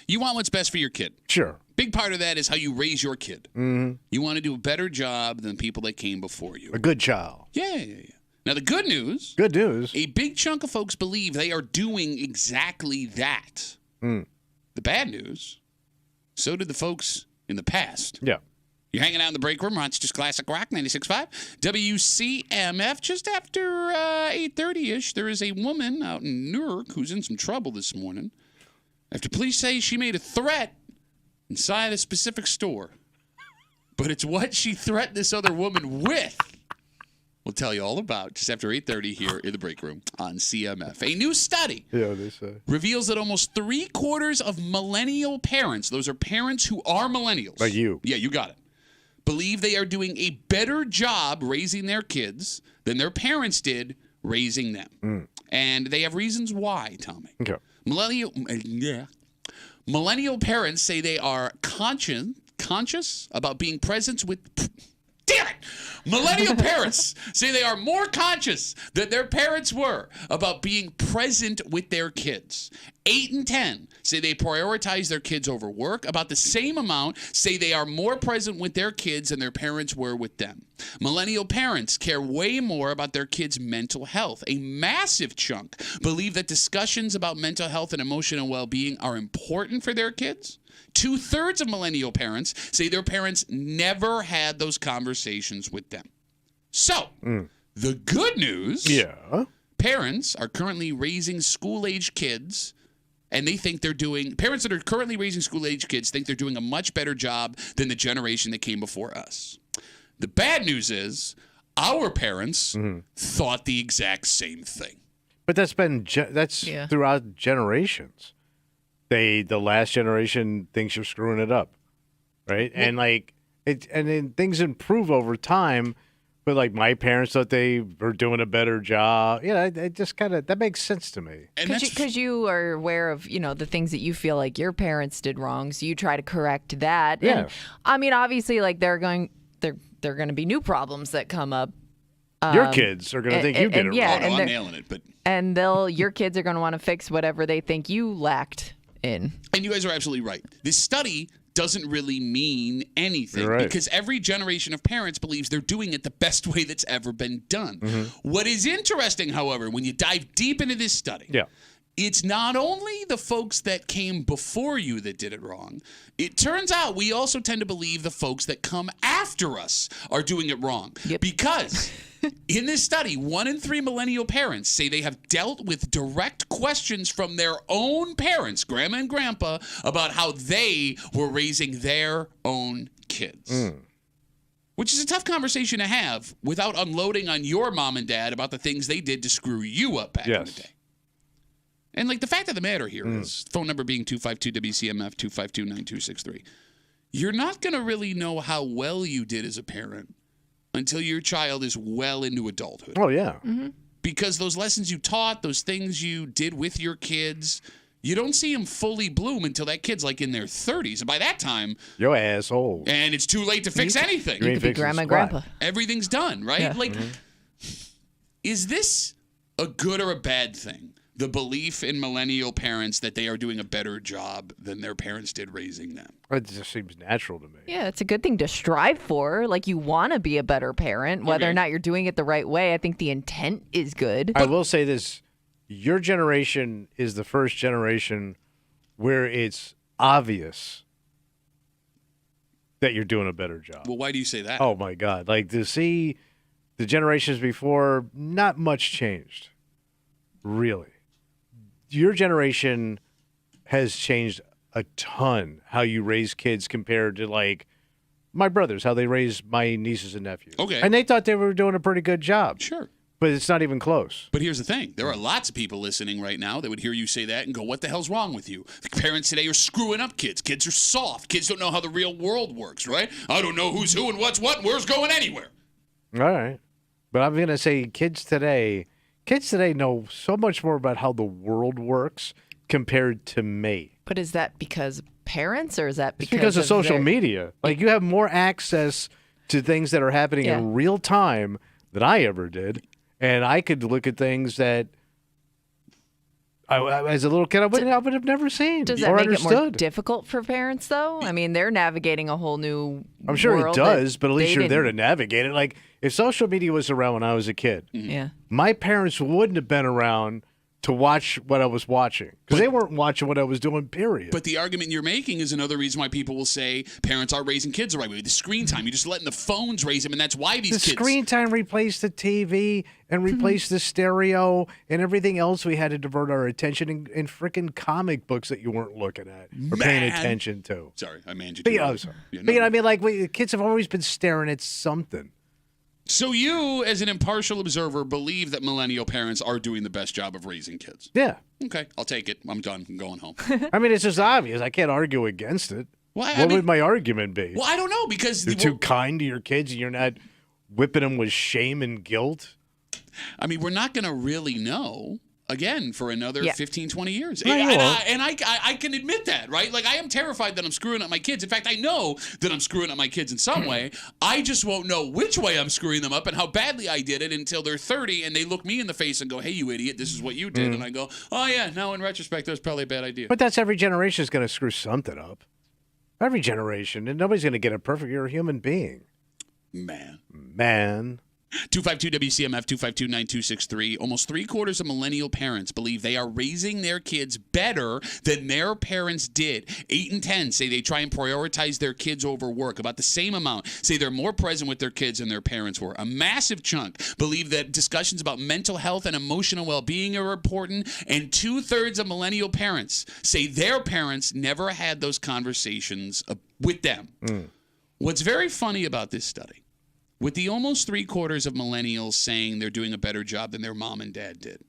You want what's best for your kid. Sure. Big part of that is how you raise your kid. Mm-hmm. You want to do a better job than people that came before you. A good child. Yeah. Now, the good news. Good news. A big chunk of folks believe they are doing exactly that. Mm. The bad news, so did the folks in the past. Yeah. You're hanging out in the break room. Rochester's Classic Rock, 96.5. WCMF. Just after 8:30-ish, there is a woman out in Newark who's in some trouble this morning after police say she made a threat inside a specific store. But it's what she threatened this other woman with we'll tell you all about just after 8:30 here in the break room on CMF. A new study reveals that almost 3/4 of millennial parents, those are parents who are millennials. Like you. Yeah, you got it. Believe they are doing a better job raising their kids than their parents did raising them. And they have reasons why, Tommy. Okay. Millennial parents say they are conscious about being present with... Damn it! Millennial parents say they are more conscious than their parents were about being present with their kids. 8 and 10 say they prioritize their kids over work. About the same amount say they are more present with their kids than their parents were with them. Millennial parents care way more about their kids' mental health. A massive chunk believe that discussions about mental health and emotional well-being are important for their kids. 2/3 of millennial parents say their parents never had those conversations with them. So, the good news, parents are currently raising school-age kids, and they think they're doing, parents that are currently raising school-age kids think they're doing a much better job than the generation that came before us. The bad news is our parents thought the exact same thing. But that's been throughout generations. The last generation thinks you're screwing it up, right? Well, and then things improve over time. But like my parents thought they were doing a better job. It just that makes sense to me. Because you are aware of the things that you feel like your parents did wrong, so you try to correct that. Yeah. And I mean, obviously, like they're going to be new problems that come up. Your kids are going to think you did it wrong. I'm nailing it, but your kids are going to want to fix whatever they think you lacked in. And you guys are absolutely right. This study doesn't really mean anything because every generation of parents believes they're doing it the best way that's ever been done. What is interesting, however, when you dive deep into this study, it's not only the folks that came before you that did it wrong. It turns out we also tend to believe the folks that come after us are doing it wrong. Because in this study, 1 in 3 millennial parents say they have dealt with direct questions from their own parents, grandma and grandpa, about how they were raising their own kids. Which is a tough conversation to have without unloading on your mom and dad about the things they did to screw you up back in the day. And the fact of the matter here is, phone number being 252-WCMF, 252-9263. You're not going to really know how well you did as a parent until your child is well into adulthood. Oh, yeah. Because those lessons you taught, those things you did with your kids, you don't see them fully bloom until that kid's in their 30s. And by that time... You're asshole. And it's too late to fix anything. You could be grandma and grandpa. Everything's done, right? Is this a good or a bad thing? The belief in millennial parents that they are doing a better job than their parents did raising them. It just seems natural to me. Yeah, it's a good thing to strive for. You want to be a better parent, whether or not you're doing it the right way. I think the intent is good. I will say this. Your generation is the first generation where it's obvious that you're doing a better job. Well, why do you say that? Oh, my God. To see the generations before, not much changed. Really. Your generation has changed a ton how you raise kids compared to my brothers, how they raised my nieces and nephews. Okay. And they thought they were doing a pretty good job. Sure. But it's not even close. But here's the thing. There are lots of people listening right now that would hear you say that and go, what the hell's wrong with you? The parents today are screwing up kids. Kids are soft. Kids don't know how the real world works, right? I don't know who's who and what's what and where's going anywhere. All right. But I'm going to say kids today know so much more about how the world works compared to me. But is that because parents or is that because of social media? You have more access to things that are happening in real time than I ever did. And I could look at things that as a little kid I would have never seen Does or that make understood. it more difficult for parents, though? I mean, they're navigating a whole new I'm sure world it does, but at least you're there to navigate it. If social media was around when I was a kid, my parents wouldn't have been around to watch what I was watching because they weren't watching what I was doing, period. But the argument you're making is another reason why people will say parents are raising kids the right way. The screen time, you're just letting the phones raise them, and that's why these kids... The screen time replaced the TV and replaced the stereo and everything else we had to divert our attention in freaking comic books that you weren't looking at or paying attention to. Sorry, I manned you. But, kids have always been staring at something. So you, as an impartial observer, believe that millennial parents are doing the best job of raising kids? Yeah. Okay, I'll take it. I'm done. I'm going home. I mean, it's just obvious. I can't argue against it. Well, What would my argument be? Well, I don't know because You're too kind to your kids and you're not whipping them with shame and guilt? I mean, we're not going to really know, again, for another 15, 20 years. No, you won't. And I can admit that, right? Like, I am terrified that I'm screwing up my kids. In fact, I know that I'm screwing up my kids in some way. I just won't know which way I'm screwing them up and how badly I did it until they're 30 and they look me in the face and go, hey, you idiot, this is what you did. And I go, oh, yeah, now in retrospect, that was probably a bad idea. But that's every generation is going to screw something up. Every generation. And nobody's going to get it perfect. You're a human being. Man. 252-WCMF, 252-9263. Almost 3/4 of millennial parents believe they are raising their kids better than their parents did. 8 in 10 say they try and prioritize their kids over work. About the same amount say they're more present with their kids than their parents were. A massive chunk believe that discussions about mental health and emotional well-being are important. And 2/3 of millennial parents say their parents never had those conversations with them. What's very funny about this study, with the almost 3/4 of millennials saying they're doing a better job than their mom and dad did,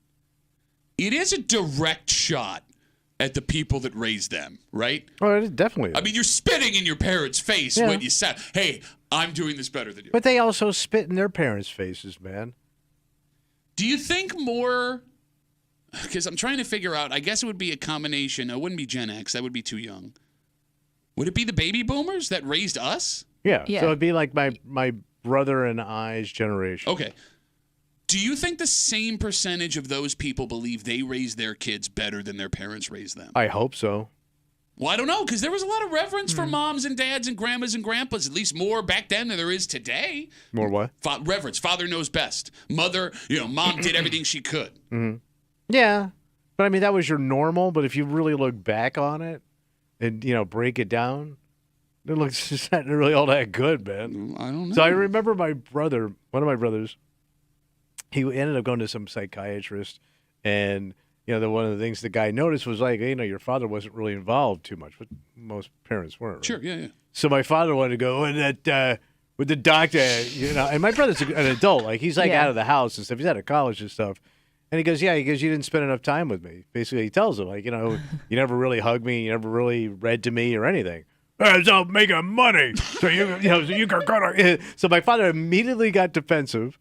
it is a direct shot at the people that raised them, right? Oh, it definitely is. I mean, you're spitting in your parents' face when you say, hey, I'm doing this better than you. But they also spit in their parents' faces, man. Do you think more, because I'm trying to figure out, I guess it would be a combination. It wouldn't be Gen X. That would be too young. Would it be the baby boomers that raised us? Yeah. So it'd be like my brother and I's generation. Okay. Do you think the same percentage of those people believe they raised their kids better than their parents raised them? I hope so. Well, I don't know, because there was a lot of reverence for moms and dads and grandmas and grandpas, at least more back then than there is today. More what? Reverence. Father knows best. Mother, mom did everything she could. Mm-hmm. Yeah. But I mean, that was your normal. But if you really look back on it and, break it down, it looks just not really all that good, man. I don't know. So I remember one of my brothers, he ended up going to some psychiatrist, and one of the things the guy noticed was like, your father wasn't really involved too much, but most parents weren't. Right? Sure, yeah. So my father wanted to go with the doctor, and my brother's an adult, like he's out of the house and stuff. He's out of college and stuff. And he goes, you didn't spend enough time with me. Basically, he tells him, like, you never really hugged me, you never really read to me or anything. So making money, so you can go to. So my father immediately got defensive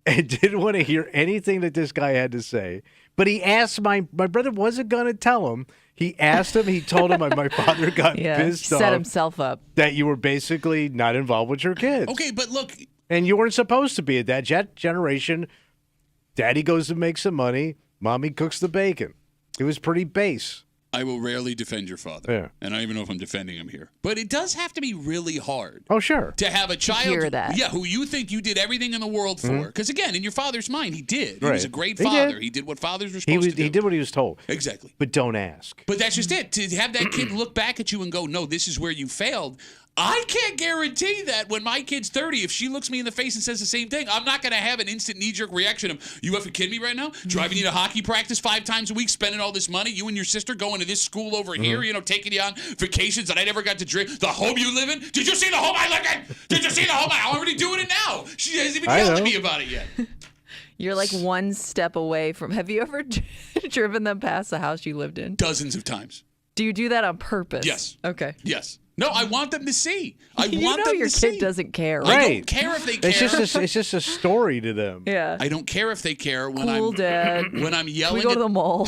and didn't want to hear anything that this guy had to say. But he asked my brother wasn't going to tell him. He asked him. He told him my father got pissed off. Set himself up. That you were basically not involved with your kids. Okay, but look, and you weren't supposed to be at that generation. Daddy goes to make some money. Mommy cooks the bacon. It was pretty base. I will rarely defend your father. Yeah. And I don't even know if I'm defending him here. But it does have to be really hard. Oh, sure. To have a child hear that. who you think you did everything in the world for. Because, again, in your father's mind, he did. He Right. was a great He father. did. He did what fathers were supposed to do. He did what he was told. Exactly. But don't ask. But that's just it. To have that kid look back at you and go, no, this is where you failed. I can't guarantee that when my kid's 30, if she looks me in the face and says the same thing, I'm not going to have an instant knee-jerk reaction of, you effing kidding me right now? Driving you to hockey practice 5 times a week, spending all this money, you and your sister going to this school over here, taking you on vacations that I never got to drink. The home you live in? Did you see the home I live in? Did you see the home I'm already doing it now? She hasn't even yelled at me about it yet. You're like one step away from. Have you ever driven them past the house you lived in? Dozens of times. Do you do that on purpose? Yes. Okay. Yes. No, I want them to see. Your kid doesn't care. I don't care if they care. It's just a story to them. Yeah. I don't care if they care when Dad. when I'm yelling. We go to the mall.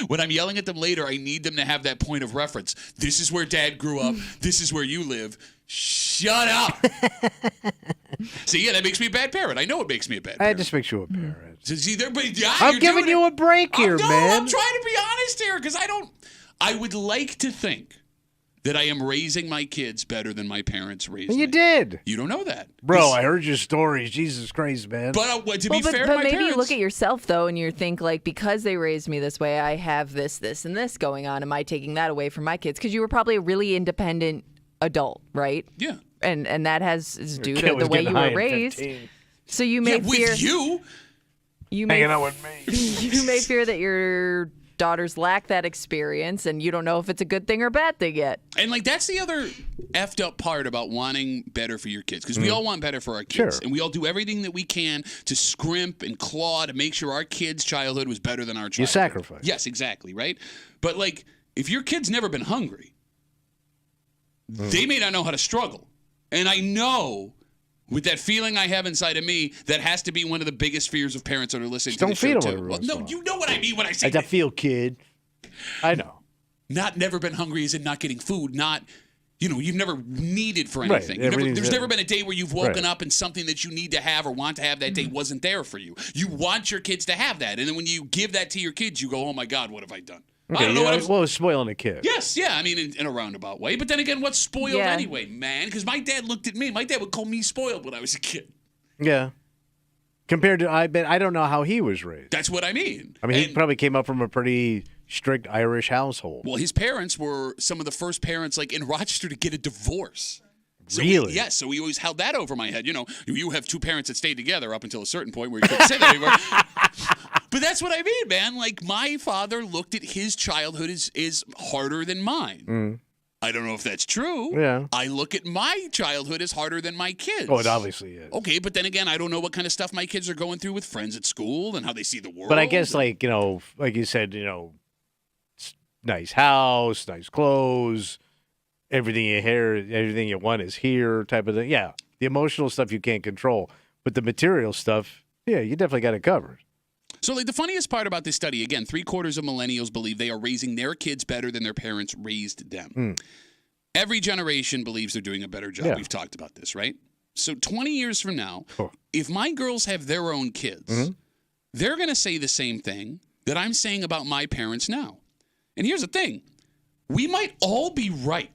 When I'm yelling at them later, I need them to have that point of reference. This is where Dad grew up. This is where you live. Shut up. See, that makes me a bad parent. I know it makes me a bad parent. That just makes you a parent. See, I'm giving you a break here, man. I'm trying to be honest here because I would like to think that I am raising my kids better than my parents raised me. You did. You don't know that. Bro, I heard your stories. Jesus Christ, man. But to be fair to my maybe parents. you look at yourself, though, and you think, like, because they raised me this way, I have this, and this going on. Am I taking that away from my kids? Because you were probably a really independent adult, right? Yeah. And that is due Your to kid the was way getting you high were at raised. 15. So you may fear. With you. You may, hanging out with me. You may fear that your daughters lack that experience, and you don't know if it's a good thing or bad thing yet. And like that's the other effed up part about wanting better for your kids, because we all want better for our kids, Sure. and we all do everything that we can to scrimp and claw to make sure our kids' childhood was better than our childhood. You sacrifice. Yes, exactly, right? But like, if your kid's never been hungry, they may not know how to struggle. And I know, with that feeling I have inside of me, that has to be one of the biggest fears of parents that are listening to the show, Don't feed them too. every Well, once in a no, while. you know what I mean when I say How's that feel, kid? I know. not never been hungry is in not getting food, not, you've never needed for Right, anything. everything's There's a- never been a day where you've woken Right. up and something that you need to have or want to have that day wasn't there for you. You want your kids to have that. And then when you give that to your kids, you go, oh my God, what have I done? I don't know what I was. Well, it's spoiling a kid. Yes, yeah, I mean, in a roundabout way. But then again, what's spoiled Yeah. anyway, man? Because my dad looked at me. My dad would call me spoiled when I was a kid. Yeah. Compared to, I don't know how he was raised. That's what I mean. I mean, he And- probably came up from a pretty strict Irish household. Well, his parents were some of the first parents, like in Rochester, to get a divorce. So Really? Yes. So we always held that over my head. You have two parents that stayed together up until a certain point where you couldn't say that anymore. But that's what I mean, man. Like, my father looked at his childhood as harder than mine. I don't know if that's true. Yeah. I look at my childhood as harder than my kids. Oh, it obviously is. Okay, but then again, I don't know what kind of stuff my kids are going through with friends at school and how they see the world. But I guess, like you said, nice house, nice clothes, everything you want is here type of thing. Yeah, the emotional stuff you can't control, but the material stuff, yeah, you definitely got it covered. So, like, the funniest part about this study, again, 3/4 of millennials believe they are raising their kids better than their parents raised them. Every generation believes they're doing a better job. Yeah. We've talked about this, right? So 20 years from now, Oh. if my girls have their own kids, they're going to say the same thing that I'm saying about my parents now. And here's the thing. We might all be right.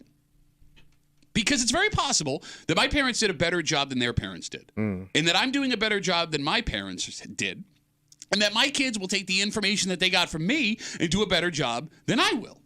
Because it's very possible that my parents did a better job than their parents did. And that I'm doing a better job than my parents did. And that my kids will take the information that they got from me and do a better job than I will.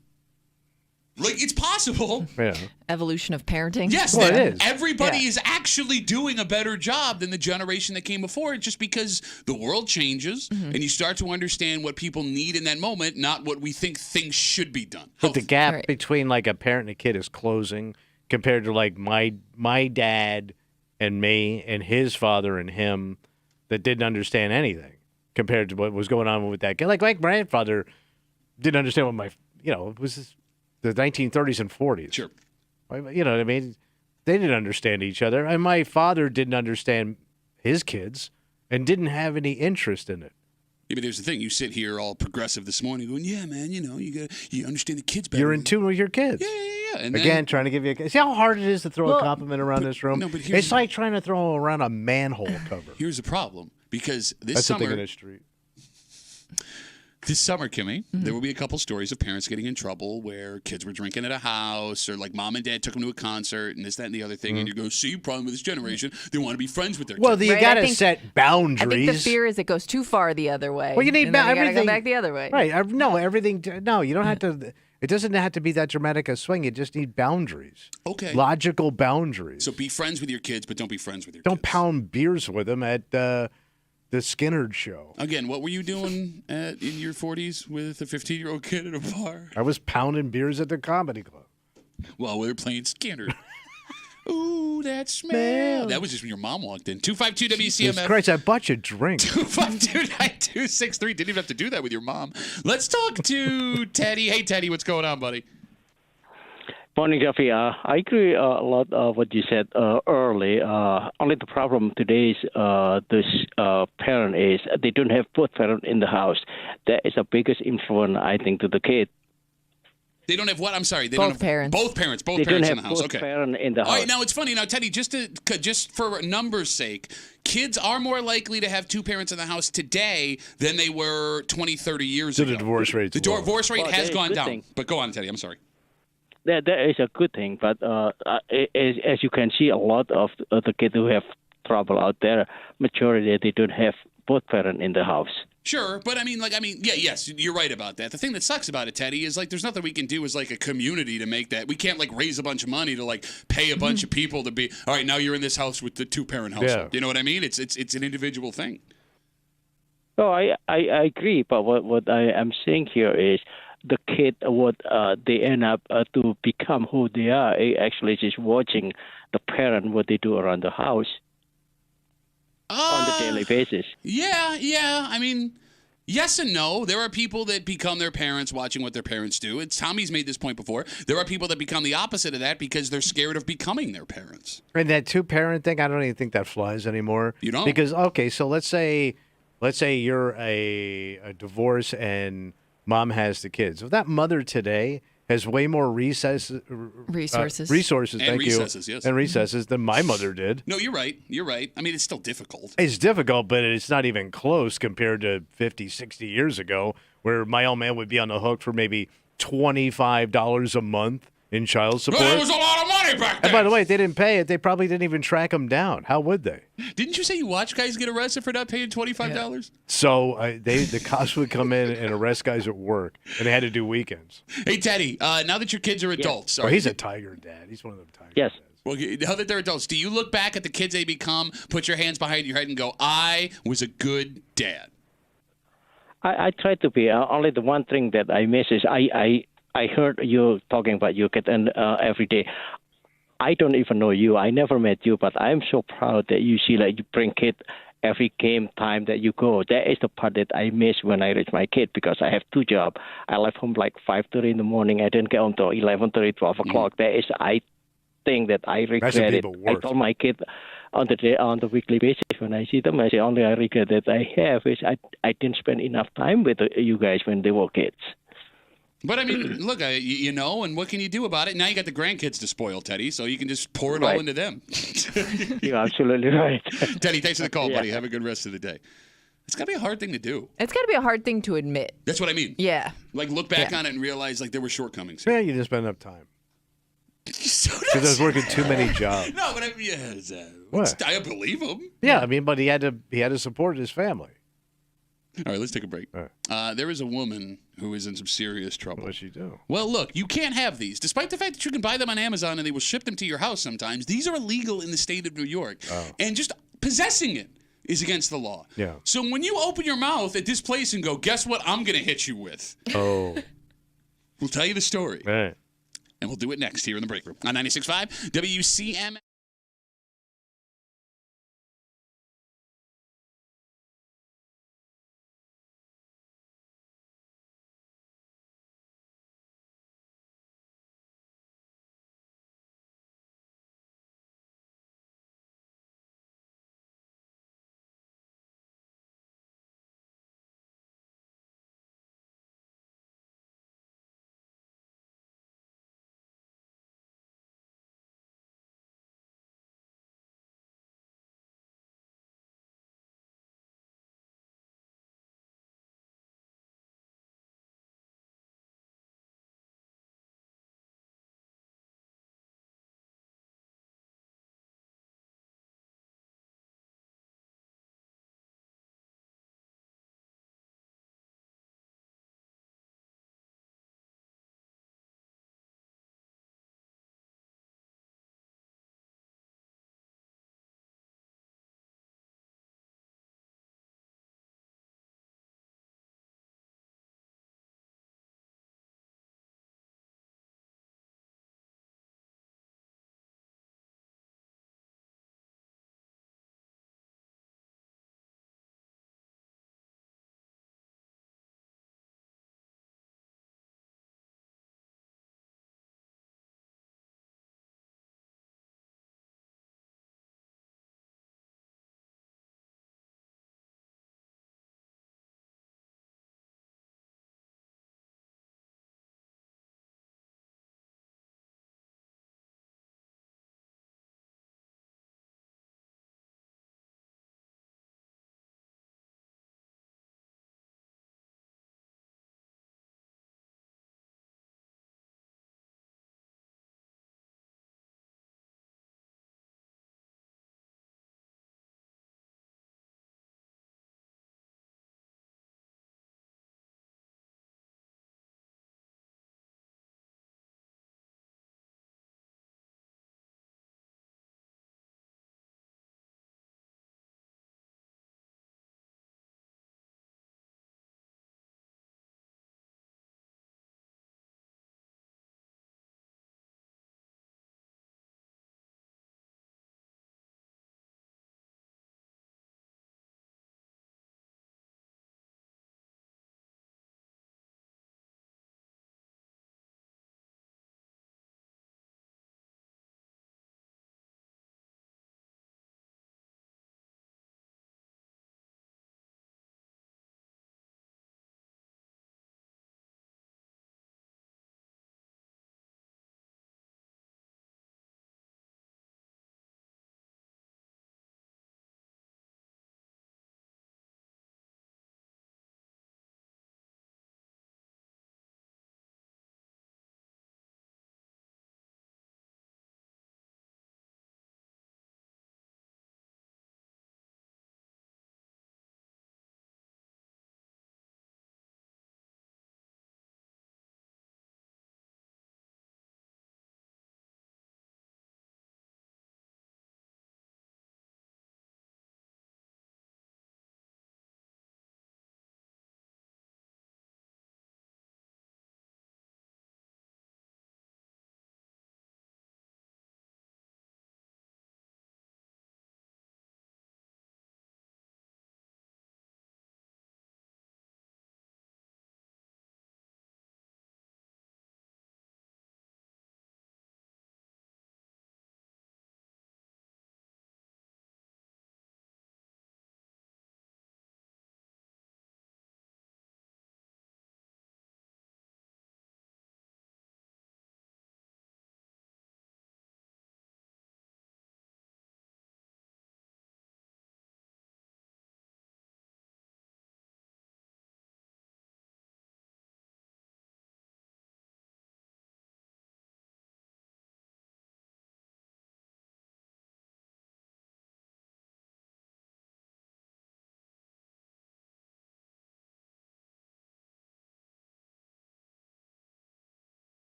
Like, it's possible. Yeah. Evolution of parenting. Yes, Well, that it is. everybody Yeah. is actually doing a better job than the generation that came before it, just because the world changes and you start to understand what people need in that moment, not what we think things should be done. But the gap Right. between like a parent and a kid is closing compared to like my dad and me and his father and him that didn't understand anything compared to what was going on with that kid. Like my grandfather didn't understand what it was the 1930s and 40s. Sure. You know what I mean? They didn't understand each other. And my father didn't understand his kids and didn't have any interest in it. Yeah, but here's the thing. You sit here all progressive this morning going, yeah, man, you understand the kids better. You're in tune with your kids. Yeah. And Again, trying to give you see how hard it is to throw a compliment around this room? no, but here's It's like trying to throw around a manhole cover. here's the problem. Because this That's the thing summer, in the street. This summer, Kimmy, there will be a couple stories of parents getting in trouble where kids were drinking at a house or like mom and dad took them to a concert and this, that, and the other thing. And you go, see, problem with this generation, they want to be friends with their Well, kids. you Right, got I to think- set boundaries. I think the fear is it goes too far the other way. Well, you need and then you gotta everything go back the other way. Right. No, everything. No, you don't have to. It doesn't have to be that dramatic a swing. You just need boundaries. Okay. Logical boundaries. So be friends with your kids, but don't be friends with your Don't kids. pound beers with them at the Skinnerd show. Again, what were you doing in your 40s with a 15-year-old kid at a bar? I was pounding beers at the comedy club. While we were playing Skinner. Ooh, that smell. That was just when your mom walked in. 252 Jesus WCMF. Christ, I bought you a drink. 252-9263. Didn't even have to do that with your mom. Let's talk to Teddy. Hey, Teddy, what's going on, buddy? Morning, Jeffy. I agree a lot of what you said early. Only the problem today is this parent is they don't have both parents in the house. That is the biggest influence, I think, to the kid. They don't have what? I'm sorry. They Both don't have parents. Both parents. Both They don't parents in have the house. both Okay. parents in the All house. right. Now it's funny. Now, Teddy, just for numbers' sake, kids are more likely to have two parents in the house today than they were 20, 30 years So ago. the divorce rate. The divorce rate Well, has that is gone a good down. thing. But go on, Teddy. I'm sorry. That is a good thing, but as you can see, a lot of the kids who have trouble out there, majority they don't have both parents in the house. Sure, but yes, you're right about that. The thing that sucks about it, Teddy, is like there's nothing we can do as like a community to make that. We can't like raise a bunch of money to like pay a bunch of people to be. All right, now you're in this house with the two-parent household. Yeah. You know what I mean? It's an individual thing. No, I agree, but what I am saying here is the kid, what they end up to become who they are, actually just watching the parent, what they do around the house on the daily basis. Yeah. I mean, yes and no. There are people that become their parents watching what their parents do. Tommy's made this point before. There are people that become the opposite of that because they're scared of becoming their parents. And that two-parent thing, I don't even think that flies anymore. You don't? Because, okay, so let's say you're a divorce and mom has the kids. Well, that mother today has way more resources. And recesses, yes. And recesses than my mother did. No, you're right. I mean, it's still difficult. It's difficult, but it's not even close compared to 50, 60 years ago, where my old man would be on the hook for maybe $25 a month in child support. That was a lot of money back then. And by the way, if they didn't pay it, they probably didn't even track them down. How would they? Didn't you say you watch guys get arrested for not paying $25? Yeah. So the cops would come in and arrest guys at work, and they had to do weekends. Hey, Teddy, now that your kids are adults. Well, he's a tiger dad. He's one of them tigers. Yes. Dads. Well, now that they're adults, do you look back at the kids they become, put your hands behind your head, and go, I was a good dad? I try to be. Only the one thing that I miss is I heard you talking about your kid and every day. I don't even know you. I never met you, but I'm so proud that you see like you bring kid every game time that you go. That is the part that I miss when I raise my kid because I have two jobs. I left home like 5:30 in the morning. I didn't get home till 11:30, 12 o'clock. That is I think that I regret it. I told my kid on the weekly basis when I see them, I say only I regret that I have is I didn't spend enough time with you guys when they were kids. But, I mean, look, you know, and what can you do about it? Now you got the grandkids to spoil, Teddy, so you can just pour it all into them. You're absolutely right. Teddy, thanks for the call, buddy. Have a good rest of the day. It's got to be a hard thing to do. It's got to be a hard thing to admit. That's what I mean. Yeah. Like, look back on it and realize, like, there were shortcomings. Yeah, you didn't spend enough time. Because I was working too many jobs. No, but I mean, What? I believe him. Yeah, I mean, but he had to support his family. All right, let's take a break. All right. There is a woman who is in some serious trouble. What does she do? Well, look, you can't have these. Despite the fact that you can buy them on Amazon and they will ship them to your house sometimes, these are illegal in the state of New York. Oh. And just possessing it is against the law. Yeah. So when you open your mouth at this place and go, guess what I'm going to hit you with? Oh. We'll tell you the story. All right. And we'll do it next here in the break room on 96.5 WCMF.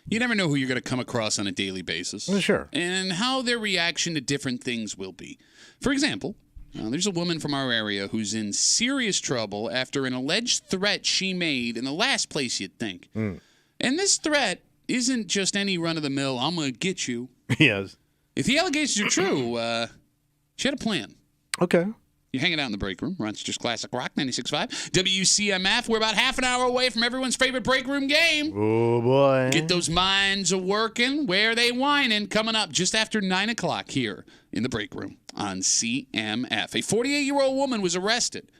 you never know who you're going to come across on a daily basis. Well, sure. And how their reaction to different things will be. For example, there's a woman from our area who's in serious trouble after an alleged threat she made in the last place you'd think. And this threat isn't just any run-of-the-mill, I'm going to get you. Yes. If the allegations are true, she had a plan. Okay. You're hanging out in the break room. Rochester's Classic Rock 96.5. WCMF. We're about half an hour away from everyone's favorite break room game. Oh, boy. Get those minds a-working. Where they whining? Coming up just after 9 o'clock here in the break room on CMF. A 48-year-old woman was arrested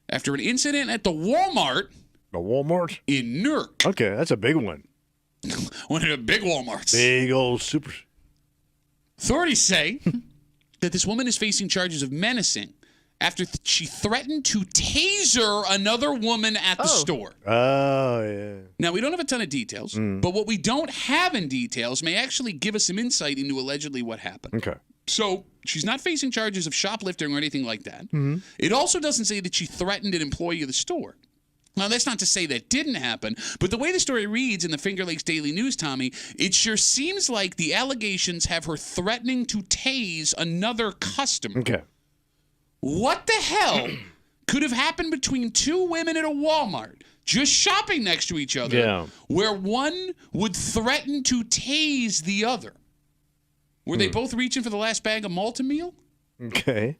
after an incident at the Walmart. The Walmart? In Newark. Okay, that's a big one. One of the big Walmarts. Big old super. Authorities say that this woman is facing charges of menacing after she threatened to taser another woman at the store. Oh, yeah. Now, we don't have a ton of details, but what we don't have in details may actually give us some insight into allegedly what happened. Okay. So she's not facing charges of shoplifting or anything like that. It also doesn't say that she threatened an employee of the store. Now, that's not to say that didn't happen, but the way the story reads in the Finger Lakes Daily News, Tommy, it sure seems like the allegations have her threatening to tase another customer. Okay. What the hell could have happened between two women at a Walmart just shopping next to each other where one would threaten to tase the other? Were they both reaching for the last bag of Malta-Meal? Okay.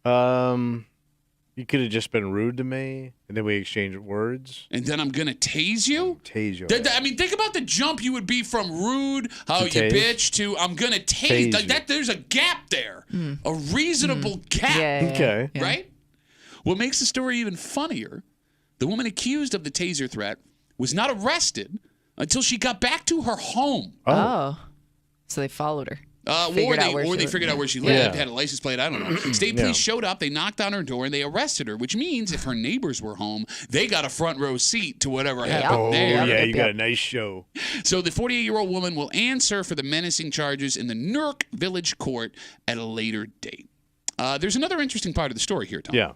You could have just been rude to me, and then we exchanged words. And then I'm going to tase you? Tase you. I mean, think about the jump you would be from rude, how you tase? bitch, to I'm going to tase. Like that, there's a gap there. A reasonable gap. Okay. Right? What makes the story even funnier, the woman accused of the taser threat was not arrested until she got back to her home. Oh. So they followed her. Or they figured out where she lived, had a license plate, I don't know. State police showed up, they knocked on her door, and they arrested her, which means if her neighbors were home, they got a front row seat to whatever happened there. Oh, yeah, you got a nice show. So the 48-year-old woman will answer for the menacing charges in the Newark Village Court at a later date. There's another interesting part of the story here, Tom. Yeah.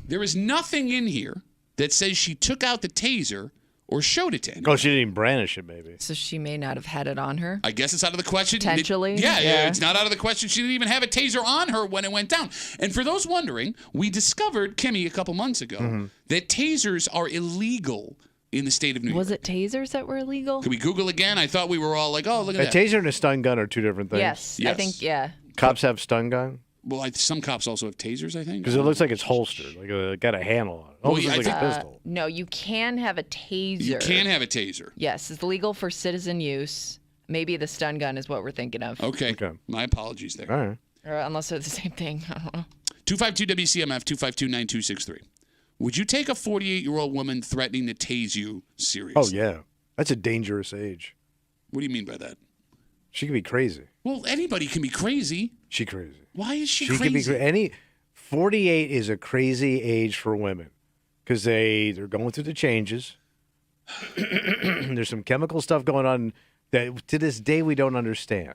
There is nothing in here that says she took out the taser or showed it to anyone. Oh, she didn't even brandish it, maybe. So she may not have had it on her. I guess it's out of the question. Potentially. Yeah, it's not out of the question. She didn't even have a taser on her when it went down. And for those wondering, we discovered, Kimmy, a couple months ago, that tasers are illegal in the state of New York. Was it tasers that were illegal? Can we Google again? I thought we were all like, oh, look at A that. taser and a stun gun are two different things. Yes. I think, yeah. Cops have stun gun? Well, some cops also have tasers, I think. Because it looks like it's holstered, like got a handle on it. Almost Well, looks like a pistol. No, you can have a taser. You can have a taser. Yes, it's legal for citizen use. Maybe the stun gun is what we're thinking of. Okay. My apologies there. All right. Or unless they're the same thing. I don't know. 252-WCMF, 252-9263. Would you take a 48-year-old woman threatening to tase you seriously? Oh, yeah. That's a dangerous age. What do you mean by that? She could be crazy. Well, anybody can be crazy. She crazy. Why is she She crazy? could be 48 is a crazy age for women because they're going through the changes. There's some chemical stuff going on that to this day we don't understand.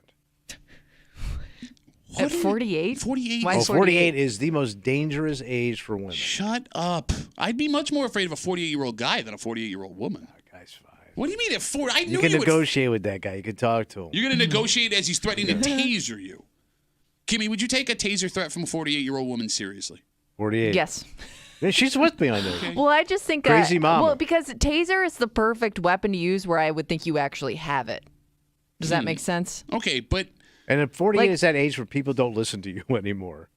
At 48? 48? Why 48 is the most dangerous age for women. Shut up. I'd be much more afraid of a 48-year-old guy than a 48-year-old woman. That guy's fine. What do you mean at 4? I knew You can would. negotiate with that guy. You can talk to him. You're going to negotiate as he's threatening to taser you. Kimmy, would you take a taser threat from a 48-year-old woman seriously? 48. Yes. Yeah, she's with me on this. Okay. Well, I just think Crazy mama. Well, because taser is the perfect weapon to use where I would think you actually have it. Does that make sense? Okay, but And at 48 is that age where people don't listen to you anymore.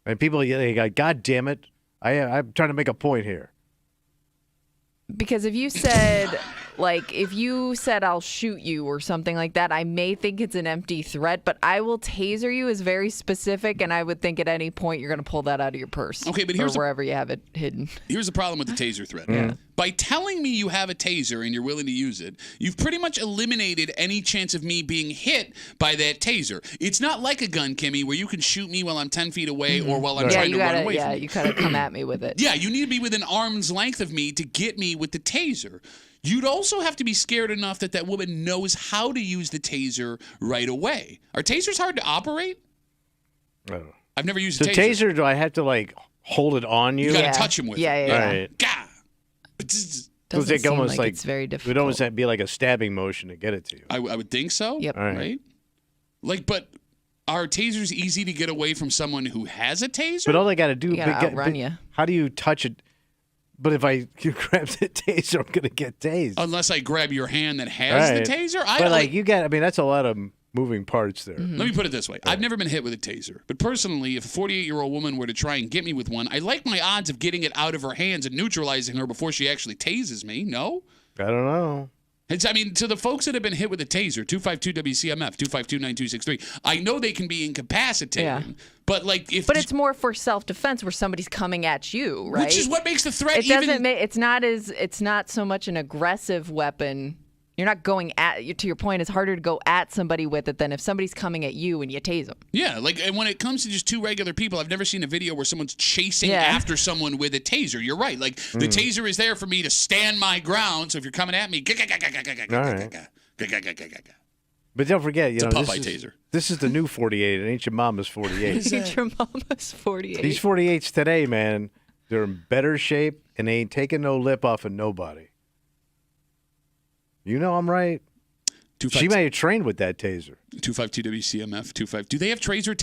And people, they go, God damn it, I'm trying to make a point here. Because if you said, I'll shoot you or something like that, I may think it's an empty threat, but I will taser you is very specific, and I would think at any point you're going to pull that out of your purse. Okay, but or wherever you have it hidden. Here's the problem with the taser threat. By telling me you have a taser and you're willing to use it, you've pretty much eliminated any chance of me being hit by that taser. It's not like a gun, Kimmy, where you can shoot me while I'm 10 feet away or while I'm trying to run away from you. You gotta come at me with it. Yeah, you need to be within arm's length of me to get me with the taser. You'd also have to be scared enough that woman knows how to use the taser right away. Are tasers hard to operate? Oh. I've never used a So taser. taser, do I have to hold it on you? You got to touch him with it. Yeah. Right. Gah! Doesn't It's seem almost like it's very it would difficult. almost be like a stabbing motion to get it to you. I would think so. Yep. All right. Right? Like, but are tasers easy to get away from someone who has a taser? But all they got to do You gotta outrun but you. How do you touch it? But if I grab the taser, I'm gonna get tased. Unless I grab your hand that has Right. the taser. But like you got, I mean, that's a lot of moving parts there. Mm-hmm. Let me put it this way. I've never been hit with a taser. But personally, if a 48-year-old woman were to try and get me with one, I like my odds of getting it out of her hands and neutralizing her before she actually tases me. No? I don't know. I mean, to the folks that have been hit with a taser, 252-WCMF, 252-9263, I know they can be incapacitating. Yeah. But like if But it's more for self-defense where somebody's coming at you, right? which is what makes the threat it even doesn't make it's not so much an aggressive weapon. You're not going at, to your point, it's harder to go at somebody with it than if somebody's coming at you and you tase them. Yeah, like, and when it comes to just two regular people, I've never seen a video where someone's chasing Yeah. after someone with a taser. You're right. Like, the taser is there for me to stand my ground. So if you're coming at me, All right. But don't forget, you It's a know, Popeye this taser. This is the new 48. It ain't your mama's 48. Ain't your mama's 48. These 48s today, man, they're in better shape and they ain't taking no lip off of nobody. You know I'm right. She may have trained with that taser. 252-WCMF, 25. Do they have taser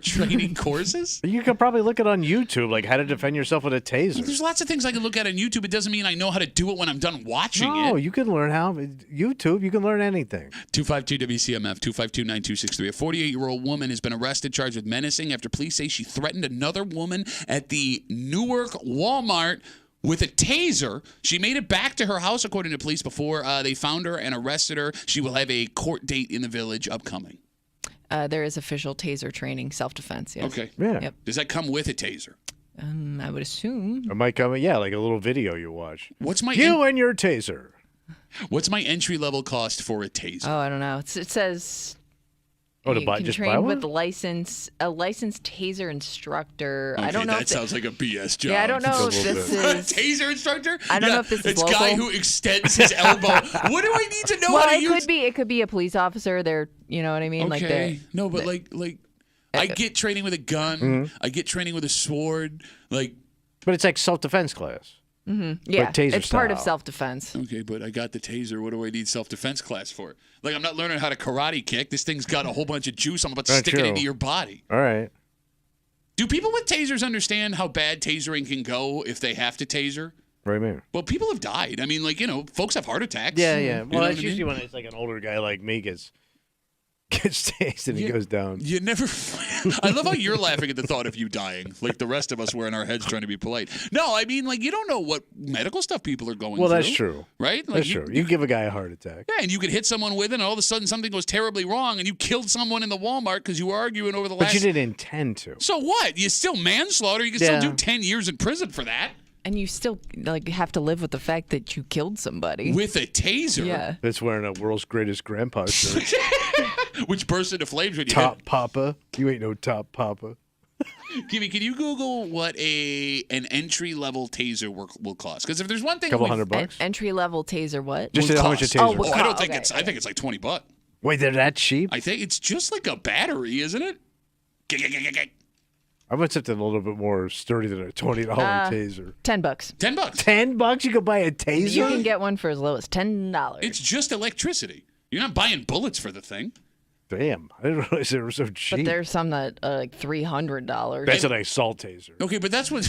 training courses? You could probably look it on YouTube, like how to defend yourself with a taser. There's lots of things I can look at on YouTube. It doesn't mean I know how to do it when I'm done watching No, it. you can learn how. YouTube, you can learn anything. 252-WCMF, 252-9263. A 48-year-old woman has been arrested, charged with menacing after police say she threatened another woman at the Newark Walmart with a taser. She made it back to her house, according to police, before they found her and arrested her. She will have a court date in the village upcoming. There is official taser training, self-defense, yes. Okay. Yeah. Yep. Does that come with a taser? I would assume. It might come, yeah, like a little video you watch. What's my and your taser. What's my entry-level cost for a taser? Oh, I don't know. It says Oh, to you buy, can just buy train one? with a licensed taser instructor. Okay, I don't know. that if sounds like a BS job. Yeah, I don't know if this is. Taser instructor? I don't know if this is it's local. guy who extends his elbow. What do I need to know Well, how to it use? could be a police officer. They're, you know what I mean? Okay. Like they're, No, but like I get training with a gun. Mm-hmm. I get training with a sword. Like, But it's like self-defense class. yeah, taser it's part of style. self-defense. okay, but I got the taser. What do I need self-defense class for? Like, I'm not learning how to karate kick. This thing's got a whole bunch of juice. I'm about to That's stick it true. into your body. All right. Do people with tasers understand how bad tasering can go if they have to taser? Right, man. Well, people have died. I mean, like, folks have heart attacks. Yeah, yeah. You know Well, what that's I mean? usually when it's like an older guy like me gets tased and he goes down. You never. I love how you're laughing at the thought of you dying, like the rest of us were in our heads trying to be polite. No, I mean, like, you don't know what medical stuff people are going Well, through. that's true. Right? Like, That's true. You give a guy a heart attack. Yeah, and you could hit someone with it, and all of a sudden something goes terribly wrong, and you killed someone in the Walmart because you were arguing over the But last. you didn't intend to. So what? You still manslaughter. You can Yeah. still do 10 years in prison for that And you still like have to live with the fact that you killed somebody. with a taser. Yeah. That's wearing a world's greatest grandpa shirt. Which bursts into flames when you Top Papa. You ain't no Top Papa. hit. Kimmy, can you Google what an entry level taser will cost? Because if there's one thing, Couple we- $100. Entry level taser, what? Just will how much a cost. taser Oh, is. I don't think okay, it's. I think it's like $20. Wait, they're that cheap? I think it's just like a battery, isn't it? I want something a little bit more sturdy than a $20 taser. $10. $10. $10? You could buy a taser? You can get one for as low as $10. It's just electricity. You're not buying bullets for the thing. Damn. I didn't realize they were so cheap. But there's some that are like $300. That's an assault taser. Okay, but that's what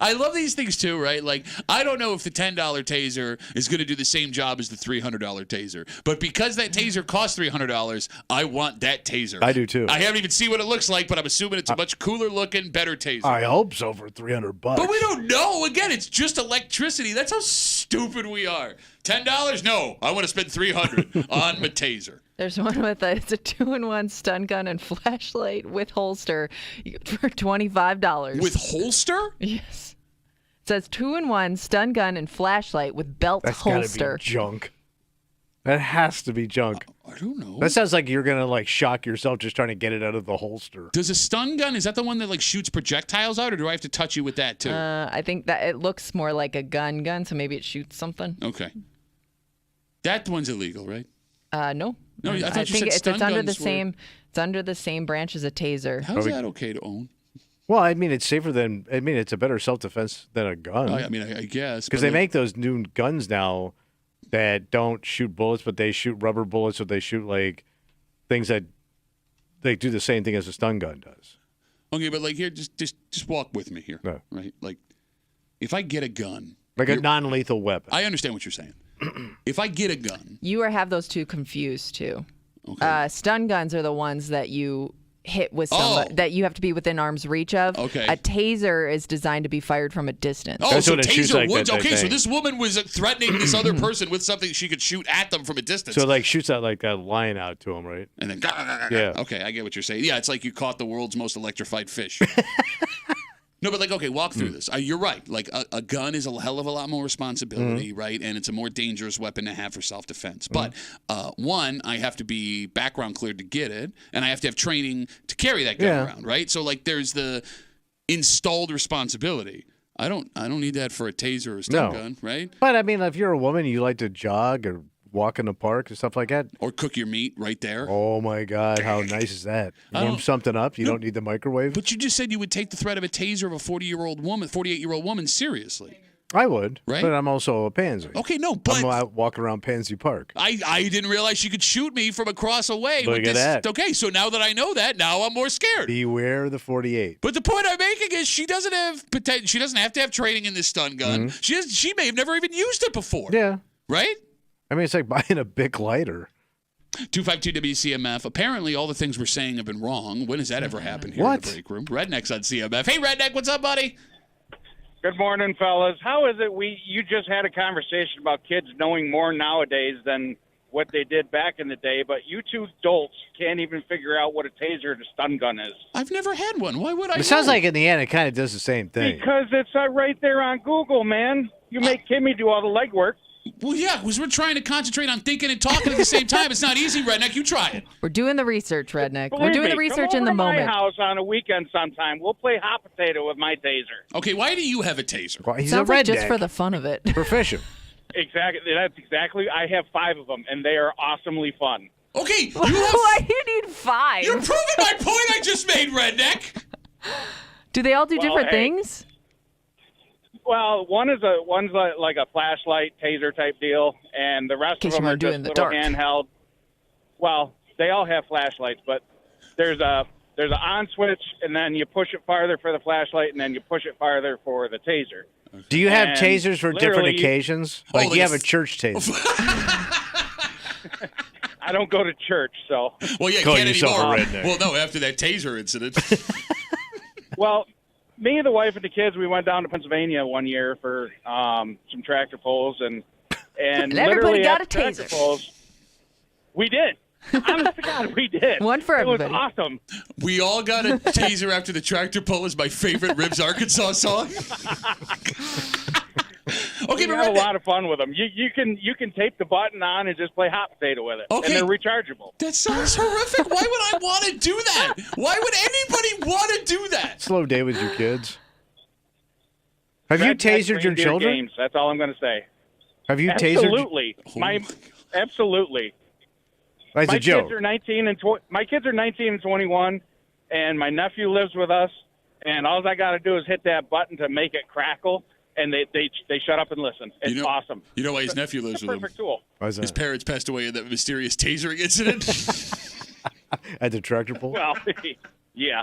I love these things too, right? Like, I don't know if the $10 taser is going to do the same job as the $300 taser, but because that taser costs $300, I want that taser. I do too. I haven't even seen what it looks like, but I'm assuming it's a much cooler looking, better taser. I hope so for $300. But we don't know. Again, it's just electricity. That's how stupid we are. $10? No, I want to spend $300 on my taser. There's one with it's a 2-in-1 stun gun and flashlight with holster for $25. With holster? Yes. It says 2-in-1 stun gun and flashlight with belt That's holster. gotta be junk. That has to be junk. I don't know. That sounds like you're gonna like shock yourself just trying to get it out of the holster. Does a stun gun, is that the one that like shoots projectiles out, or do I have to touch you with that too? I think that it looks more like a gun, so maybe it shoots something. Okay. That one's illegal, right? No. No, I thought you think said it's stun under the guns were- same. It's under the same branch as a taser. How's that okay to own? Well, I mean, it's safer than. I mean, it's a better self-defense than a gun. I mean, I guess. Because they make those new guns now that don't shoot bullets, but they shoot rubber bullets, or they shoot like things that they do the same thing as a stun gun does. Okay, but like here, just walk with me here, No. right? Like, if I get a gun, Like a non-lethal weapon. I understand what you're saying. If I get a gun, You have those two confused too. okay, Stun guns are the ones that you hit with Oh. that you have to be within arm's reach of. Okay. A taser is designed to be fired from a distance. oh, That's so what it shoots taser like would. that Okay, so thing. this woman was threatening this other person with something she could shoot at them from a distance. So it like shoots out like a line out to him, right? And then, Yeah. Okay, I get what you're saying. Yeah, it's like you caught the world's most electrified fish. No, but like, okay, walk through this. You're right. Like, a gun is a hell of a lot more responsibility, right? And it's a more dangerous weapon to have for self-defense. But one, I have to be background cleared to get it, and I have to have training to carry that gun around, right? So like, there's the installed responsibility. I don't need that for a taser or a stun gun, right? But I mean, if you're a woman, you like to jog or walk in the park and stuff like that. Or cook your meat right there. Oh my God, how nice is that? You warm something up, you don't need the microwave. But you just said you would take the threat of a taser of a 48-year-old woman seriously. I would, Right? but I'm also a pansy. Okay, no, but I'm out walking around Pansy Park. I didn't realize she could shoot me from across away. Look with at this. that. Okay, so now that I know that, now I'm more scared. Beware the 48. But the point I'm making is she doesn't have she doesn't have to have training in this stun gun. She may have never even used it before. Yeah. Right? I mean, it's like buying a Bic lighter. 252 WCMF. Apparently, all the things we're saying have been wrong. When has that ever happened here in the break room? Redneck's on CMF. Hey, Redneck, what's up, buddy? Good morning, fellas. How is it you just had a conversation about kids knowing more nowadays than what they did back in the day, but you two adults can't even figure out what a taser and a stun gun is? I've never had one. Why would I? It sounds like in the end, it kind of does the same thing. Because it's right there on Google, man. You make Kimmy do all the legwork. Well, yeah, because we're trying to concentrate on thinking and talking at the same time. It's not easy, Redneck. You try it. We're doing the research, Redneck. We're Believe doing me, the research come in the over to moment. my house on a weekend sometime. We'll play hot potato with my taser. Okay, why do you have a taser? Well, he's Sounds a redneck. like just for the fun of it. Proficient. Exactly. That's exactly. I have 5 of them, and they are awesomely fun. Okay, Why do you need 5? You're proving my point I just made, Redneck. Do they all do different hey. things? Well, one's like a flashlight taser type deal, and the rest of In case you them are wanna do it just in the little dark. handheld. Well, they all have flashlights, but there's an on switch, and then you push it farther for the flashlight, and then you push it farther for the taser. Do you have And tasers for different literally- occasions? Oh, Like, like you a have a church taser. I don't go to church, so. Well, yeah, Call can't yourself anymore. a redneck. Well, no, after that taser incident. Well, me, the wife, and the kids, we went down to Pennsylvania one year for some tractor pulls, and And literally everybody got at a the tractor taser. Pulls, we did. Honest to God, we did. One for everybody. It was awesome. We all got a taser after the tractor pull is my favorite Ribs Arkansas song. Okay, We but have a Redneck, lot of fun with them. You can tape the button on and just play hot potato with it, Okay. and they're rechargeable. that sounds horrific. Why would I want to do that? Why would anybody want to do that? Slow day with your kids. Have you Redneck tasered your reindeer children? Games. That's all I'm going to say. Have you tasered? Absolutely. Oh my Absolutely. As My a joke. kids are 19 and my kids are 19 and 21, and my nephew lives with us. And all I got to do is hit that button to make it crackle, and they shut up and listen. It's awesome. You know why his nephew lives with him? Perfect tool. Why is His that? parents passed away in that mysterious tasering incident. At the tractor pull? Well, yeah.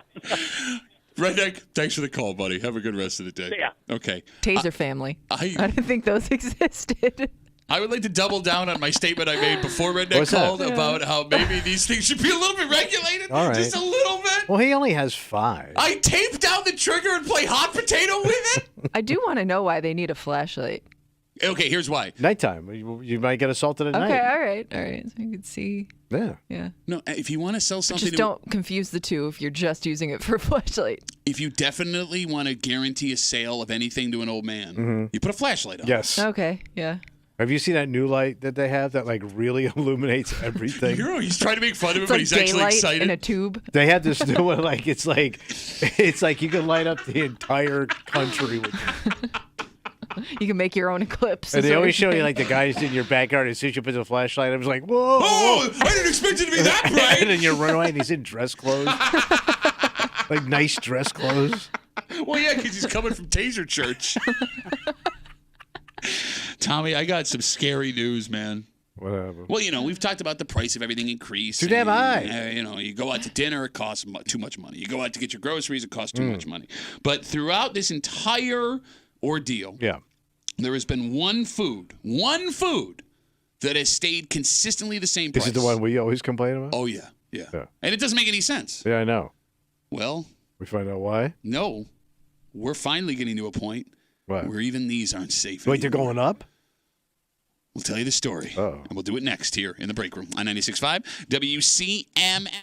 Redneck, thanks for the call, buddy. Have a good rest of the day. See ya. Okay. Taser family. I didn't think those existed. I would like to double down on my statement I made before Redneck What's that? called about how maybe these things should be a little bit regulated. All right. Just a little bit. Well, he only has 5. I tape down the trigger and play hot potato with it? I do want to know why they need a flashlight. Okay, here's why. Nighttime. You might get assaulted at Okay, night. all right. So you can see. Yeah. Yeah. No, if you want to sell something, Just don't confuse the two if you're just using it for a flashlight. if you definitely want to guarantee a sale of anything to an old man, Mm-hmm. you put a flashlight on. Yes. Okay, yeah. Have you seen that new light that they have that like really illuminates everything? He's trying to make fun of it, It's but like he's actually daylight excited. in a tube. They have this new one, like it's like you can light up the entire country with it. You can make your own eclipse. And they always show you like the guys in your backyard as soon as you put the flashlight. I was like, whoa! Oh, I didn't expect it to be that bright. And then you run away and he's in dress clothes, like nice dress clothes. Well, yeah, because he's coming from Taser Church. Tommy, I got some scary news, man. Whatever. Well, we've talked about the price of everything increasing. Too damn high. You go out to dinner, it costs too much money. You go out to get your groceries, it costs too much money. But throughout this entire ordeal, there has been one food that has stayed consistently the same price. Is it the one we always complain about? Oh, yeah. And it doesn't make any sense. Yeah, I know. Well, we find out why? No. We're finally getting to a point where even these aren't safe Wait, they're going up? We'll tell you the story. And we'll do it next here in the break room on 96.5 WCMF.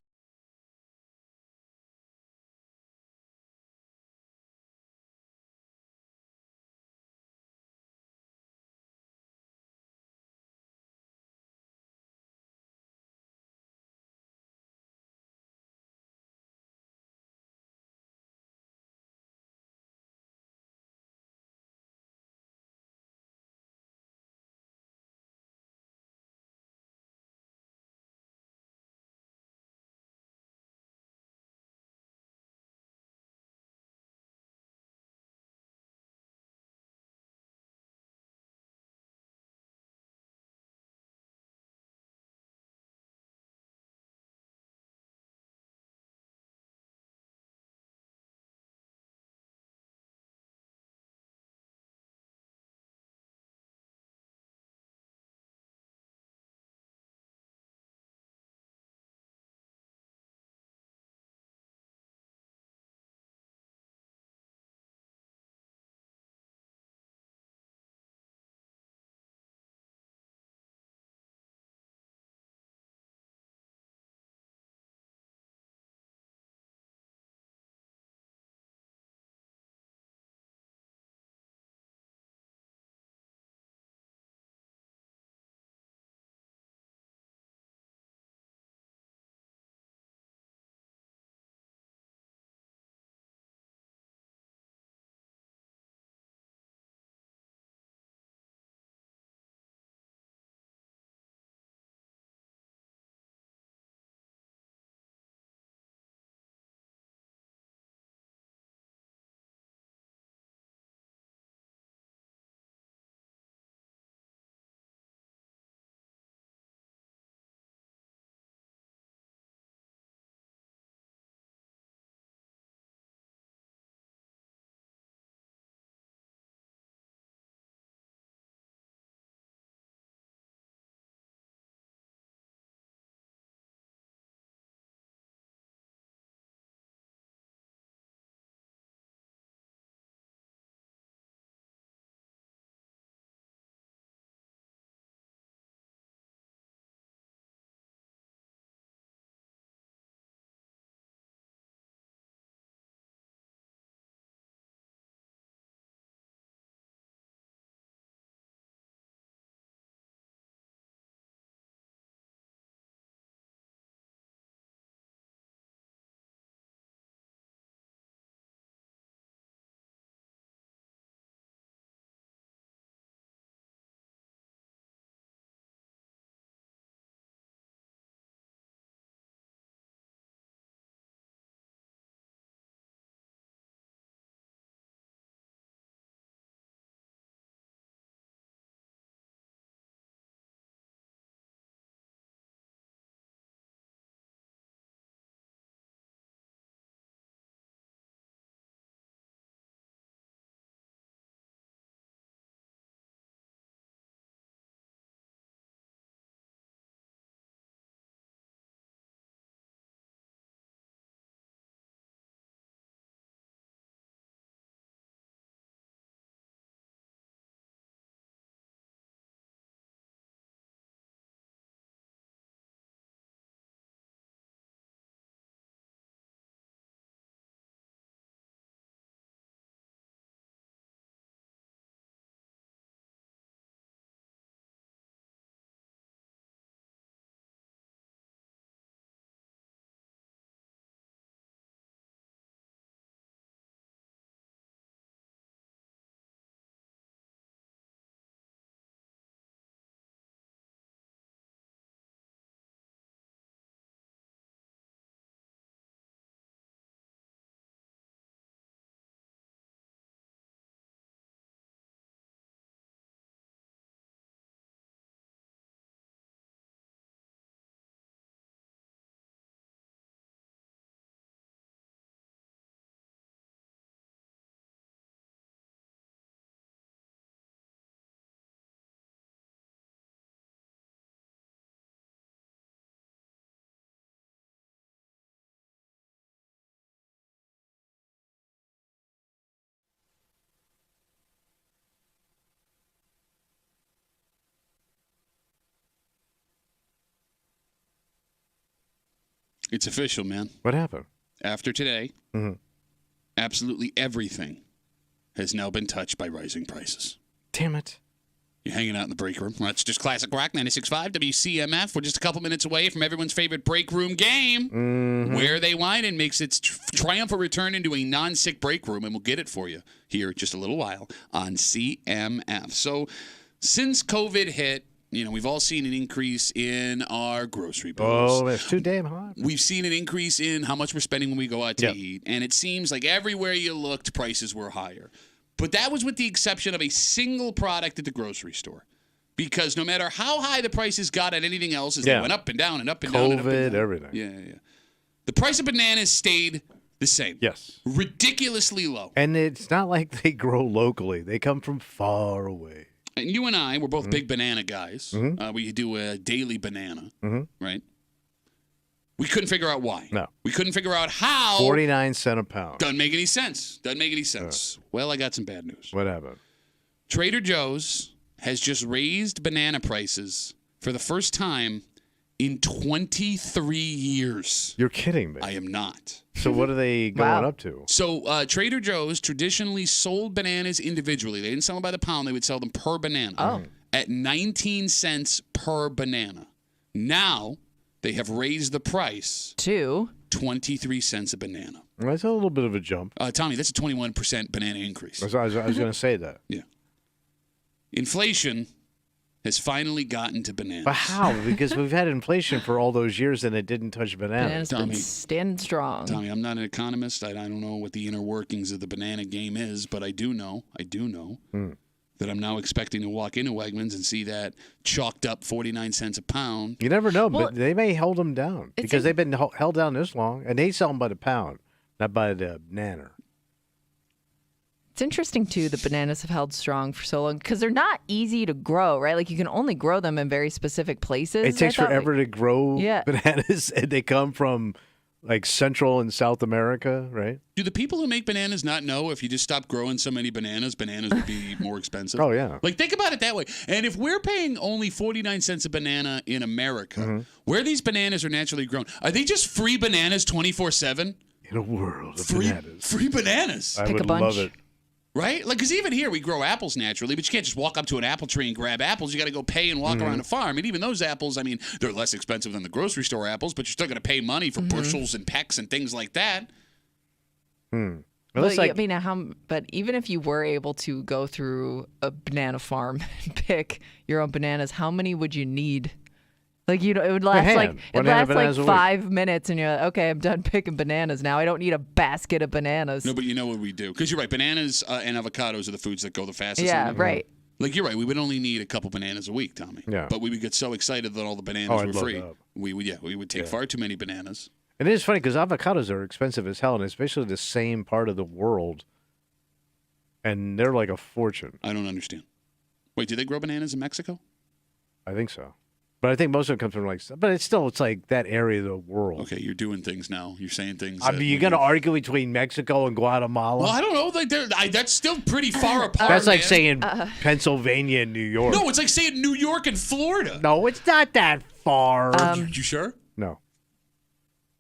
It's official, man. What happened? After today, Mhm. absolutely everything has now been touched by rising prices. Damn it. You're hanging out in the break room. Well, that's just Classic Rock 96.5 WCMF. We're just a couple minutes away from everyone's favorite break room game, Where They Whining makes its triumphant return into a non-sick break room, and we'll get it for you here just a little while on CMF. So since COVID hit, we've all seen an increase in our grocery bills. Oh, it's too damn hot. We've seen an increase in how much we're spending when we go out to Yep. eat. And it seems like everywhere you looked, prices were higher. But that was with the exception of a single product at the grocery store. Because no matter how high the prices got at anything else, as they went up and down and up and down and up and COVID, down. everything. Yeah. The price of bananas stayed the same. Yes. Ridiculously low. And it's not like they grow locally. They come from far away. And you and I, we're both big banana guys. We do a daily banana, right? We couldn't figure out why. No. We couldn't figure out how. 49 cents a pound. Doesn't make any sense. Well, I got some bad news. What happened? Trader Joe's has just raised banana prices for the first time in 23 years. You're kidding me. I am not. So what are they going up to? So Trader Joe's traditionally sold bananas individually. They didn't sell them by the pound. They would sell them per banana at 19 cents per banana. Now they have raised the price to 23 cents a banana. That's a little bit of a jump. Tommy, that's a 21% banana increase. I was going to say that. Yeah. Inflation has finally gotten to bananas. But how? Because we've had inflation for all those years and it didn't touch bananas. Bananas been standing strong. Tommy, I'm not an economist. I don't know what the inner workings of the banana game is, but I do know that I'm now expecting to walk into Wegmans and see that chalked up 49 cents a pound. You never know, but they may hold them down because they've been held down this long, and they sell them by the pound, not by the banana. It's interesting, too, that bananas have held strong for so long because they're not easy to grow, right? Like, you can only grow them in very specific places. It takes forever to grow bananas, and they come from, like, Central and South America, right? Do the people who make bananas not know if you just stop growing so many bananas would be more expensive? Oh, yeah. Like, think about it that way. And if we're paying only 49 cents a banana in America, where these bananas are naturally grown, are they just free bananas 24/7? In a world of bananas. Free bananas. I would love it. Right? Like, because even here we grow apples naturally, but you can't just walk up to an apple tree and grab apples. You got to go pay and walk around a farm. And even those apples, I mean, they're less expensive than the grocery store apples, but you're still going to pay money for bushels and pecks and things like that. Well, but even if you were able to go through a banana farm and pick your own bananas, how many would you need? Like, it would last like 5 minutes, and you're like, okay, I'm done picking bananas now. I don't need a basket of bananas. No, but you know what we do? Because you're right, bananas and avocados are the foods that go the fastest. Yeah, right. Like, you're right, we would only need a couple bananas a week, Tommy. Yeah. But we would get so excited that all the bananas were free. That. We would take far too many bananas. And it is funny because avocados are expensive as hell, and especially the same part of the world, and they're like a fortune. I don't understand. Wait, do they grow bananas in Mexico? I think so. But I think most of it comes from it's like that area of the world. Okay, you're doing things now. You're saying things. I mean, you're going to argue between Mexico and Guatemala? Well, I don't know. Like, that's still pretty far apart. That's like saying Pennsylvania and New York. No, it's like saying New York and Florida. No, it's not that far. You sure? No.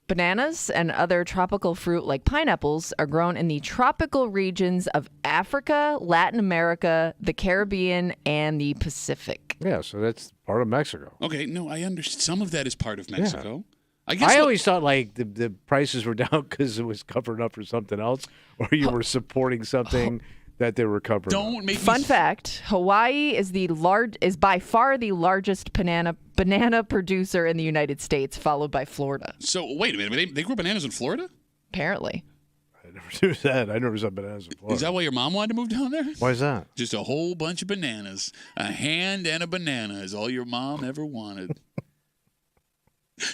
Bananas and other tropical fruit like pineapples are grown in the tropical regions of Africa, Latin America, the Caribbean, and the Pacific. Yeah, so that's part of Mexico. Okay, no, I understand. Some of that is part of Mexico. Yeah. I always thought like the prices were down because it was covered up for something else, or you were supporting something that they were covering. Don't make Fun fact: Hawaii is by far the largest banana producer in the United States, followed by Florida. So wait a minute, they grow bananas in Florida? Apparently. I never knew that. I never saw bananas in Florida. Is that why your mom wanted to move down there? Why is that? Just a whole bunch of bananas. A hand and a banana is all your mom ever wanted.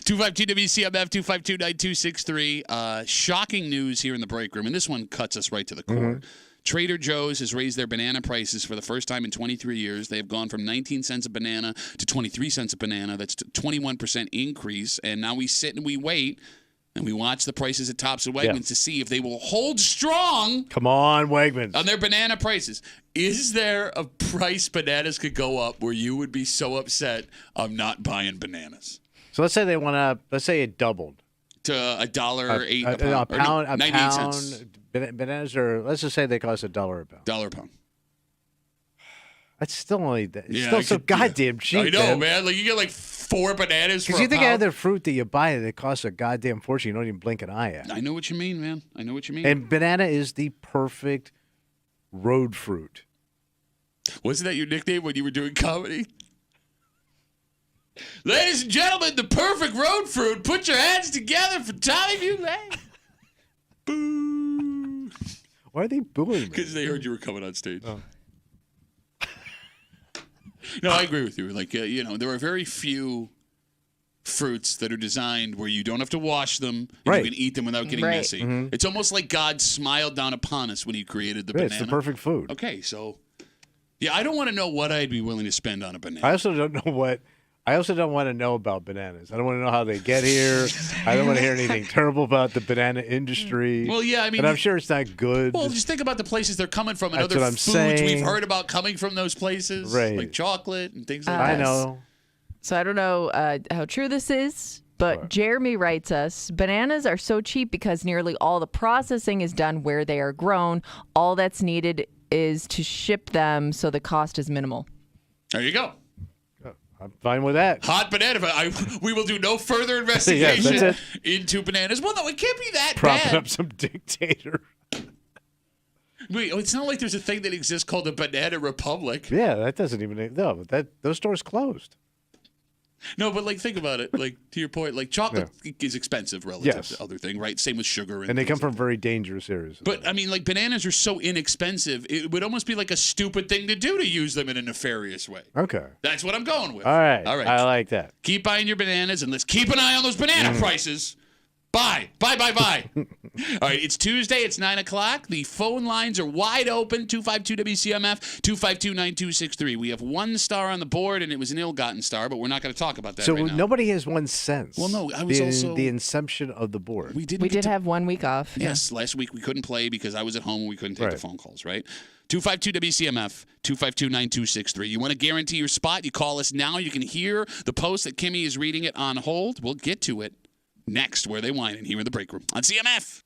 252 WCMF 252-9263. Shocking news here in the break room, and this one cuts us right to the core. Trader Joe's has raised their banana prices for the first time in 23 years. They have gone from 19 cents a banana to 23 cents a banana. That's a 21% increase. And now we sit and we wait and we watch the prices at Tops and Wegmans to see if they will hold strong. Come on, Wegmans. On their banana prices. Is there a price bananas could go up where you would be so upset I'm not buying bananas? So let's say let's say it doubled. to $1.08 a a pound. Or no, a 98 pound. cents. Bananas are, let's just say they cost $1 a pound. $1 a pound. That's still only that. It's Yeah, still I so could- goddamn cheap. I know, man. Like you get like 4 bananas for Because a you think pound. other fruit that you buy that costs a goddamn fortune, you don't even blink an eye at. I know what you mean, man. I know what you mean. And banana is the perfect road fruit. Wasn't that your nickname when you were doing comedy? Ladies and gentlemen, the perfect road fruit. Put your hands together for Tommy Muley. Boo. Why are they booing me? Because they heard you were coming on stage. Oh. No, I agree with you. Like, there are very few fruits that are designed where you don't have to wash them and you can eat them without getting messy. Mm-hmm. It's almost like God smiled down upon us when he created the banana. It's the perfect food. Okay, so, yeah, I don't want to know what I'd be willing to spend on a banana. I also don't want to know about bananas. I don't want to know how they get here. I don't want to hear anything terrible about the banana industry. Well, yeah, I mean, and I'm sure it's not good. Well, just think about the places they're coming from and That's other what I'm foods saying. we've heard about coming from those places, Right. like chocolate and things like I that. know. So I don't know how true this is, but Jeremy writes us, bananas are so cheap because nearly all the processing is done where they are grown. All that's needed is to ship them, so the cost is minimal. There you go. I'm fine with that. Hot banana. We will do no further investigation that's into bananas. Well, no, it can't be that Propping bad. up some dictator. Wait, it's not like there's a thing that exists called a banana republic. Yeah, that doesn't even. No, those stores closed. No, but like think about it. Like to your point, like chocolate is expensive relative to other thing, right? Same with sugar And they come from very dangerous areas. But I mean, like bananas are so inexpensive, it would almost be like a stupid thing to do to use them in a nefarious way. Okay. That's what I'm going with. All right. All right. I like that. Keep buying your bananas and let's keep an eye on those banana prices. Buy. All right, it's Tuesday. It's 9 o'clock. The phone lines are wide open. 252-WCMF, 252-9263. We have one star on the board, and it was an ill-gotten star, but we're not going to talk about that So right now. nobody has one since. Well, no, I was also... the inception of the board. We did have 1 week off. Yes, last week we couldn't play because I was at home and we couldn't take the phone calls, right? 252-WCMF, 252-9263. You want to guarantee your spot? You call us now. You can hear the post that Kimmy is reading it on hold. We'll get to it next, where they whine, and here in the break room on CMF.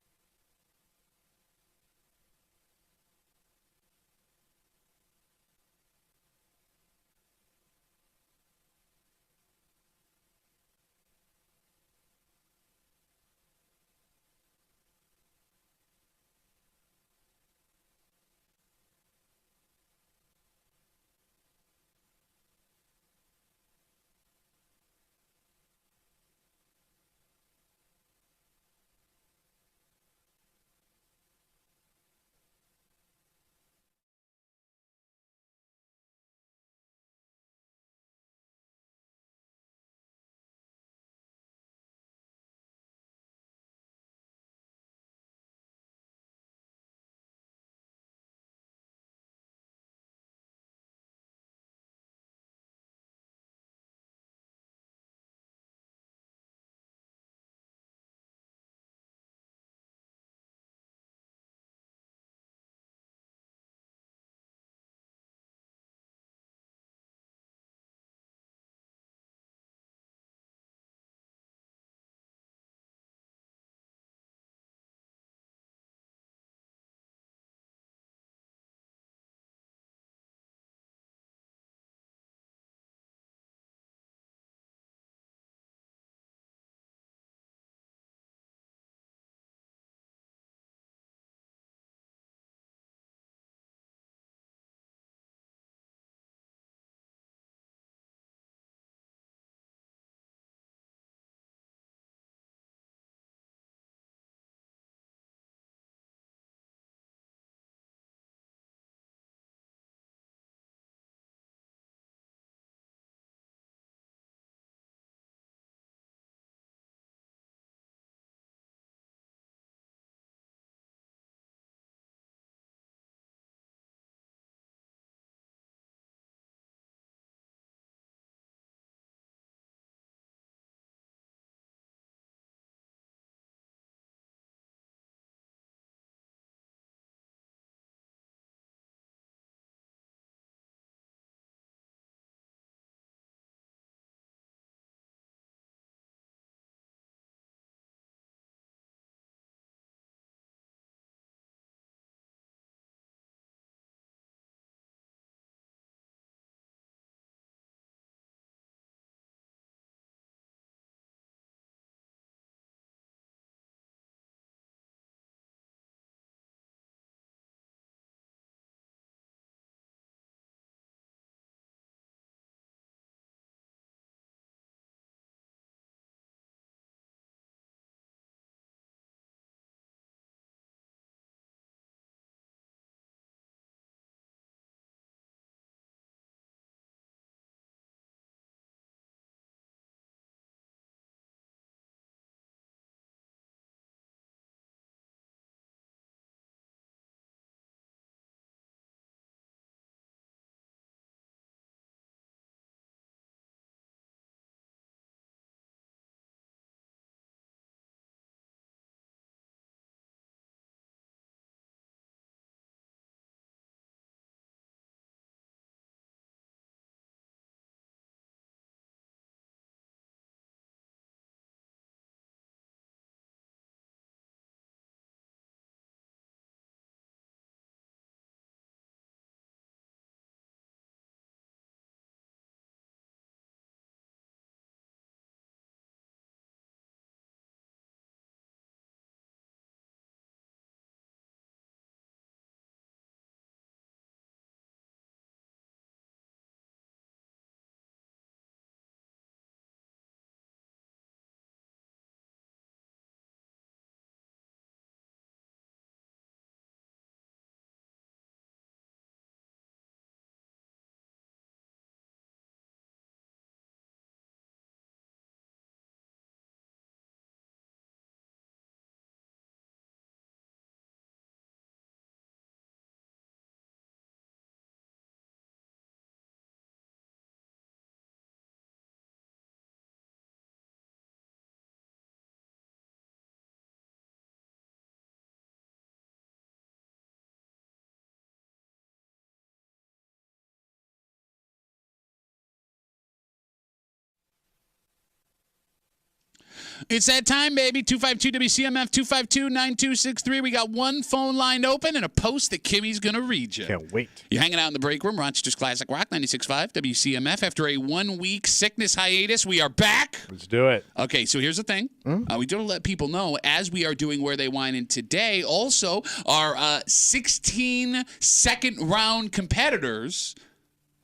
It's that time, baby. 252-WCMF, 252-9263. We got one phone line open and a post that Kimmy's going to read you. Can't wait. You're hanging out in the break room, Rochester's Classic Rock, 96.5 WCMF. After a 1-week sickness hiatus, we are back. Let's do it. Okay, so here's the thing. We do let people know, as we are doing Where They Whine in today, also our 16 second round competitors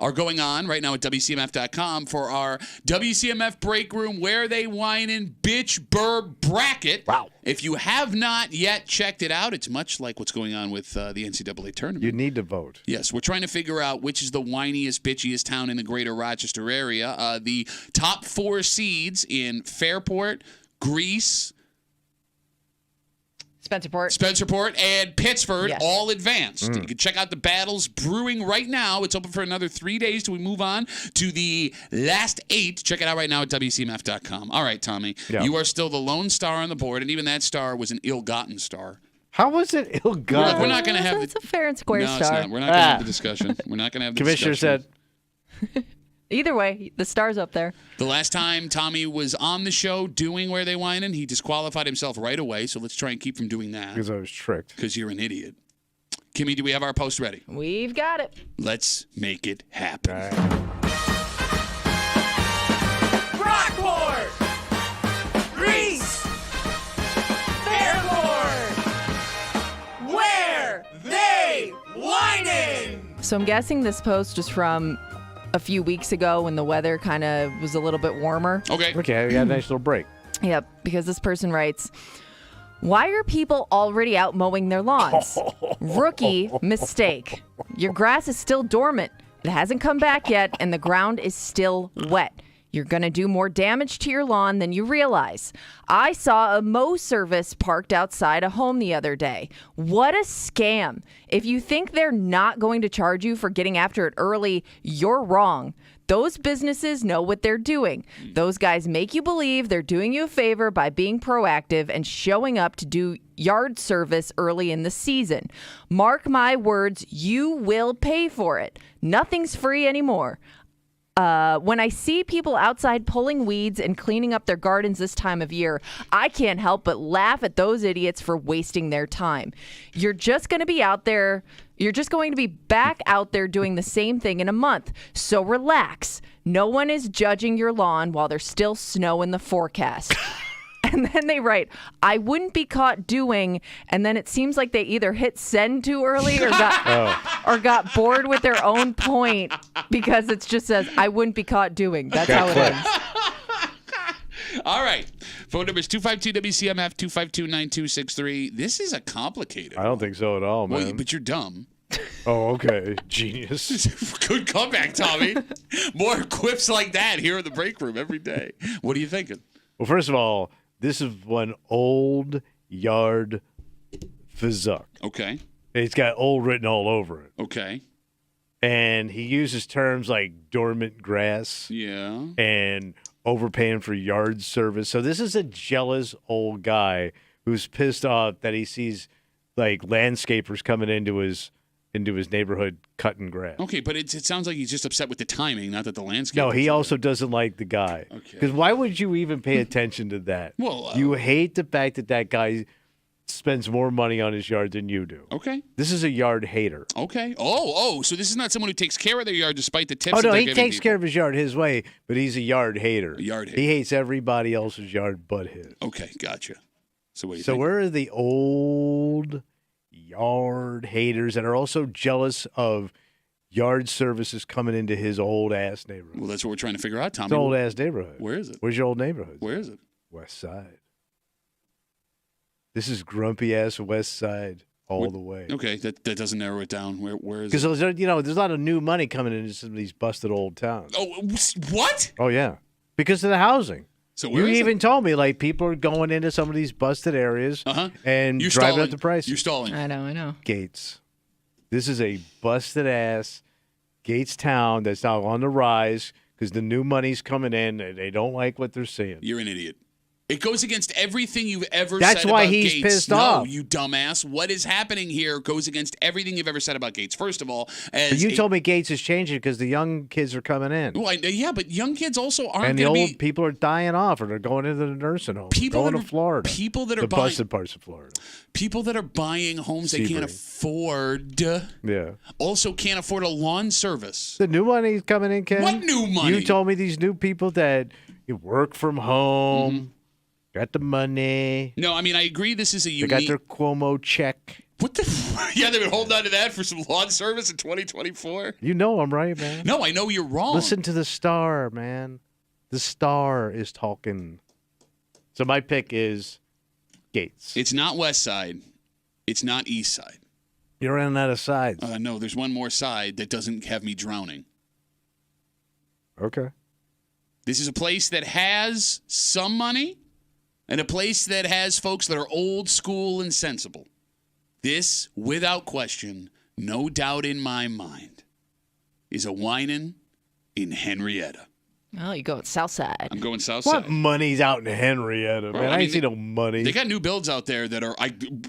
are going on right now at WCMF.com for our WCMF break room Where They Whine in Bitch Burb bracket. Wow. If you have not yet checked it out, it's much like what's going on with the NCAA tournament. You need to vote. Yes, we're trying to figure out which is the whiniest, bitchiest town in the greater Rochester area. The top 4 seeds in Fairport, Greece, Spencerport, and Pittsford all advanced. You can check out the battles brewing right now. It's open for another 3 days till we move on to the last 8. Check it out right now at WCMF.com. All right, Tommy, you are still the lone star on the board, and even that star was an ill-gotten star. How was it ill-gotten? We're not going to have It's a fair and square no, star. it's not. We're not going to have the discussion. We're not going to have the Commissioner discussion. said... Either way, the star's up there. The last time Tommy was on the show doing Where They Whinin', he disqualified himself right away, so let's try and keep from doing that. Because I was tricked. Because you're an idiot. Kimmy, do we have our post ready? We've got it. Let's make it happen. All right. Rockport! Greece! Fairport! Where They Whining! So I'm guessing this post was from a few weeks ago when the weather kind of was a little bit warmer. Okay, we got a nice little break. Yep, because this person writes, why are people already out mowing their lawns? Rookie mistake. Your grass is still dormant. It hasn't come back yet, and the ground is still wet. You're going to do more damage to your lawn than you realize. I saw a mow service parked outside a home the other day. What a scam. If you think they're not going to charge you for getting after it early, you're wrong. Those businesses know what they're doing. Those guys make you believe they're doing you a favor by being proactive and showing up to do yard service early in the season. Mark my words, you will pay for it. Nothing's free anymore. When I see people outside pulling weeds and cleaning up their gardens this time of year, I can't help but laugh at those idiots for wasting their time. You're just going to be out there. You're just going to be back out there doing the same thing in a month. So relax. No one is judging your lawn while there's still snow in the forecast. And then they write, I wouldn't be caught doing, and then it seems like they either hit send too early or got bored with their own point because it just says, I wouldn't be caught doing. That's how it ends. All right. Phone number is 252-WCMF, 252-9263. This is a complicated I don't think so at all, man. Well, but you're dumb. Oh, okay. Genius. Good comeback, Tommy. More quips like that here in the break room every day. What are you thinking? Well, first of all, this is one old yard fizzuck. Okay. It's got old written all over it. Okay. And he uses terms like dormant grass. Yeah. And overpaying for yard service. So this is a jealous old guy who's pissed off that he sees like landscapers coming into his neighborhood cutting grass. Okay, but it sounds like he's just upset with the timing, not that the landscape. No, he also doesn't like the guy. Okay. Because why would you even pay attention to that? Well, you hate the fact that guy spends more money on his yard than you do. Okay. This is a yard hater. Okay. Oh, so this is not someone who takes care of their yard despite the tips. Oh, no, that he they're takes giving care of his yard his way, but he's a yard hater. A yard hater. He hates everybody else's yard but his. Okay, gotcha. So what do you So think? where are the old yard haters that are also jealous of yard services coming into his old-ass neighborhood? Well, that's what we're trying to figure out, Tommy. It's an old-ass neighborhood. Where is it? Where's your old neighborhood? Where is it? West Side. This is grumpy-ass West Side all the way. Okay, that doesn't narrow it down. Where is it? Because there's a lot of new money coming into some of these busted old towns. Oh, what? Oh, yeah. Because of the housing. So where you is even told me, like, people are going into some of these busted areas and You're driving stalling. up the price. You're stalling. I know. Gates. This is a busted-ass Gates town that's now on the rise because the new money's coming in and they don't like what they're seeing. You're an idiot. It goes against everything you've ever That's said why about he's Gates. pissed no, off. you dumbass. What is happening here goes against everything you've ever said about Gates. First of all, But you told me Gates is changing because the young kids are coming in. Well, yeah, but young kids also aren't And the going to old be. people are dying off, or they're going into the nursing home. Going to Florida. People that are the buying busted parts of Florida. People that are buying homes they can't afford. Yeah. Also can't afford a lawn service. The new money's coming in, Ken. What new money? You told me these new people that you work from home, got the money. No, I mean I agree. This is a They unique. got their Cuomo check. What the? Yeah, they've been holding on to that for some lawn service in 2024. You know I'm right, man. No, I know you're wrong. Listen to the star, man. The star is talking. So my pick is Gates. It's not West Side. It's not East Side. You're running out of sides. No, there's one more side that doesn't have me drowning. Okay. This is a place that has some money and a place that has folks that are old school and sensible. This, without question, no doubt in my mind, is a whining in Henrietta. Oh, you go with Southside. I'm going South What Side. money's out in Henrietta, man? I mean, ain't see no money. They got new builds out there that are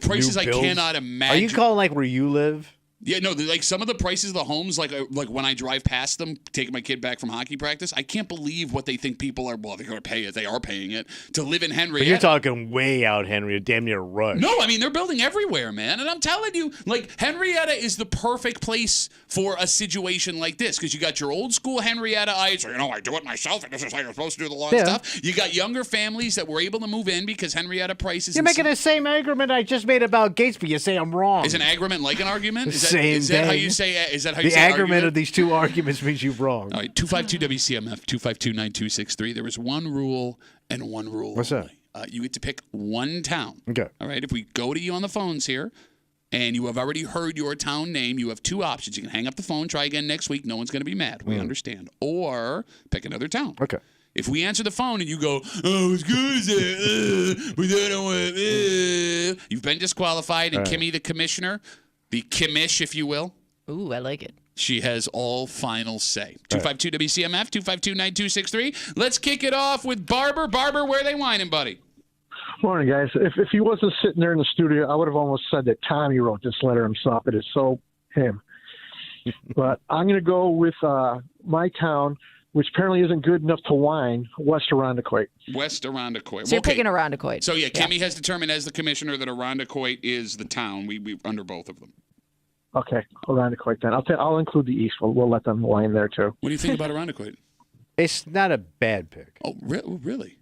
prices New I builds? cannot imagine. Are you calling like where you live? Yeah, no, like some of the prices of the homes, like when I drive past them, taking my kid back from hockey practice, I can't believe what they think people are. Well, they're going to pay it. They are paying it to live in But Henrietta. you're talking way out Henrietta, damn near Rush. No, I mean they're building everywhere, man. And I'm telling you, like Henrietta is the perfect place for a situation like this because you got your old school Henrietta-ites, or I do it myself, and this is how you're supposed to do the lawn stuff. You got younger families that were able to move in because Henrietta prices. You're making the same argument I just made about Gates, but you say I'm wrong. Is an agreement like an argument? Is Same that how thing. you say? Is that how you the say agreement argument? of these two arguments means you're wrong. All right, 252 WCMF 252-9263. There is one rule and one rule. What's only. You get to pick one town. Okay. All right. If we go to you on the phones here, and you have already heard your town name, you have two options. You can hang up the phone, try again next week. No one's going to be mad. We understand. Or pick another town. Okay. If we answer the phone and you go, oh, it's good as it, but I don't want you've been disqualified, and All right. Kimmy, the commissioner, the commish, if you will. Ooh, I like it. She has all final say. 252 WCMF 252-9263. Let's kick it off with Barber. Barber, where are they whining, buddy? Morning, guys. If he wasn't sitting there in the studio, I would have almost said that Tommy wrote this letter himself. It is so him. But I'm going to go with my town, which apparently isn't good enough to whine, West Arundecoit. West Arundecoit. So you're picking Arundecoit. So, yeah, Kimmy has determined as the commissioner that Arundecoit is the town. We under both of them. Okay, Arundecoit then. I'll include the East. We'll let them whine there, too. What do you think about Arundecoit? It's not a bad pick. Oh, really?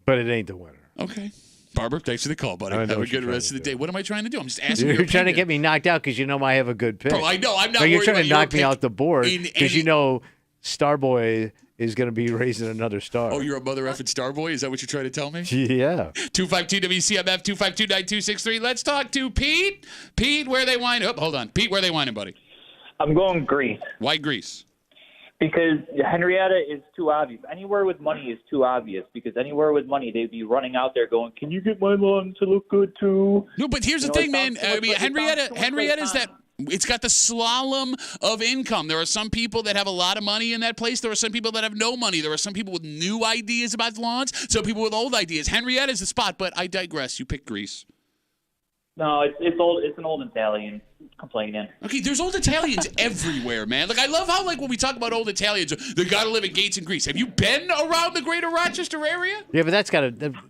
But it ain't the winner. Okay. Barber, thanks for the call, buddy. I know Have a what you're good trying rest to of the do. day. What am I trying to do? I'm just asking You're your trying to opinion. get me knocked out because you know I have a good pick. Bro, I know. I'm not But you're worried trying about to your knock me pick out the board in because any- you know Starboy is going to be raising another star. Oh, you're a mother effing Starboy? Is that what you're trying to tell me? Yeah. 252 WCMF 252-9263. Let's talk to Pete. Pete, where they whining? Oh, hold on. Pete, where they whining, buddy? I'm going Greece. Why Greece? Because Henrietta is too obvious. Anywhere with money is too obvious. Because anywhere with money, they'd be running out there going, "Can you get my lawn to look good too?" No, but here's the thing, man. I mean, Henrietta's that. It's got the slalom of income. There are some people that have a lot of money in that place. There are some people that have no money. There are some people with new ideas about lawns. Some people with old ideas. Henrietta's the spot, but I digress. You pick Greece. No, it's old. It's an old Italian complaining. Okay, there's old Italians everywhere, man. Like I love how when we talk about old Italians, they got to live in Gates and Greece. Have you been around the greater Rochester area? Yeah, but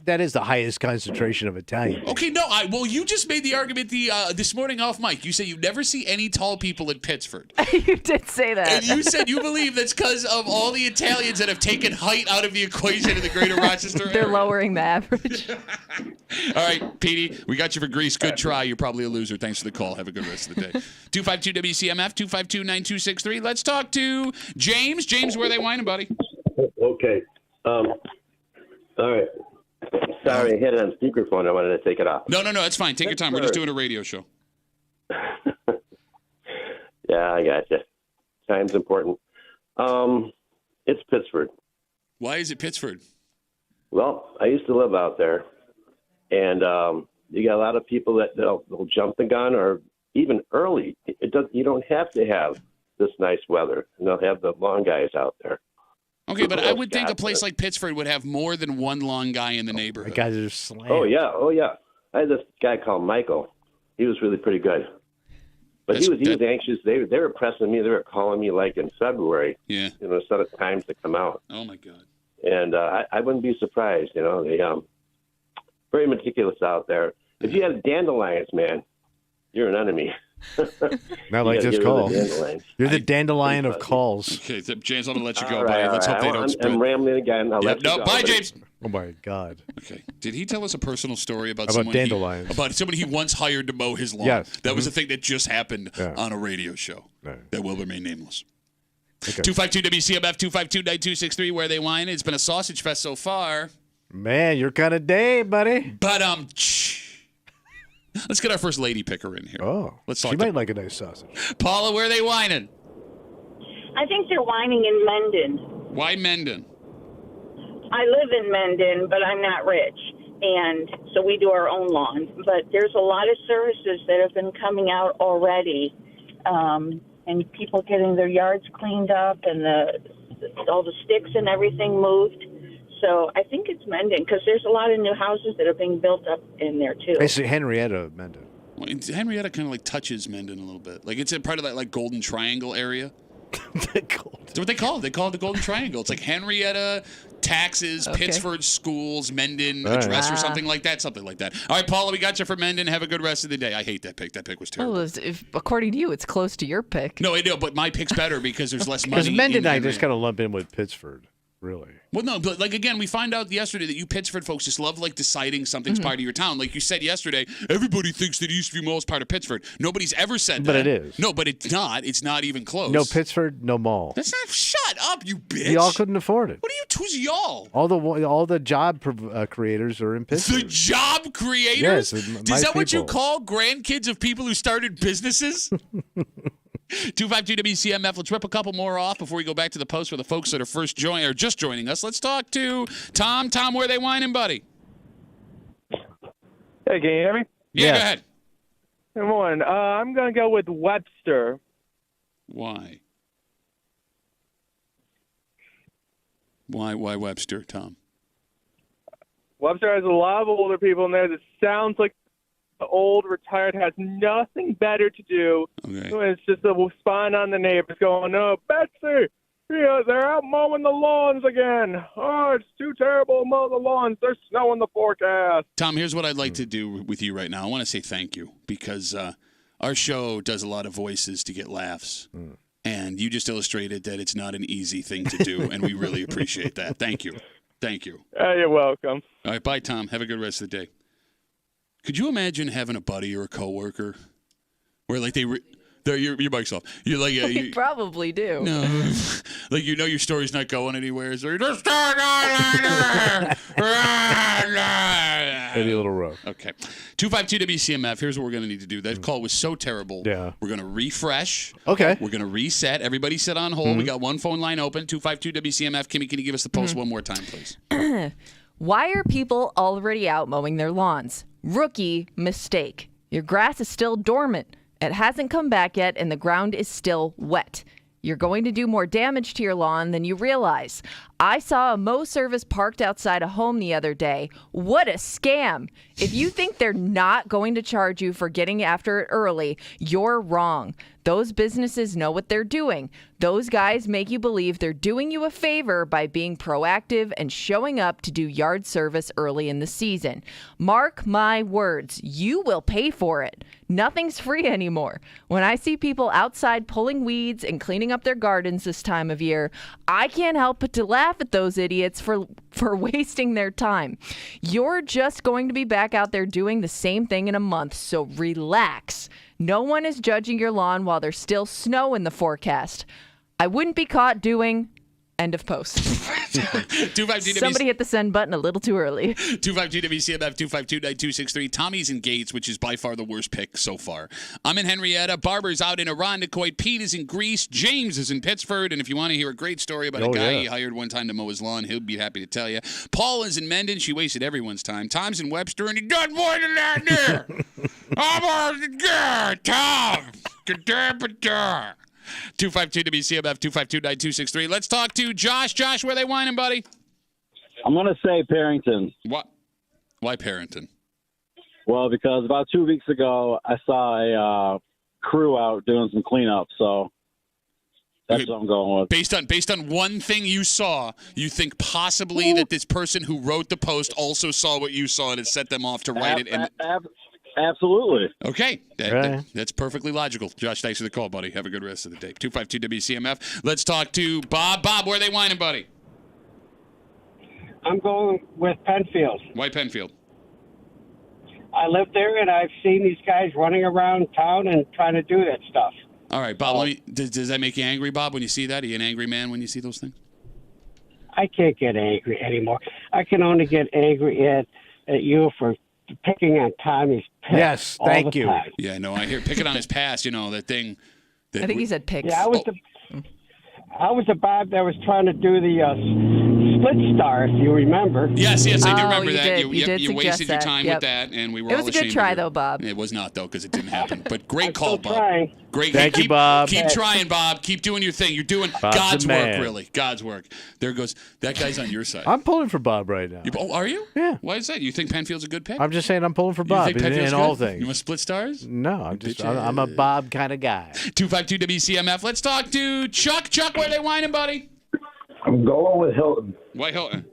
that is the highest concentration of Italian. Okay, no. Well, you just made the argument this morning off mic. You say you never see any tall people in Pittsford. You did say that. And you said you believe that's because of all the Italians that have taken height out of the equation in the greater Rochester area. They're lowering the average. All right, Petey, we got you for Greece. Good try. You're probably a loser. Thanks for the call. Have a good rest of the day. 252 WCMF 252-9263. Let's talk to James. James, where are they whining, buddy? Okay. All right. Sorry, I had it on speakerphone. I wanted to take it off. No, it's fine. Take your time. We're just doing a radio show. Yeah, I got you. Time's important. It's Pittsburgh. Why is it Pittsburgh? Well, I used to live out there, and you got a lot of people that they'll jump the gun, or even early. You don't have to have this nice weather, and they'll have the lawn guys out there. Okay, but I would think a place like Pittsford would have more than one lawn guy in the neighborhood. Guys are slammed. Oh yeah. I had this guy called Michael. He was really pretty good. But he was anxious. They were pressing me. They were calling me like in February. Yeah. Set of times to come out. Oh my God. And I wouldn't be surprised. They very meticulous out there. If you have dandelions, man, you're an enemy. Not like this call. You're the dandelion of calls. Okay, James, I'm gonna let you go, All buddy. right, Let's hope they all don't right. spread. I'm rambling again. I'll let you go, Bye, buddy. James. Oh my God. Okay. Did he tell us a personal story about dandelions? About somebody he once hired to mow his lawn? Yes. That was a thing that just happened on a radio show that will remain nameless. Okay. 252 WCMF 252-9263. Where they whine. It's been a sausage fest so far. Man, your kind of day, buddy. But let's get our first lady picker in here. Oh, let's talk. She might like a nice sausage. Paula, where are they whining? I think they're whining in Mendon. Why Mendon? I live in Mendon, but I'm not rich, and so we do our own lawn. But there's a lot of services that have been coming out already, and people getting their yards cleaned up and all the sticks and everything moved. So I think it's Mendon because there's a lot of new houses that are being built up in there too. I see Henrietta, Mendon. Well, Henrietta kind of like touches Mendon a little bit. Like it's a part of that like Golden Triangle area. That's what they call it. They call it the Golden Triangle. It's like Henrietta, taxes, Pittsford schools, Mendon, address or something like that. Something like that. All right, Paula, we got you for Mendon. Have a good rest of the day. I hate that pick. That pick was terrible. Well, according to you, it's close to your pick. No, I know, but my pick's better because there's less money. Because Mendon I just kind of lump in with Pittsford, really. Well, no, but like again, we find out yesterday that you Pittsford folks just love like deciding something's part of your town. Like you said yesterday, everybody thinks that Eastview Mall is part of Pittsford. Nobody's ever said that. But it is. No, but it's not. It's not even close. No Pittsford, no mall. That's not. Shut up, you bitch. Y'all couldn't afford it. What are you? Who's y'all? All the job creators are in Pittsburgh. The job creators? Yes, Is that what you call grandkids of people who started businesses? 252 WCMF. Let's rip a couple more off before we go back to the post for the folks that are just joining us. Let's talk to Tom. Tom, where are they whining, buddy? Hey, can you hear me? Yeah, go ahead. Good morning. I'm going to go with Webster. Why? Why Webster, Tom? Webster has a lot of older people in there that sounds like the old retired has nothing better to do. Okay. It's just a spying on the neighbors going, oh, Betsy, they're out mowing the lawns again. Oh, it's too terrible to mow the lawns. There's snow in the forecast. Tom, here's what I'd like to do with you right now. I want to say thank you because our show does a lot of voices to get laughs. And you just illustrated that it's not an easy thing to do, and we really appreciate that. Thank you. Thank you. You're welcome. All right, bye, Tom. Have a good rest of the day. Could you imagine having a buddy or a coworker where, like, your mic's off. You're like, We probably do. No, like your story's not going anywhere. So you're just Maybe a little rough. Okay. 252 WCMF. Here's what we're going to need to do. That call was so terrible. Yeah. We're going to refresh. Okay. We're going to reset. Everybody sit on hold. We got one phone line open. 252 WCMF. Kimmy, can you give us the post one more time, please? Why are people already out mowing their lawns? Rookie mistake. Your grass is still dormant. It hasn't come back yet, and the ground is still wet. You're going to do more damage to your lawn than you realize. I saw a mow service parked outside a home the other day. What a scam. If you think they're not going to charge you for getting after it early, you're wrong. Those businesses know what they're doing. Those guys make you believe they're doing you a favor by being proactive and showing up to do yard service early in the season. Mark my words, you will pay for it. Nothing's free anymore. When I see people outside pulling weeds and cleaning up their gardens this time of year, I can't help but to laugh at those idiots for wasting their time. You're just going to be back out there doing the same thing in a month, so relax. No one is judging your lawn while there's still snow in the forecast. I wouldn't be caught doing... End of post. Somebody hit the send button a little too early. 252 WCMF 252-9263. Tommy's in Gates, which is by far the worst pick so far. I'm in Henrietta. Barbara's out in Irondequoit. Pete is in Greece. James is in Pittsford. And if you want to hear a great story about a guy he hired one time to mow his lawn, he'll be happy to tell you. Paul is in Mendon. She wasted everyone's time. Tom's in Webster, and he does more than that there. I'm on the Tom. 252-WCMF, 252-9263. Let's talk to Josh. Josh, where they whining, buddy? I'm going to say Parrington. What? Why Parrington? Well, because about 2 weeks ago, I saw a crew out doing some cleanup, so that's what I'm going with. Based on one thing you saw, you think possibly that this person who wrote the post also saw what you saw and it set them off to write it. And absolutely. Okay. That's perfectly logical. Josh, thanks for the call, buddy. Have a good rest of the day. 252-WCMF. Let's talk to Bob. Bob, where are they whining, buddy? I'm going with Penfield. Why Penfield? I live there, and I've seen these guys running around town and trying to do that stuff. All right, Bob, does that make you angry, Bob, when you see that? Are you an angry man when you see those things? I can't get angry anymore. I can only get angry at you for picking on Tommy's past. Yes, thank you. Time. Yeah, no, I hear picking on his past, that thing. I think he said pics. Yeah, I was the Bob that was trying to do the split star, if you remember. Yes, I do remember that. You wasted your that. time with that, and we were all It was a ashamed good try, of you. though, Bob. It was not, though, because it didn't happen. But great call, Bob. Trying. Great. Thank you, Bob. Keep trying, Bob. Keep doing your thing. You're doing Bob's God's a work, man. really. God's work. There goes that guy's on your side. I'm pulling for Bob right now. Are you? Yeah. Why is that? You think Penfield's a good pick? I'm just saying I'm pulling for You Bob think Penfield's in all good? things. You want split stars? No, I'm a Bob kind of guy. 252-WCMF. Let's talk to Chuck. Chuck, where they whining, buddy? I'm going with Hilton. Why Hilton?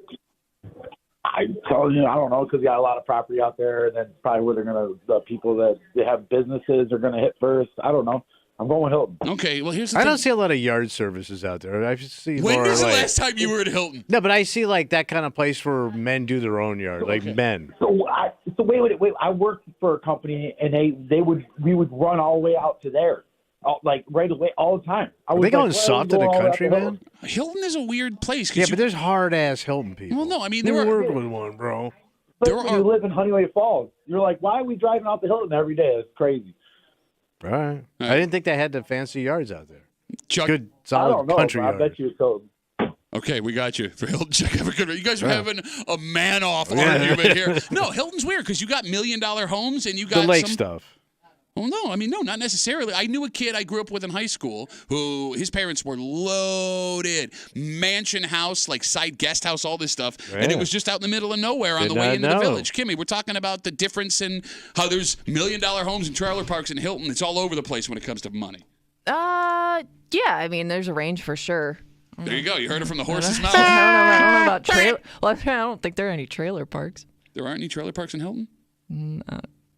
I tell you, I don't know, because you got a lot of property out there, and then probably where the people that they have businesses are going to hit first. I don't know. I'm going with Hilton. Okay, well, here's the I thing. don't see a lot of yard services out there. I see When more was the like, last time you were at Hilton? No, but I see like that kind of place where men do their own yard, like men. So wait. I worked for a company, and we would run all the way out to there, like right away, all the time. Are they going soft in the country, man? Hilton is a weird place. Yeah, but there's hard ass Hilton people. Well, no, I mean Never there are. worked with one, bro. But when you live in Honeyway Falls, you're like, why are we driving out to Hilton every day? It's crazy. Right. I didn't think they had the fancy yards out there. Chuck, good I solid don't know, country but I yard. bet you it's Hilton. Okay, we got you for Hilton. Chuck, have a good. You guys are Yeah. having a man-off Yeah. argument here. No, Hilton's weird because you got $1 million homes and you got The lake some stuff. Well, no, I mean, no, not necessarily. I knew a kid I grew up with in high school who his parents were loaded. Mansion house, like side guest house, all this stuff. And it Yeah. was just out in the middle of nowhere on Did the way not into the know. village. Kimmy, we're talking about the difference in how there's $1 million homes and trailer parks in Hilton. It's all over the place when it comes to money. Yeah, I mean, there's a range for sure. There you go. You heard it from the horse's mouth. I don't know about trailer. Well, I don't think there are any trailer parks. There aren't any trailer parks in Hilton?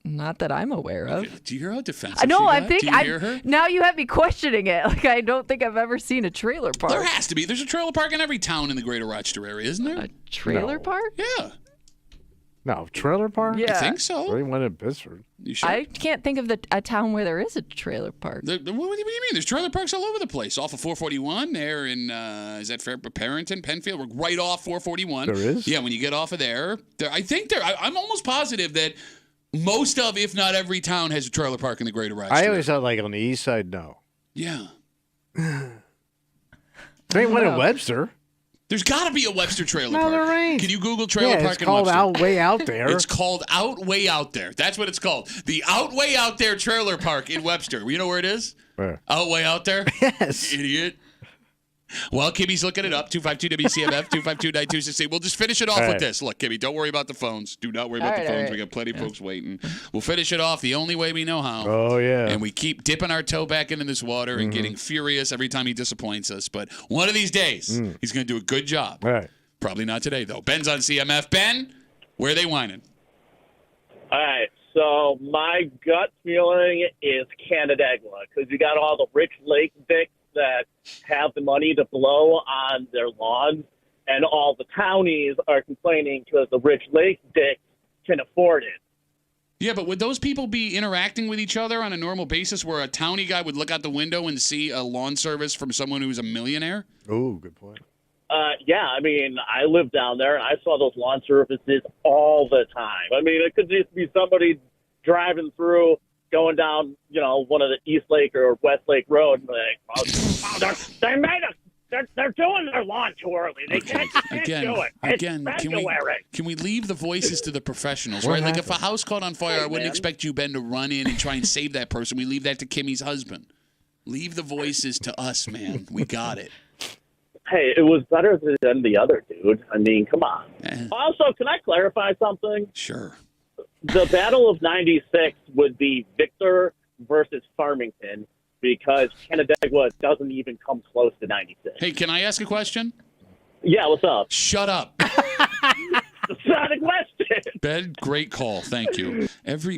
Not that I'm aware of. Do you hear how defensive I know. she I'm got? thinking. Do you hear her? Now you have me questioning it. Like I don't think I've ever seen a trailer park. There has to be. There's a trailer park in every town in the greater Rochester area, isn't there? A trailer park? Yeah. No, trailer park? Yeah. I think so. Really went in Pittsburgh. You sure? I can't think of a town where there is a trailer park. What do you mean? There's trailer parks all over the place. Off of 441 there in, is that fair? Parrington, Penfield? We're right off 441. There is? Yeah, when you get off of there. I'm almost positive that most of, if not every town has a trailer park in the greater Rochester. I always thought like on the east side, no. Yeah. There ain't one in Webster. There's got to be a Webster trailer No, park. there ain't. Can you Google trailer Yeah, park it's in called Webster? Out Way Out There. It's called Out Way Out There. That's what it's called. The Out Way Out There trailer park in Webster. You know where it is? Where? Out Way Out There? Yes. Idiot. Well, Kimmy's looking it up. 252-WCMF, 252-9268. We'll just finish it off All with right. this. Look, Kimmy, don't worry about the phones. Do not worry about the phones. We got plenty of folks waiting. We'll finish it off the only way we know how. Oh, yeah. And we keep dipping our toe back into this water and getting furious every time he disappoints us. But one of these days, he's going to do a good job. All right. Probably not today, though. Ben's on CMF. Ben, where are they whining? All right, so my gut feeling is Canandaigua because you got all the rich lake dicks that have the money to blow on their lawns, and all the townies are complaining because the rich lake dicks can afford it. Yeah, but would those people be interacting with each other on a normal basis where a townie guy would look out the window and see a lawn service from someone who's a millionaire? Oh, good point. Yeah, I mean, I live down there, and I saw those lawn services all the time. I mean, it could just be somebody driving through, going down, one of the East Lake or West Lake Road, and they're doing their lawn too early. They can't do it. It's February. Can we leave the voices to the professionals, right? Like if a house caught on fire, I wouldn't expect you, Ben, to run in and try and save that person. We leave that to Kimmy's husband. Leave the voices to us, man. We got it. Hey, it was better than the other dude. I mean, come on. Eh. Also, can I clarify something? Sure. The Battle of 96 would be Victor versus Farmington because Canandaigua doesn't even come close to 96. Hey, can I ask a question? Yeah, what's up? Shut up. It's not a question. Ben, great call. Thank you.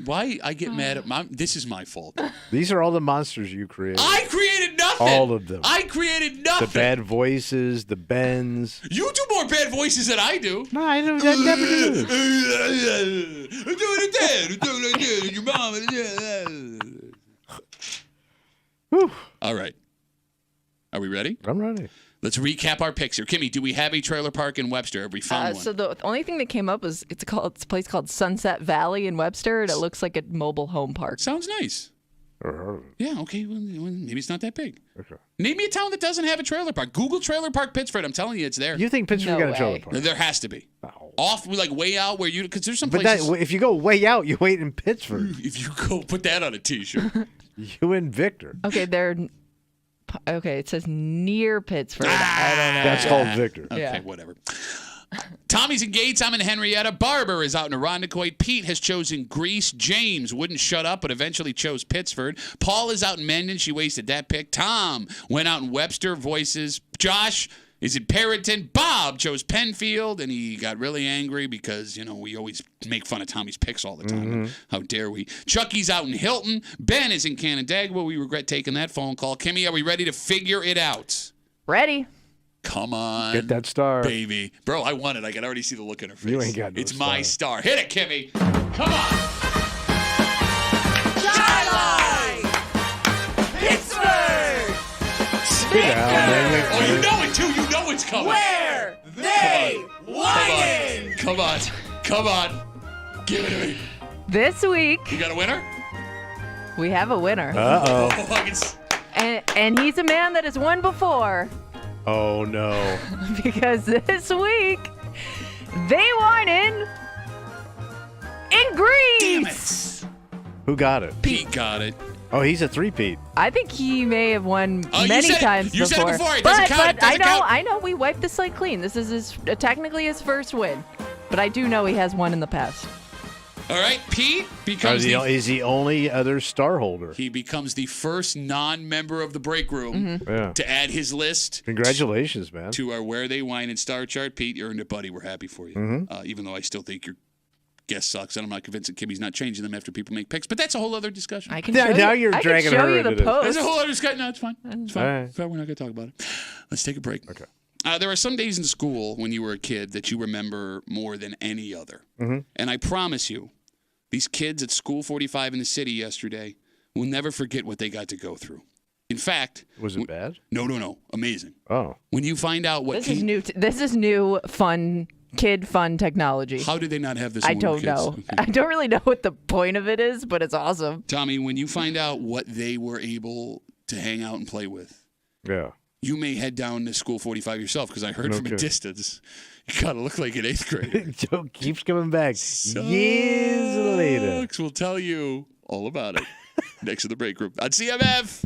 Why I get mad at this is my fault. These are all the monsters you created. I created nothing. All of them. I created nothing. The bad voices, the bends. You do more bad voices than I do. No, I never do. I'm doing it there. I'm doing it there. Your mom. All right. Are we ready? I'm ready. Let's recap our picks here. Kimmy, do we have a trailer park in Webster? Have we found one? So the only thing that came up was it's a place called Sunset Valley in Webster, and it looks like a mobile home park. Sounds nice. Yeah, okay. Well, maybe it's not that big. Okay. Name me a town that doesn't have a trailer park. Google Trailer Park Pittsford. I'm telling you, it's there. You think Pittsburgh got a trailer park? There has to be. Off, like way out where you, because there's some But places. if you go way out, you wait in Pittsburgh. If you go, put that on a T-shirt. You and Victor. Okay, it says near Pittsburgh. I don't know. That's called Victor. Okay, whatever. Tommy's in Gates. I'm in Henrietta. Barber is out in Irondequoit. Pete has chosen Greece. James wouldn't shut up, but eventually chose Pittsford. Paul is out in Mendon. She wasted that pick. Tom went out in Webster. Voices. Josh is in Perryton. Bob chose Penfield, and he got really angry because, we always make fun of Tommy's picks all the time. How dare we? Chucky's out in Hilton. Ben is in Canandaigua. We regret taking that phone call. Kimmy, are we ready to figure it out? Ready. Come on. Get that star. Baby. Bro, I won it. I can already see the look in her face. You ain't got no It's my star. Hit it, Kimmy. Come on. Skyline! Pittsburgh! Oh, you know it, too. You know it's coming. Where they whining! Come on. Give it to me. This week, You got a winner? we have a winner. Uh-oh. And he's a man that has won before. Oh, no. Because this week, they won in Greece. Who got it? Pete got it. Oh, he's a three-peat. I think he may have won Oh, you many said it. times You before. said it before. It doesn't count. It doesn't count. I know. We wiped the slate clean. This is technically his first win, but I do know he has won in the past. All right, Pete becomes He's the only other star holder. He becomes the first non-member of the break room Yeah. to add his list. Congratulations, man. To our Where They Whine and Star Chart. Pete, you earned it, buddy. We're happy for you. Even though I still think your guess sucks, and I'm not convinced that Kimmy's not changing them after people make picks. But that's a whole other discussion. I can Now- show you. now you're I dragging can show her you the into this. post. There's a whole other discussion. No, it's fine. It's fine. All right. It's fine. We're not going to talk about it. Let's take a break. Okay. There are some days in school when you were a kid that you remember more than any other. And I promise you, these kids at School 45 in the city yesterday will never forget what they got to go through. In fact... Was it bad? No. Amazing. Oh. When you find out what... This is new. This is new, fun technology. How did they not have this I when we were don't kids? know. Okay. I don't really know what the point of it is, but it's awesome. Tommy, when you find out what they were able to hang out and play with, Yeah. you may head down to School 45 yourself, because I heard from a Okay. distance, you gotta look like an 8th grader. Joe keeps coming back years later. We'll tell you all about it next to the break room on CMF.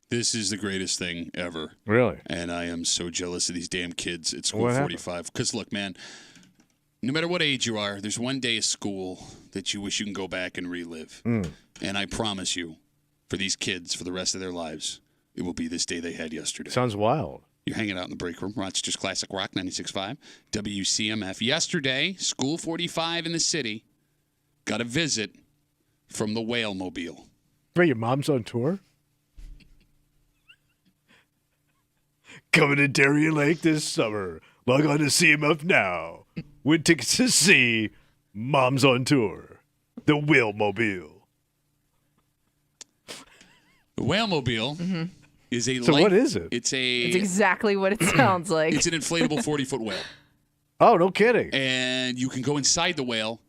This is the greatest thing ever. Really? And I am so jealous of these damn kids at School What 45. Because, look, man, no matter what age you are, there's one day of school that you wish you can go back and relive. And I promise you, for these kids, for the rest of their lives, it will be this day they had yesterday. Sounds wild. You're hanging out in the break room. Rochester's Classic Rock 96.5, WCMF. Yesterday, School 45 in the city got a visit from the Whale Mobile. Wait, your mom's on tour? Coming to Darien Lake this summer. Log on to CMF now. Win tickets to see Mom's on Tour. The Whale Mobile. The Whale Mobile is a So what is it? It's It's exactly what it sounds like. It's an inflatable 40-foot whale. Oh, no kidding. And you can go inside the whale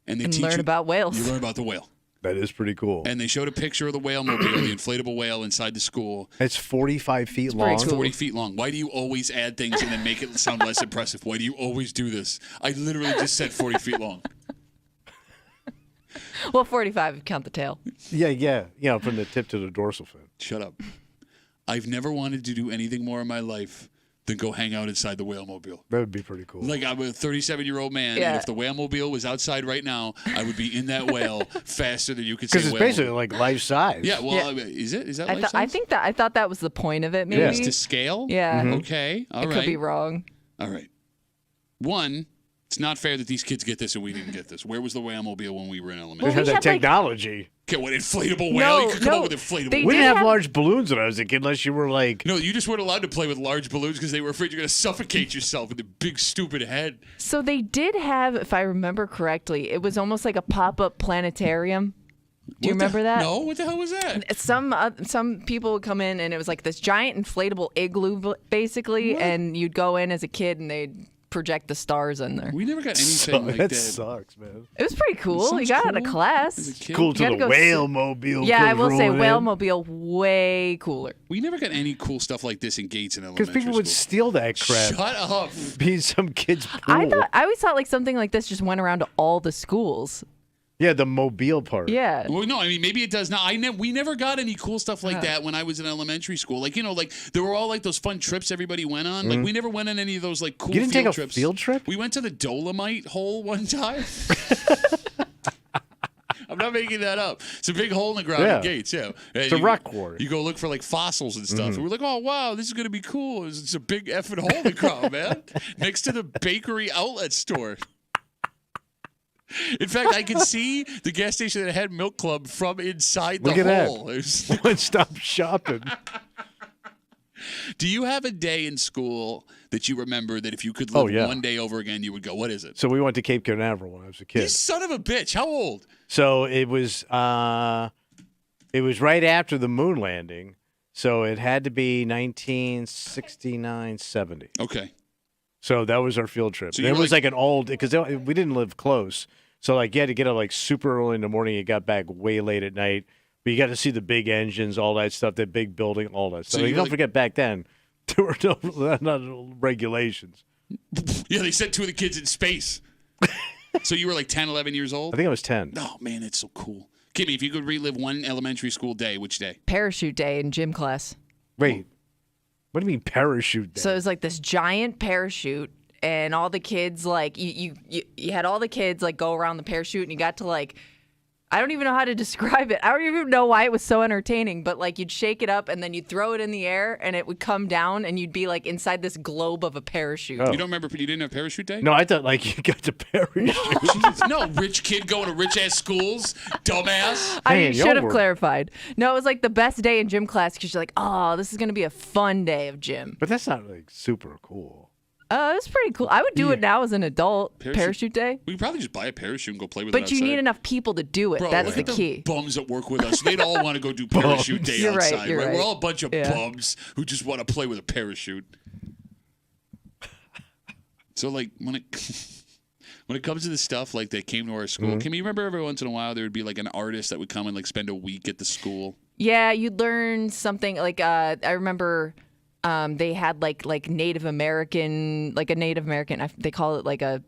and they And teach learn you about whales. You learn about the whale. That is pretty cool. And they showed a picture of the Whale Mobile, the inflatable whale inside the school. It's 45 feet long. It's 40 feet long. Why do you always add things and then make it sound less impressive? Why do you always do this? I literally just said 40 feet long. Well, 45 if you count the tail. Yeah. You know, from the tip to the dorsal fin. Shut up. I've never wanted to do anything more in my life than go hang out inside the Whale Mobile. That would be pretty cool. Like, I'm a 37-year-old man, Yeah. and if the Whale Mobile was outside right now, I would be in that whale faster than you could say Because it's whale basically mobile. like life size. Yeah, well, Yeah. I mean, is it? Is that I, life I size? think that I thought that was the point of it. Maybe It's to scale? Yeah. Okay, all I right. could be wrong. All right. One, it's not fair that these kids get this and we didn't get this. Where was the Whale Mobile when we were in They elementary? had that technology. Okay, what, inflatable whale? You could come up with inflatable We didn't have large balloons when I was a kid unless you were like... No, you just weren't allowed to play with large balloons because they were afraid you're going to suffocate yourself with a big, stupid head. So they did have, if I remember correctly, it was almost like a pop-up planetarium. Do you remember that? No, what the hell was that? Some people would come in and it was like this giant inflatable igloo, basically, and you'd go in as a kid and they'd project the stars in there. We never got anything like that. That sucks, man. It was pretty cool. You got out of class. Cool You to gotta the go Whale see- Mobile. Yeah, I comes will say rolling Whale in. Mobile way cooler. We never got any cool stuff like this in Gates in elementary Because people would school. steal that crap. Shut up. Be in some kid's pool. I always thought like something like this just went around to all the schools. Yeah, the mobile part. Yeah. Well, no, I mean, maybe it does now. We never got any cool stuff like that when I was in elementary school. Like, you know, like there were all like those fun trips everybody went on. Like, we never went on any of those like cool You didn't field take a trips. field trip? We went to the Dolomite hole one time. I'm not making that up. It's a big hole in the ground Yeah. at Gates, yeah. It's a rock quarry. You go look for like fossils and stuff. And we're like, oh, wow, this is going to be cool. It's a big effing hole in the ground, man. Next to the bakery outlet store. In fact, I can see the gas station that had Milk Club from inside the Look at hole. that. It was- One-stop shopping. Do you have a day in school that you remember that if you could live one day over again, you would go? What is it? So we went to Cape Canaveral when I was a You kid. son of a bitch. How old? So it was right after the moon landing. So it had to be 1969, 70. Okay. So that was our field trip. So And you it were was like an old, because we didn't live close. So like you had to get up like super early in the morning. You got back way late at night. But you got to see the big engines, all that stuff, that big building, all that stuff. you You were don't like- forget back then, there were no regulations. Yeah, they sent two of the kids in space. So you were like 10, 11 years old? I think I was 10. Oh, man, it's so cool. Kimmy, if you could relive one elementary school day, which day? Parachute day in gym class. Wait, what do you mean parachute day? So it was like this giant parachute, and all the kids like you had all the kids like go around the parachute, and you got to like. I don't even know how to describe it. I don't even know why it was so entertaining, but like you'd shake it up and then you'd throw it in the air and it would come down and you'd be like inside this globe of a parachute. Oh. You don't remember you didn't have parachute day? No, I thought like you got to parachute. No, rich kid going to rich ass schools, dumbass. I should have clarified. No, it was like the best day in gym class because you're like, oh, this is going to be a fun day of gym. But that's not like super cool. It was pretty cool. I would do it now as an adult. Parachute day. We could probably just buy a parachute and go play with it But outside. you need enough people to do it. Bro, That's look the at key. Bums that work with us. They'd all want to go do parachute day You're right, outside. you're We're right. all a bunch of Yeah. bums who just want to play with a parachute. So, like, when it comes to the stuff like that came to our school, Kim, you remember every once in a while there would be like an artist that would come and like spend a week at the school? Yeah, you'd learn something like I remember they had like Native American, they call it like a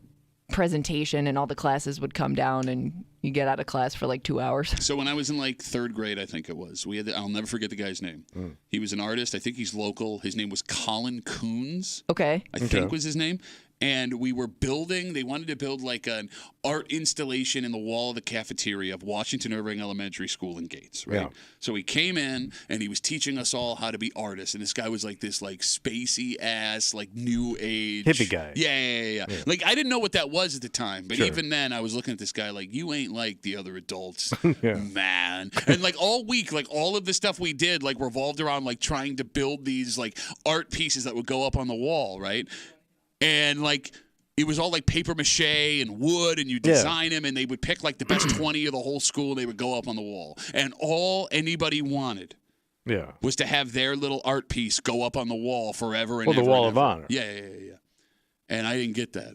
presentation, and all the classes would come down, and you get out of class for like 2 hours. So when I was in like 3rd grade, I think it was, I'll never forget the guy's name. He was an artist. I think he's local. His name was Colin Coons. Okay. I think was his name. And we were building, they wanted to build like an art installation in the wall of the cafeteria of Washington Irving Elementary School in Gates, right? Yeah. So he came in and he was teaching us all how to be artists. And this guy was like this like spacey ass, like new age. Hippie guy. Yeah. Like I didn't know what that was at the time. But Sure. even then I was looking at this guy like, you ain't like the other adults, Yeah. man. And like all week, like all of the stuff we did like revolved around like trying to build these like art pieces that would go up on the wall, right? And like it was all like paper mache and wood, and you design them, and they would pick like the best 20 of the whole school, and they would go up on the wall. And all anybody wanted was to have their little art piece go up on the wall forever and Well, ever. the Wall and of ever. Honor. Yeah. And I didn't get that.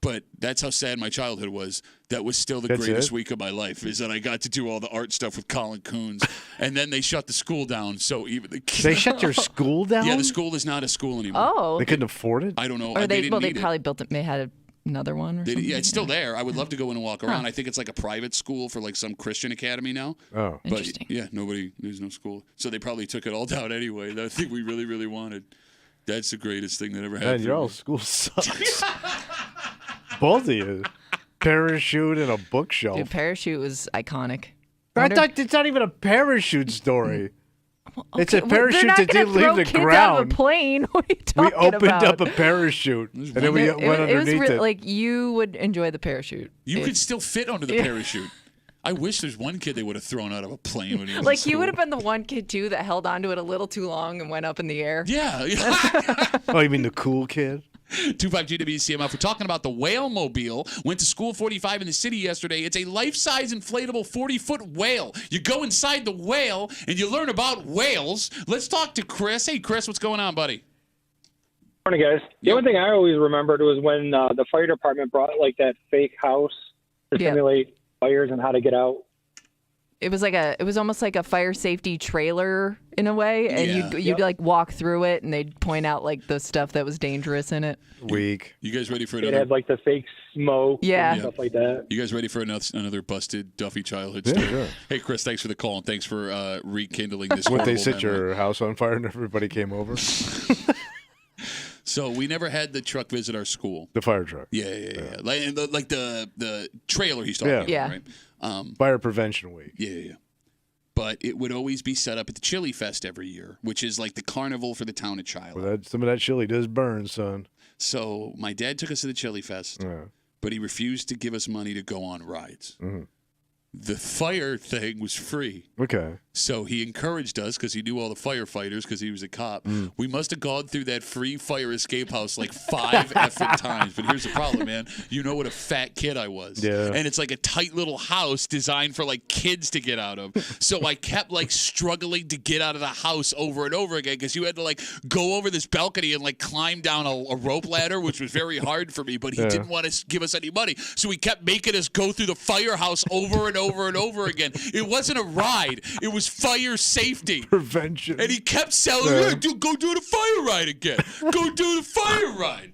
But that's how sad my childhood was. That was still the That's greatest it? week of my life, is that I got to do all the art stuff with Colin Coons. And then they shut the school down, so even the kids... They shut their school down? Yeah, the school is not a school anymore. Oh. They couldn't afford it? I don't know. Or they didn't need it. probably built it. They had another one or something. Yeah, it's still there. I would love to go in and walk around. I think it's like a private school for like some Christian academy now. Oh. But Interesting. yeah, there's no school. So they probably took it all down anyway. The thing we really, really wanted. That's the greatest thing that ever happened. Man, your old school sucks. Both of you. Parachute and a bookshelf. Dude, parachute was iconic. I thought it's not even a parachute story. It's a Well, parachute they're not that gonna didn't leave throw the kids out ground. of a plane. What are you We talking opened about? up a parachute, and then we went It was underneath really, it. like you would enjoy the parachute. You could still fit under the parachute. I wish there's one kid they would have thrown out of a plane when he was Like in you would school. have been the one kid too that held onto it a little too long and went up in the air. Yeah. Oh, you mean the cool kid? 25G WCMF. We're talking about the Whale Mobile. Went to School 45 in the city yesterday. It's a life-size inflatable 40-foot whale. You go inside the whale and you learn about whales. Let's talk to Chris. Hey, Chris, what's going on, buddy? Morning, guys. The only thing I always remembered was when the fire department brought like that fake house to simulate fires and how to get out. It was almost like a fire safety trailer in a way, and Yeah. you'd like walk through it, and they'd point out like the stuff that was dangerous in it. Weak. You guys ready for It another? had like the fake smoke Yeah. and stuff like that. You guys ready for another busted Duffy childhood Yeah, story? sure. Hey, Chris, thanks for the call, and thanks for rekindling this. When they horrible set memory. your house on fire and everybody came over? So we never had the truck visit our school. The fire truck. Yeah. Like the trailer he's talking about, Yeah. right? Fire prevention week. Yeah. But it would always be set up at the Chili Fest every year, which is like the carnival for the town of Shiloh. Well, some of that chili does burn, son. So my dad took us to the Chili Fest, but he refused to give us money to go on rides. Mm-hmm. The fire thing was free. Okay. So he encouraged us because he knew all the firefighters because he was a cop. We must have gone through that free fire escape house like 5 effing times. But here's the problem, man. You know what a fat kid I was. Yeah. And it's like a tight little house designed for like kids to get out of. So I kept like struggling to get out of the house over and over again because you had to like go over this balcony and like climb down a rope ladder, which was very hard for me. But he didn't want to give us any money. So he kept making us go through the firehouse over and over and over again. It wasn't a ride. It was fire safety. Prevention. And he kept selling, go do the fire ride again. Go do the fire ride.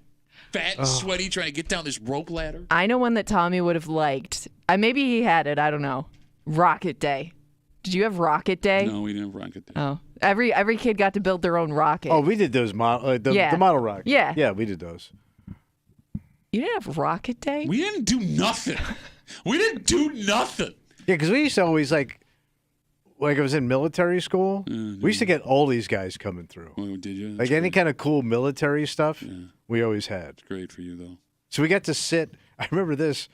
Fat and sweaty trying to get down this rope ladder. I know one that Tommy would have liked. Maybe he had it. I don't know. Rocket Day. Did you have Rocket Day? No, we didn't have Rocket Day. Oh, every kid got to build their own rocket. Oh, we did those the model rocket. Yeah. Yeah, we did those. You didn't have Rocket Day? We didn't do nothing. We didn't do nothing. Yeah, because we used to always like I was in military school. We used to get all these guys coming through. Oh, did you? Like any kind of cool military stuff, we always had. It's great for you though. So we got to sit. I remember this.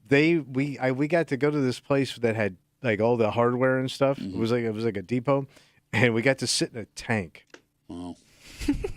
We got to go to this place that had like all the hardware and stuff. It was like a depot, and we got to sit in a tank. Wow.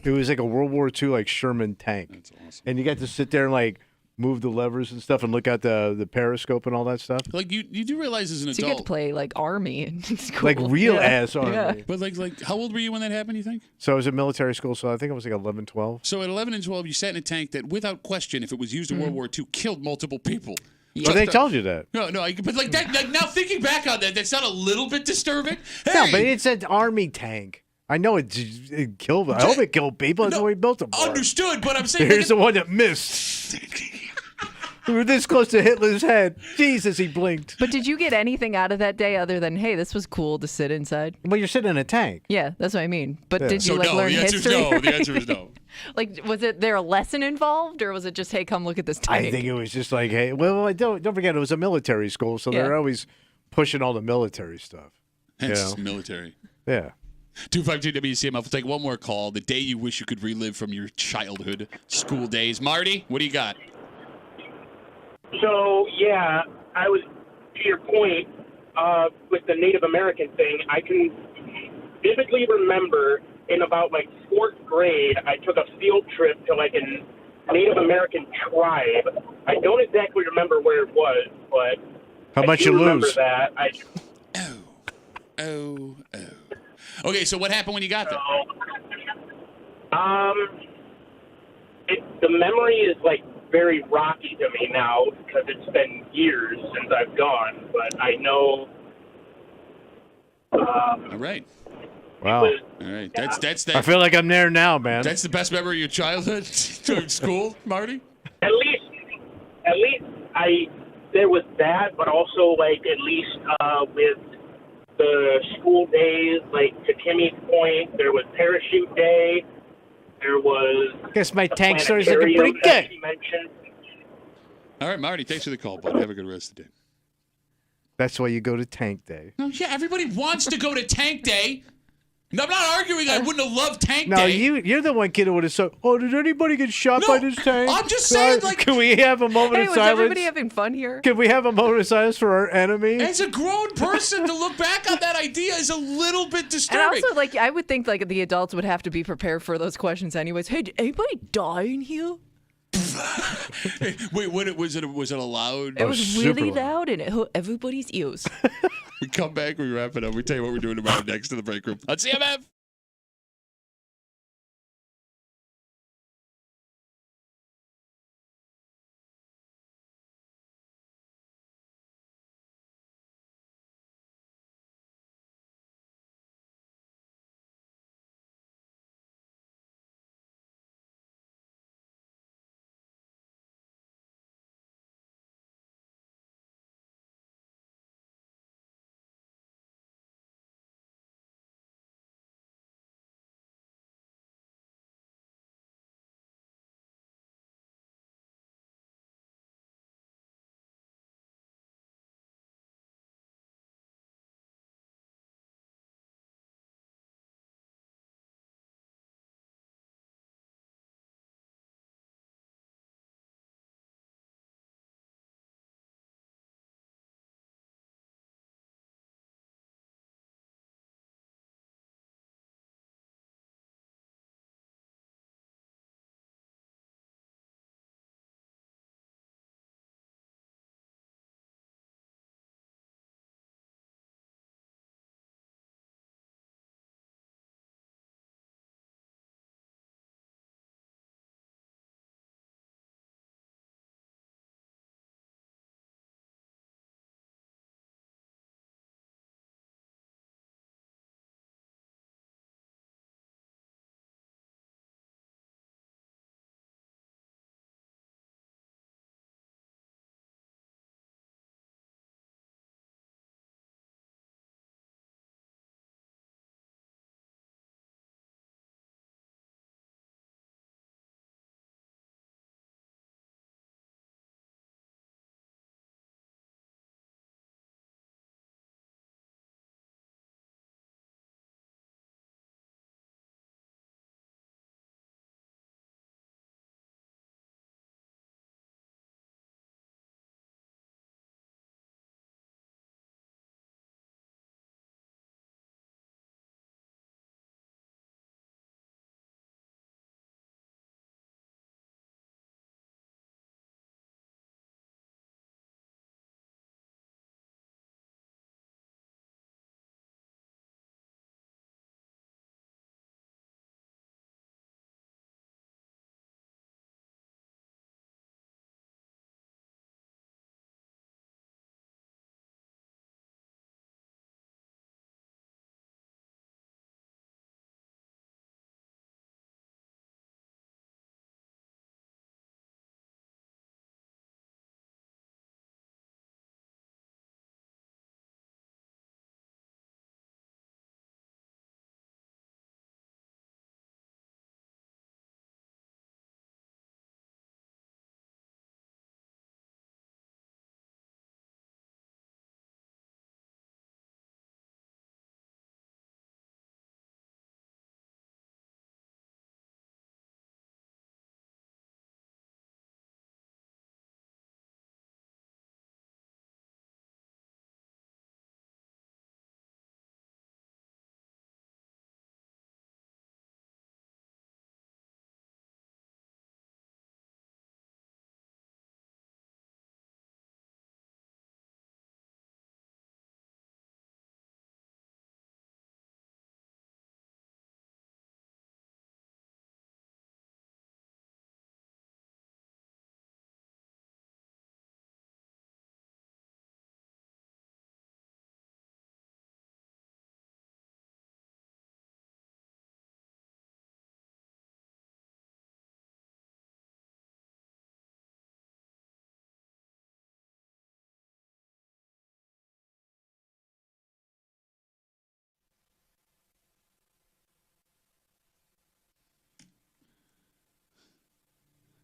It was like a World War II like Sherman tank. That's awesome. And you got to sit there and like move the levers and stuff and look at the periscope and all that stuff. Like you do realize as an So you adult, get to play like Army in school. Like real Yeah. ass army. Yeah. but like how old were you when that happened? You think? So I was in military school, so I think I was like 11, 12. So at 11 and 12, you sat in a tank that, without question, if it was used in World War II, killed multiple people. Well, they told you that. No, but like that. Like, now thinking back on that, that's not a little bit disturbing. Hey, No, but it's an army tank. I know it killed. I hope it killed people. That's what we built them for. understood. But I'm saying Here's the one that missed. We were this close to Hitler's head. Jesus, he blinked. But did you get anything out of that day other than, hey, this was cool to sit inside? Well, you're sitting in a tank. Yeah, that's what I mean. But Yeah. did you So no, learn the answer is history? no. The answer is no. Like, was there a lesson involved, or was it just, hey, come look at this tank? I think it was just like, hey, well, don't forget it was a military school, so Yeah. they're always pushing all the military stuff. Hence, you know? military. Yeah. 252 WCMF. We'll take one more call. The day you wish you could relive from your childhood school days. Marty, what do you got? So, yeah, I was, to your point, with the Native American thing, I can vividly remember in about like fourth grade, I took a field trip to like a Native American tribe. I don't exactly remember where it was, but How much I do you remember lose? that. Oh. Okay, so what happened when you got there? The memory is like very rocky to me now because it's been years since I've gone, but I know. All right. Wow. All right. That's that. I feel like I'm there now, man. That's the best memory of your childhood school, Marty? At least there was that, but also like at least with the school days, like to Timmy's point, there was parachute day. There was. Guess my the tank story's looking planetarium pretty that good. he mentioned. All right, Marty, thanks for the call, bud. Have a good rest of the day. That's why you go to Tank Day. No, yeah, everybody wants to go to Tank Day. No, I'm not arguing. I wouldn't have loved Tank No, Day. you're the one kid who would have said, "Oh, did anybody get shot by this tank?" I'm just saying, like- can we have a moment Hey, of was silence? everybody having fun here? Can we have a moment of silence for our enemy? As a grown person, to look back on that idea is a little bit And disturbing. also, like, I would think like the adults would have to be prepared for those questions anyways. Hey, did anybody die in here? Wait, was it allowed? It was really loud and it hurt everybody's ears. We come back, we wrap it up. We tell you what we're doing tomorrow next to the break room on CMF.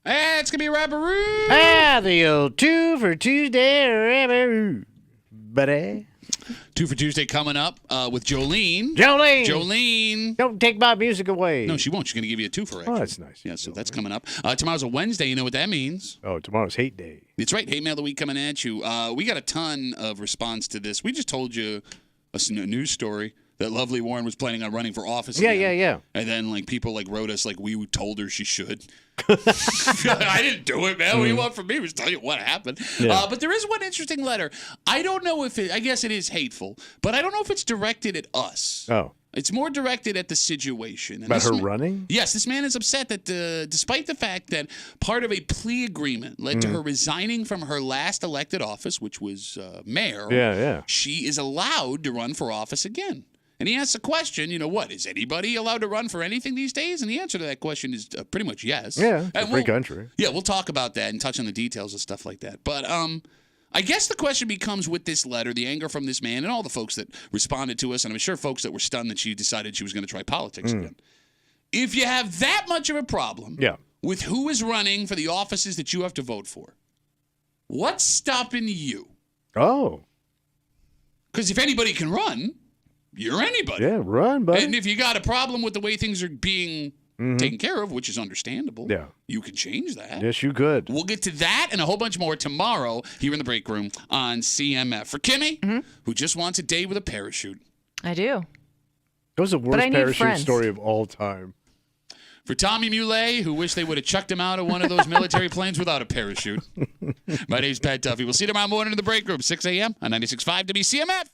It's going to be a rapperoo. The old 2 for Tuesday rapperoo. Buddy. 2 for Tuesday coming up with Jolene. Jolene. Don't take my music away. No, she won't. She's going to give you a 2 for actually. Oh, that's nice. Yeah, so that's coming up. Tomorrow's a Wednesday. You know what that means? Oh, tomorrow's Hate Day. It's right. Hate Mail of the Week coming at you. We got a ton of response to this. We just told you a news story that lovely Warren was planning on running for office again. Yeah. And then, people, wrote us, we told her she should. I didn't do it, man. What do you want from me? I was telling you what happened. Yeah. But there is one interesting letter. I don't know if I guess it is hateful, but I don't know if it's directed at us. Oh. It's more directed at the situation. And About her running? Yes, this man is upset that despite the fact that part of a plea agreement led to her resigning from her last elected office, which was mayor, she is allowed to run for office again. And he asks the question, is anybody allowed to run for anything these days? And the answer to that question is pretty much yes. Yeah, it's a free country. Yeah, we'll talk about that and touch on the details and stuff like that. But I guess the question becomes with this letter, the anger from this man and all the folks that responded to us, and I'm sure folks that were stunned that she decided she was going to try politics again. If you have that much of a problem with who is running for the offices that you have to vote for, what's stopping you? Oh. Because if anybody can run, you're anybody. Yeah, run, buddy. And if you got a problem with the way things are being taken care of, which is understandable, you can change that. Yes, you could. We'll get to that and a whole bunch more tomorrow here in the break room on CMF. For Kimmy, who just wants a day with a parachute. I do. That was the worst parachute story of all time. For Tommy Muley, who wished they would have chucked him out of one of those military planes without a parachute. My name's Pat Duffy. We'll see you tomorrow morning in the break room, 6 a.m. on 96.5 WCMF.